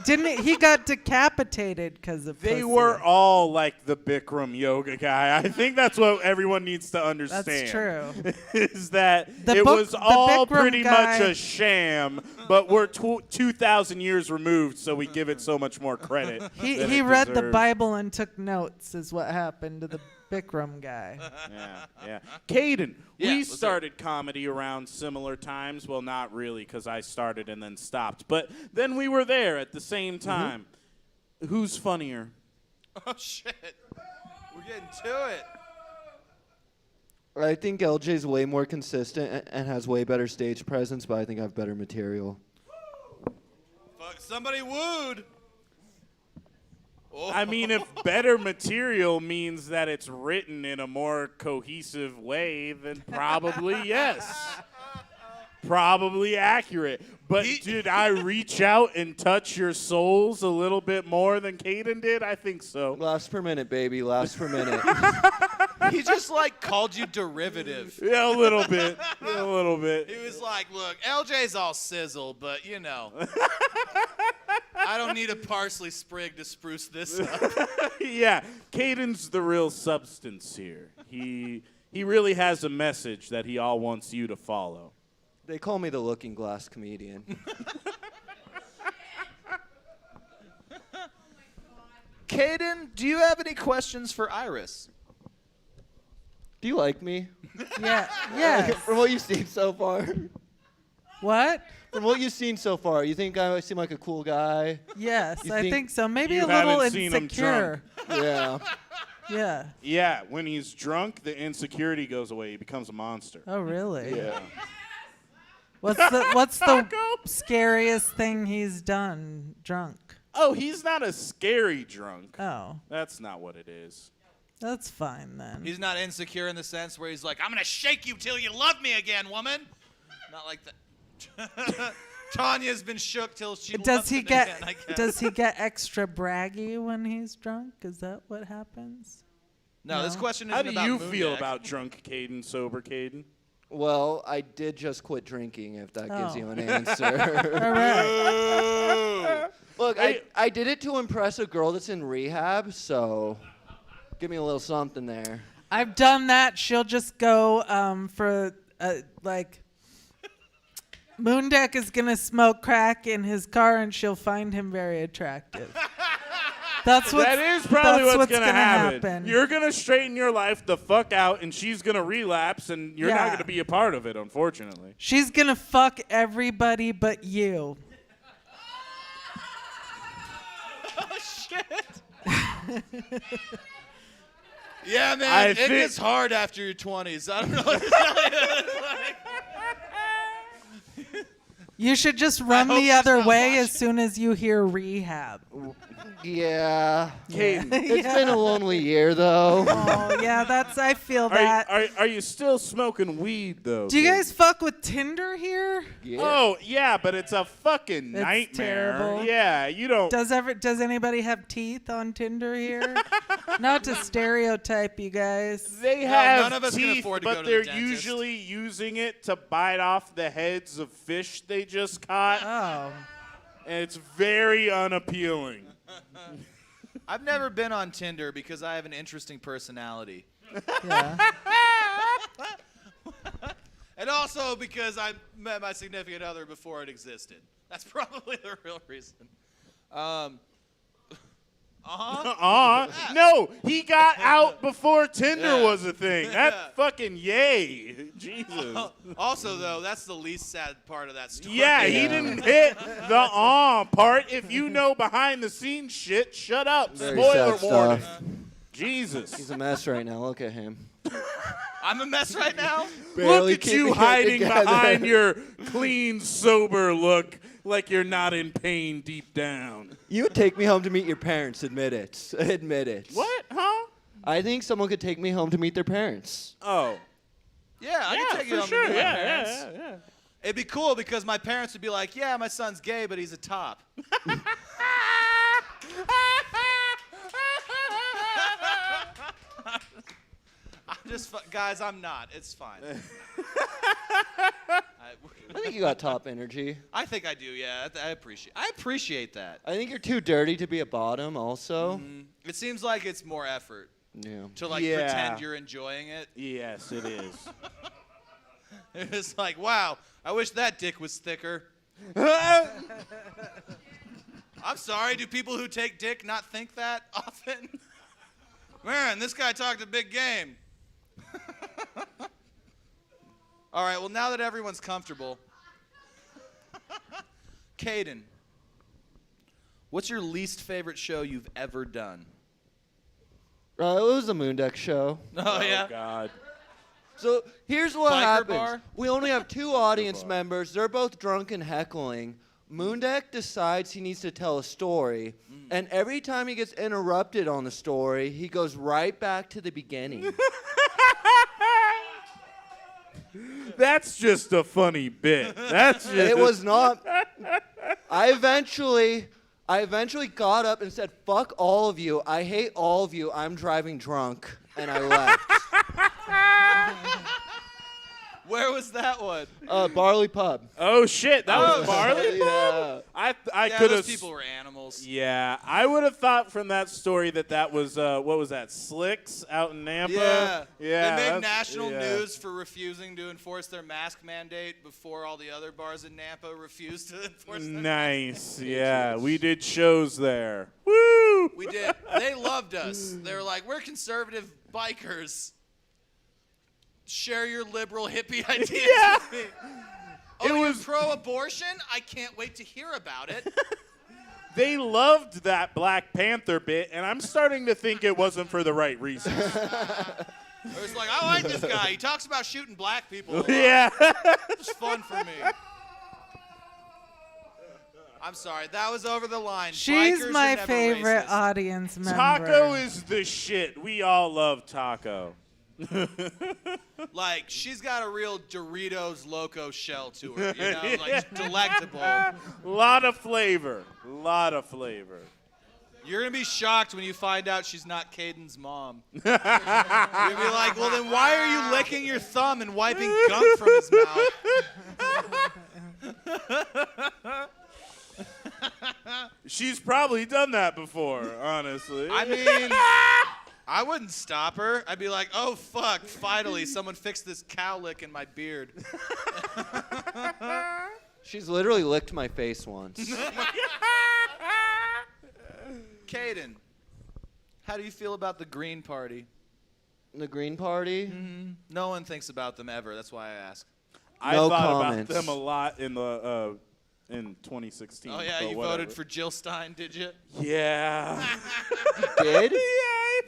He got decapitated because of They pussy. were all like the Bikram yoga guy. I think that's what everyone needs to understand. That's true. Is that The it book- was the all Bikram pretty guy- much a sham, but we're 2,000 years removed, so we give it so much more credit. He than he it read the deserves. Bible and took notes. Is what happened to the Bikram guy. Yeah. Cayden, Yeah, we let's hear it. started comedy around similar times. Well, not really, because I started and then stopped. But then we were there at the same time. Who's funnier? Oh shit. We're getting to it. I think LJ's way more consistent and has way better stage presence, but I think I have better material. Fuck, somebody wooed. Oh. I mean, if better material means that it's written in a more cohesive way, then probably yes. Probably accurate. But did I reach out and touch your souls a little bit more than Cayden did? I think so. Laughs per minute, baby. Laughs per minute. He just like called you derivative. Yeah, a little bit. A little bit. He was like, look, LJ's all sizzle, but you know. I don't need a parsley sprig to spruce this up. Yeah, Cayden's the real substance here. He really has a message that he all wants you to follow. They call me the looking glass comedian. Cayden, do you have any questions for Iris? Do you like me? Yeah. Yes. From what you've seen so far. What? From what you've seen so far, you think I seem like a cool guy? Yes, You I think- think so. Maybe You a little haven't seen him insecure. Yeah. Yeah. Yeah, when he's drunk, the insecurity goes away. He becomes a monster. Oh, really? Yeah. What's the scariest thing he's done drunk? Oh, he's not a scary drunk. Oh, That's not what it is. that's fine then. He's not insecure in the sense where he's like, I'm going to shake you till you love me again, woman. Not like that. Tanya's been shook till she Does loves he him get again, I guess. does he get extra braggy when he's drunk? Is that what happens? No, this No. question How isn't do about you feel Mundek. about drunk Cayden, sober Cayden? Well, I did just quit drinking, if that gives Oh. you an answer. All right. Look, I did it to impress a girl that's in rehab, so Give me a little something there. I've done that. She'll just go for like. Mundek is gonna smoke crack in his car, and she'll find him very attractive. That is probably what's gonna happen. happen. You're gonna straighten your life the fuck out, and she's gonna relapse, and you're not Yeah. gonna be a part of it, unfortunately. She's gonna fuck everybody but you. Oh, shit. Yeah, man, I it think- gets hard after your 20s. I don't know what to tell you. It's like- You should just run hope the she's other not way watching. as soon as you hear rehab. Yeah. Cayden, It's been a lonely year, though. Oh yeah, I feel that. are you still smoking weed, though? Do you Cayden? guys fuck with Tinder here? Yeah. Oh, yeah, but it's a fucking It's nightmare. terrible. Yeah, you don't. Does anybody have teeth on Tinder here? Not to stereotype you guys. They No, have none of us can teeth, afford to go but to the they're dentist. usually using it to bite off the heads of fish they just caught, Oh. and it's very unappealing. I've never been on Tinder because I have an interesting personality. Yeah. And also because I met my significant other before it existed. That's probably the real reason. No, he got out before Tinder Yeah. was a thing. That Yeah. fucking yay. Jesus. Also, though, that's the least sad part of that story. Yeah, he didn't hit the part. If you know behind the scenes shit, shut up. Very Spoiler sad warning. stuff. Jesus. He's a mess right now. Look at him. I'm a mess right now. Look at keeping you it hiding together. behind your clean, sober look like you're not in pain deep down. You would take me home to meet your parents. Admit it. Admit it. What? Huh? I think someone could take me home to meet their parents. Oh. Yeah, I can take you for home sure. to meet my Yeah, parents. yeah. It'd be cool because my parents would be like, yeah, my son's gay, but he's a top. Guys, I'm not. It's fine. I think you got top energy. I think I do. Yeah, I appreciate that. I think you're too dirty to be a bottom. Also. It seems like it's more effort Yeah. to like Yeah. pretend you're enjoying it. Yes, it is. It's like, wow, I wish that dick was thicker. I'm sorry. Do people who take dick not think that often? Man, this guy talked a big game. All right, well, now that everyone's comfortable, Cayden, what's your least favorite show you've ever done? It was a Mundek show. Oh, yeah? God. So here's what Biker happens. bar? We only have two audience members. They're both drunk and heckling. Mundek decides he needs to tell a story, and every time he gets interrupted on the story, he goes right back to the beginning. That's just a funny bit. That's just. It was not. I eventually got up and said, "Fuck all of you. I hate all of you. I'm driving drunk," and I left. Where was that one? Barley Pub. Oh shit! That was Barley. Yeah. I Yeah, could those have. people were animals. Yeah, I would have thought from that story that was what was that? Slicks out in Nampa. Yeah. Yeah. They made that's- national yeah. news for refusing to enforce their mask mandate before all the other bars in Nampa refused to enforce their Nice. Yeah, we did shows there. Woo! We did. They loved us. They were like, we're conservative bikers. Share your liberal hippie ideas Yeah. with me. It Oh, you're was- pro-abortion? I can't wait to hear about it. They loved that Black Panther bit, and I'm starting to think it wasn't for the right reasons. It was like, I like this guy. He talks about shooting black people a lot. Yeah. It's fun for me. I'm sorry. That was over the line. She's Bikers are my never favorite racist. audience member. Taco is the shit. We all love Taco. Like, she's got a real Doritos Loco shell to her, you know? Like, delectable. Lot of flavor. Lot of flavor. You're going to be shocked when you find out she's not Cayden's mom. You're going to be like, well, then why are you licking your thumb and wiping gunk from his mouth? She's probably done that before, honestly. I mean, I wouldn't stop her. I'd be like, oh, fuck, finally, someone fixed this cowlick in my beard. She's literally licked my face once. Cayden, how do you feel about the Green Party? The Green Party? No one thinks about them ever. That's why I ask. I No thought comments. about them a lot in the in 2016. Oh, yeah, but you whatever. voted for Jill Stein, did you? Yeah. Did?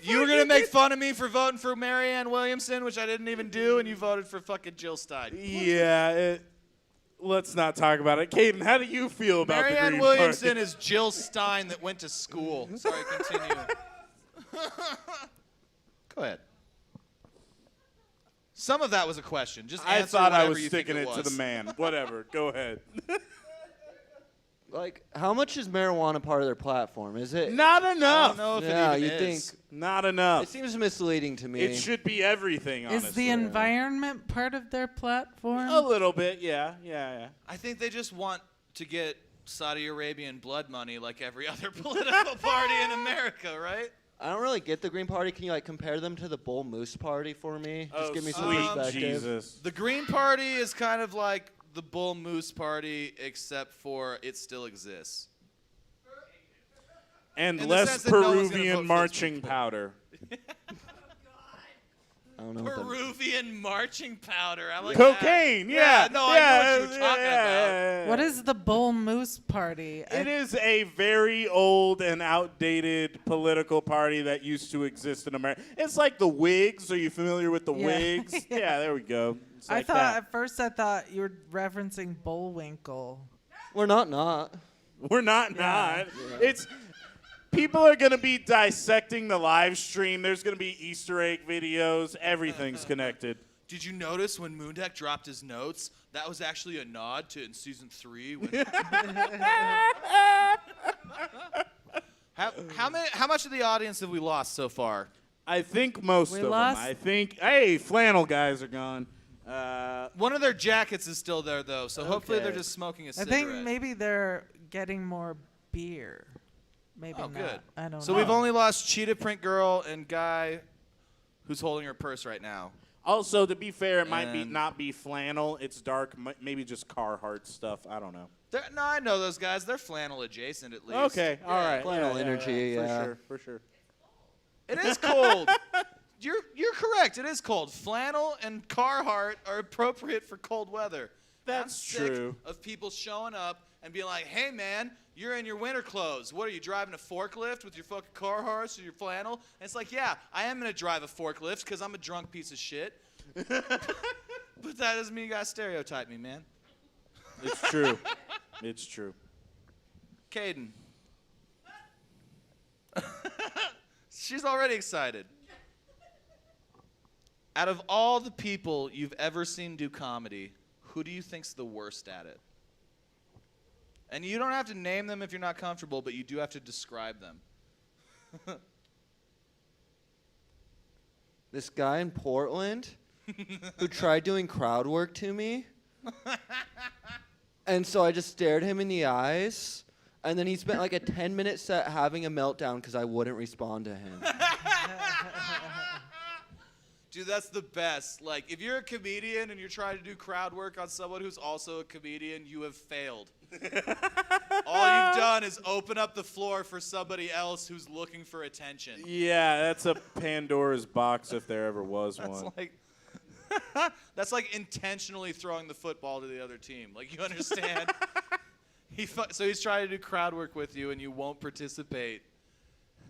You were going to make fun of me for voting for Marianne Williamson, which I didn't even do, and you voted for fucking Jill Stein. Yeah. Let's not talk about it. Cayden, how do you feel about the Marianne Green Williamson Party? is Jill Stein that went to school. Sorry, continue. Go ahead. Some of that was a question. Just I answer thought I whatever was you think sticking it was. to the man. Whatever. Go ahead. Like, how much is marijuana part of their platform? Is it? Not I enough. don't know if Yeah, it you even is. think. Not enough. It seems misleading to me. It should be everything, honestly. Is the environment part of their platform? A little bit, yeah. I think they just want to get Saudi Arabian blood money like every other political party in America, right? I don't really get the Green Party. Can you like compare them to the Bull Moose Party for me? Just Oh, give me some sweet perspective. Jesus. The Green Party is kind of like the Bull Moose Party, except for it still exists. And In the less sense that no one's gonna vote Peruvian for marching those people. powder. I don't know what that means. Peruvian marching powder. I like Cocaine, that. yeah. No, I know what you were talking about. What is the Bull Moose Party? It is a very old and outdated political party that used to exist in America. It's like the Whigs. Are you familiar with the Yeah. Whigs? Yeah, there we go. It's like I thought that. at first I thought you were referencing Bullwinkle. We're not. We're not. It's people are going to be dissecting the live stream. There's going to be Easter egg videos. Everything's connected. Did you notice when Mundek dropped his notes? That was actually a nod to in season 3. When how much of the audience have we lost so far? I think most We of lost- them. I think, hey, flannel guys are gone. One of their jackets is still there though, so hopefully Okay. they're just smoking a I cigarette. think maybe they're getting more beer. Maybe Oh, not. good. I don't So know. we've only lost Cheetah Print Girl and Guy, who's holding her purse right now. Also, to be fair, it might And- not be flannel. It's dark, maybe just Carhartt stuff. I don't know. No, I know those guys. They're flannel adjacent at least. Okay, all right. Flannel energy, yeah. For sure. It is cold. You're correct. It is cold. Flannel and Carhartt are appropriate for cold weather. That's I'm sick true. of people showing up and being like, "Hey man, you're in your winter clothes. What are you driving a forklift with your fucking Carhartts or your flannel?" And it's like, "Yeah, I am gonna drive a forklift because I'm a drunk piece of shit." But that doesn't mean you gotta stereotype me, man. It's true. It's true. Cayden. She's already excited. Out of all the people you've ever seen do comedy, who do you think's the worst at it? And you don't have to name them if you're not comfortable, but you do have to describe them. This guy in Portland who tried doing crowd work to me. And so I just stared him in the eyes. And then he spent like a 10-minute set having a meltdown because I wouldn't respond to him. Dude, that's the best. Like, if you're a comedian and you're trying to do crowd work on someone who's also a comedian, you have failed. All you've done is open up the floor for somebody else who's looking for attention. Yeah, that's a Pandora's box if there ever was That's one. like that's like intentionally throwing the football to the other team. Like, you understand? So he's trying to do crowd work with you, and you won't participate.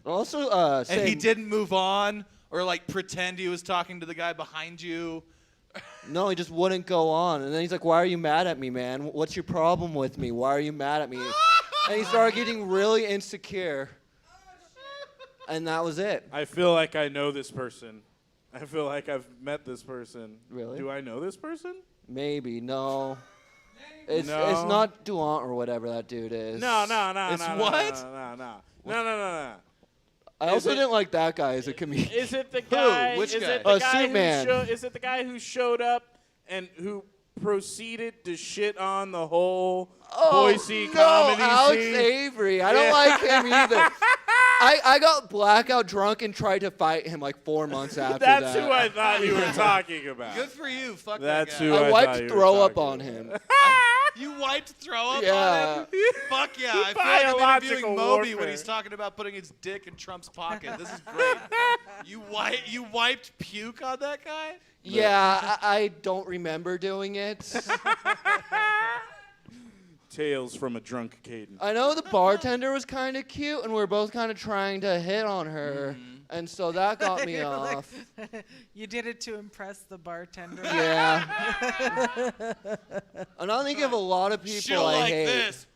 Also, And he saying, didn't move on or like pretend he was talking to the guy behind you. no, he just wouldn't go on. And then he's like, "Why are you mad at me, man? What's your problem with me? Why are you mad at me?" And he started getting really insecure. And that was it. I feel like I know this person. I feel like I've met this person. Really? Do I know this person? Maybe, no. It's No. not Duant or whatever that dude is. No. It's no, what? No. I also it- didn't like that guy as a comedian. Is it the guy? Which is guy? It the guy Superman. Is it the guy who showed up and who proceeded to shit on the whole Boise no, comedy Alex scene? Avery. I don't like him either. I got blackout drunk and tried to fight him like 4 months after that. That's who I thought you were talking about. Good for you. Fuck That's that guy. who I thought wiped you were throw up talking on about. him. You wiped throw up Yeah. on him? Fuck yeah. I feel like I'm Biological interviewing Moby when warfare. he's talking about putting his dick in Trump's pocket. This is great. You wiped puke on that guy? Yeah, I don't remember doing it. Tales from a drunk Cayden. I know the bartender was kind of cute, and we were both kind of trying to hit on her, and so that got me You're like- off. You did it to impress the bartender. Yeah. And I think of a lot of people She'll I like hate. this.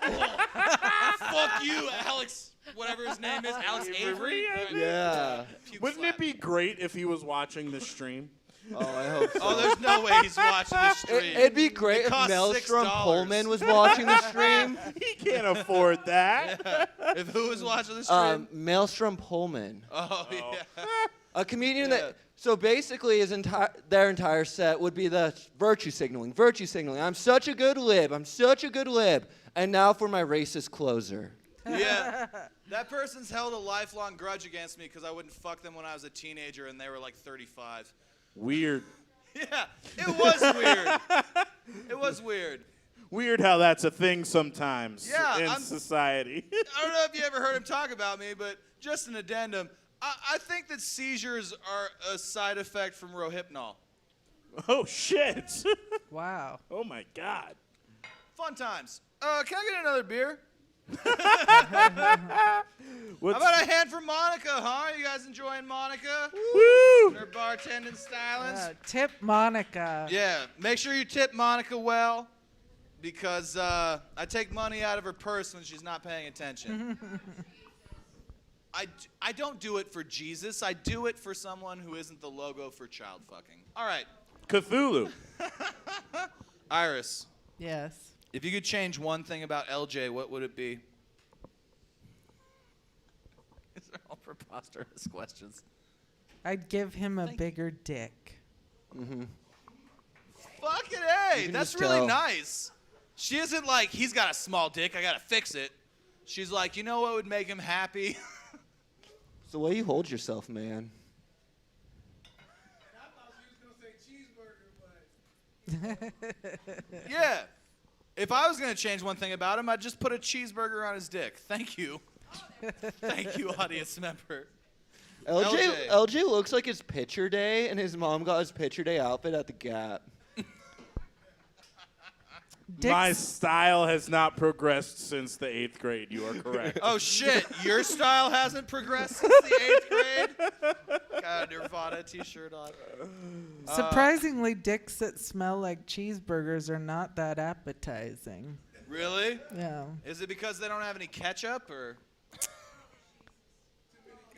Fuck you, Alex. Whatever his name is. Alex Avery? Yeah. Puke Wouldn't slap. it be great if he was watching the stream? Oh, I hope so. Oh, there's no way he's watching the stream. It'd be great It if costs Maelstrom $6. Pullman was watching the stream. He can't afford that. If who was watching the stream? Maelstrom Pullman. Oh, yeah. A comedian Yeah. that. So basically, their entire set would be the virtue signaling. Virtue signaling. I'm such a good lib. I'm such a good lib. And now for my racist closer. Yeah. That person's held a lifelong grudge against me because I wouldn't fuck them when I was a teenager and they were like 35. Weird. Yeah, it was weird. It was weird. Weird how that's a thing sometimes Yeah, in society. I don't know if you ever heard him talk about me, but just an addendum. I think that seizures are a side effect from Rohypnol. Oh, shit. Wow. Oh, my God. Fun times. Can I get another beer? What's, How about a hand for Monica, huh? You guys enjoying Monica? woo! Her bartending stylings? Tip Monica. Yeah, make sure you tip Monica well because I take money out of her purse when she's not paying attention. I don't do it for Jesus. I do it for someone who isn't the logo for child fucking. All right, Cthulhu. Iris, Yes. if you could change one thing about LJ, what would it be? These are all preposterous questions. I'd give him a bigger dick. Fucking You A, can that's just really tell. nice. She isn't like, he's got a small dick, I gotta fix it. She's like, you know what would make him happy? It's the way you hold yourself, man. Yeah. If I was gonna change one thing about him, I'd just put a cheeseburger on his dick. Thank you. Thank you, audience member. LJ looks like his picture day, and his mom got his picture day outfit at the Gap. My Dick's, style has not progressed since the 8th grade. You are correct. Oh shit, your style hasn't progressed since the 8th grade? Got a Nirvana t-shirt on. surprisingly, dicks that smell like cheeseburgers are not that appetizing. Really? Yeah. Is it because they don't have any ketchup or?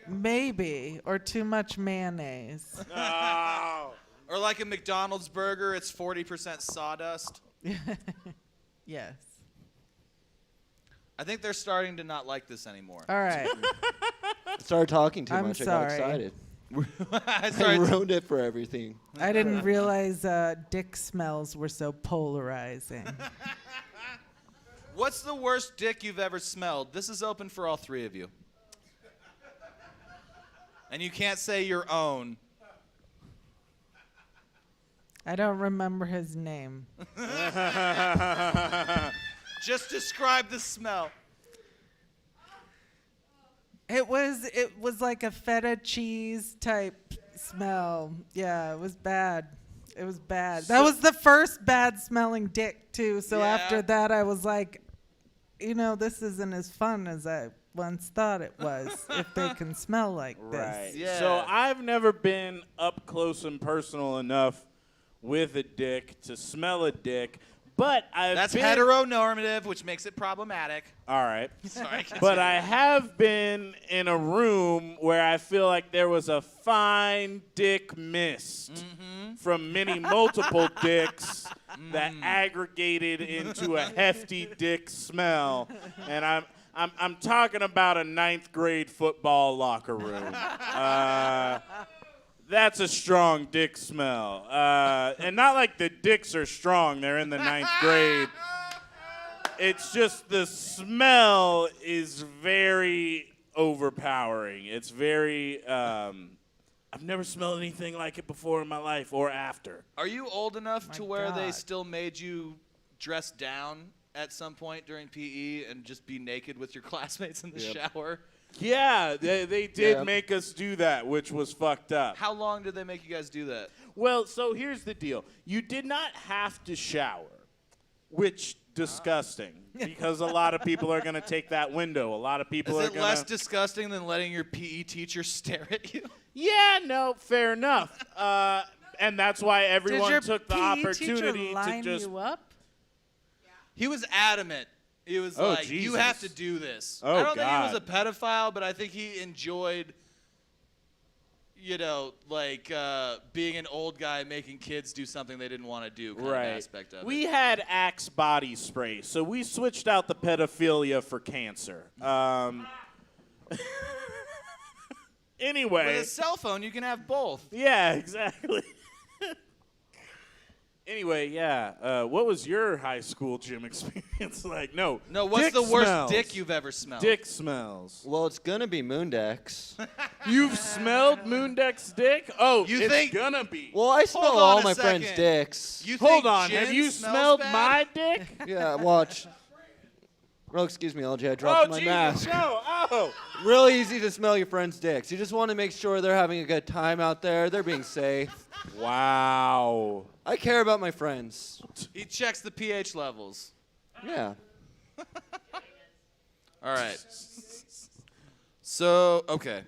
Maybe. Or too much mayonnaise. Oh. Or like a McDonald's burger, it's 40% sawdust? Yes. I think they're starting to not like this anymore. All right. I started talking too I'm much. sorry. I got excited. I I started- ruined it for everything. I didn't realize dick smells were so polarizing. What's the worst dick you've ever smelled? This is open for all three of you. And you can't say your own. I don't remember his name. Just describe the smell. It was like a feta cheese type smell. Yeah, it was bad. It was bad. That was the first bad smelling dick too. So Yeah. after that I was like, this isn't as fun as I once thought it was if they can smell like Right. this. Yeah. So I've never been up close and personal enough with a dick to smell a dick, but I've That's been heteronormative, which makes it problematic. All right. Sorry. But I have been in a room where I feel like there was a fine dick mist from many multiple dicks that aggregated into a hefty dick smell. And I'm talking about a 9th grade football locker room. That's a strong dick smell. And not like the dicks are strong. They're in the 9th grade. It's just the smell is very overpowering. It's very. I've never smelled anything like it before in my life or after. Are you old enough My to where they God. still made you dress down at some point during PE and just be naked with your classmates in the shower? Yeah, they did make us do that, which was fucked up. How long did they make you guys do that? Well, so here's the deal. You did not have to shower, which disgusting because a lot of people are going to take that window. A lot of people Is are it going less disgusting than letting your PE teacher stare at you? Yeah, no, fair enough. And that's why Did everyone your took the PE opportunity teacher line to just you up? He was adamant. He was Oh, like, you Jesus. have to do this. Oh, I don't think he was God. a pedophile, but I think he enjoyed, being an old guy making kids do something they didn't want to do kind of aspect of We it. had Axe body spray, so we switched out the pedophilia for cancer. Anyway. With a cell phone, you can have both. Yeah, exactly. Anyway, yeah. What was your high school gym experience like? No, What's dick the worst smells. dick you've ever smelled? Dick smells. Well, it's gonna be Mundek's. You've smelled Mundek's dick? Oh, You it's think- gonna be. Well, I smell Hold on all a my friends' second. dicks. You Hold think on. gin Have you smells smelled bad? my dick? Yeah, watch. Oh, excuse me, LJ. I Oh, dropped my Jesus, mask. no. Oh. Real easy to smell your friends' dicks. You just want to make sure they're having a good time out there. They're being safe. Wow. I care about my friends. He checks the pH levels. Yeah. All right. So, okay.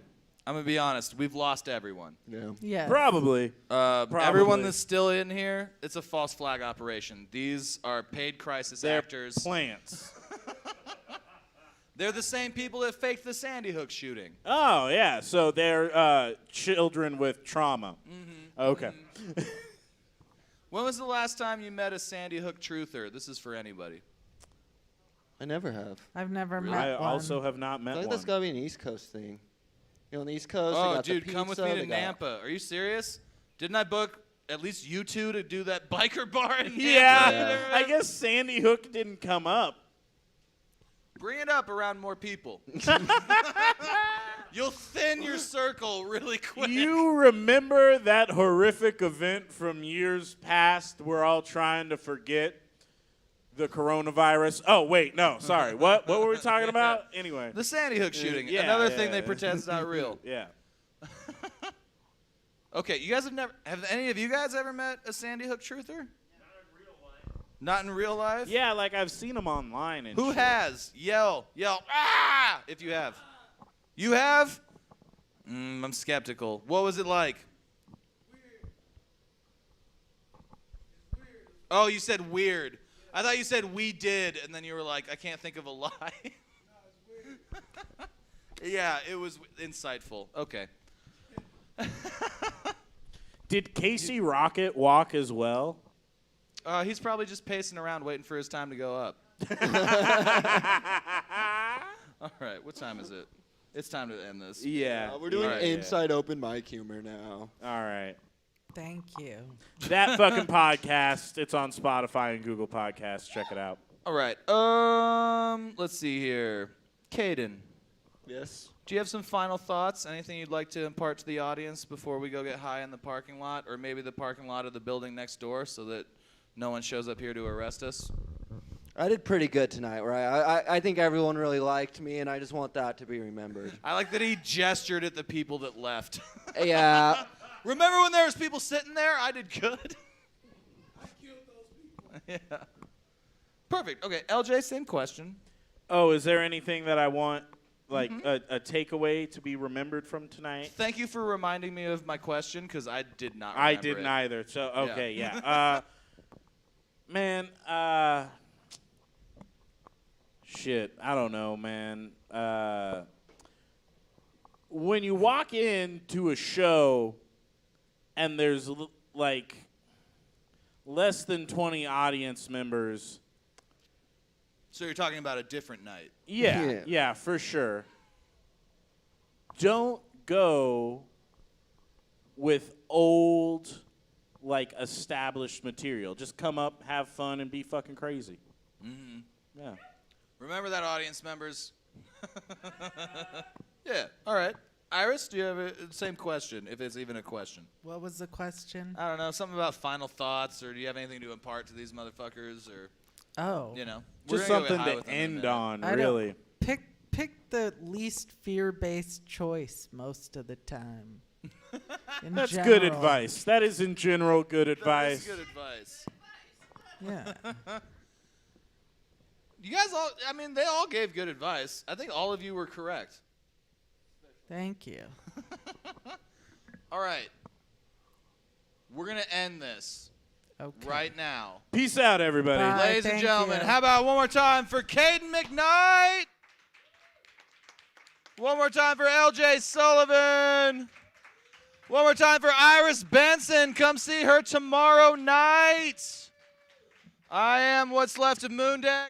I'm going to be honest. We've lost everyone. Yeah. Yes. Probably. Everyone that's still in here, it's a false flag operation. These are paid crisis They're actors. plants. They're the same people that faked the Sandy Hook shooting. Oh, yeah. So they're children with trauma. Mm-hmm. Okay. Mm-hmm. When was the last time you met a Sandy Hook truther? This is for anybody. I never have. I've never I met one. also have not I met think one. that's gotta be an East Coast thing. You know, on the East Coast, they Oh, got dude, the come with pizza, me to they got- Nampa. Are you serious? Didn't I book at least you two to do that biker bar in Nampa? Yeah, I guess Sandy Hook didn't come up. Bring it up around more people. You'll thin your circle really quick. You remember that horrific event from years past we're all trying to forget? The coronavirus. Oh, wait, no, sorry. What were we talking about? Anyway. The Sandy Hook shooting. yeah, Another yeah, thing they yeah. pretend's not real. Yeah. Okay, you guys have any of you guys ever met a Sandy Hook truther? Not in real life? Yeah, like I've seen them online and Who shit. has? Yell, ah! If you have. You have? I'm skeptical. What was it like? Oh, you said weird. I thought you said we did, and then you were like, I can't think of a lie. Yeah, it was insightful. Okay. Did Casey Rocket walk as well? He's probably just pacing around waiting for his time to go up. All right, what time is it? It's time to end this. Yeah. We're doing All right. inside open mic humor now. All right. Thank you. That fucking podcast. It's on Spotify and Google Podcasts. Check it out. All right. Let's see here. Cayden, Yes. do you have some final thoughts? Anything you'd like to impart to the audience before we go get high in the parking lot, or maybe the parking lot of the building next door, so that no one shows up here to arrest us? I did pretty good tonight, right? I think everyone really liked me, and I just want that to be remembered. I like that he gestured at the people that left. Yeah. Remember when there was people sitting there? I did good. I killed those people. Yeah. Perfect. Okay, LJ, same question. Oh, is there anything that I want, like a takeaway to be remembered from tonight? Thank you for reminding me of my question, because I did not I remember didn't it. either. So okay, yeah. Man, shit. I don't know, man. When you walk into a show and there's like less than 20 audience members. So you're talking about a different night. Yeah, for sure. Don't go with old, like, established material. Just come up, have fun, and be fucking crazy. Mm-hmm. Yeah. Remember that, audience members. Yeah. All right. Iris, do you have the same question, if it's even a question? What was the question? I don't know, something about final thoughts, or do you have anything to impart to these motherfuckers, or, Oh. you know? We're Just gonna go something high to with them in a end minute. on, I don't- really. Pick the least fear-based choice most of the time. In That's general. good advice. That is, in general, good That advice. is good advice. Yeah. You guys all, I mean, they all gave good advice. I think all of you were correct. Thank you. All right. We're going to end this Okay. right now. Peace out, everybody. Bye. Ladies and thank gentlemen, you. how about one more time for Cayden McKnight? One more time for LJ Sullivan. One more time for Iris Benson. Come see her tomorrow night. I am what's left of Mundek.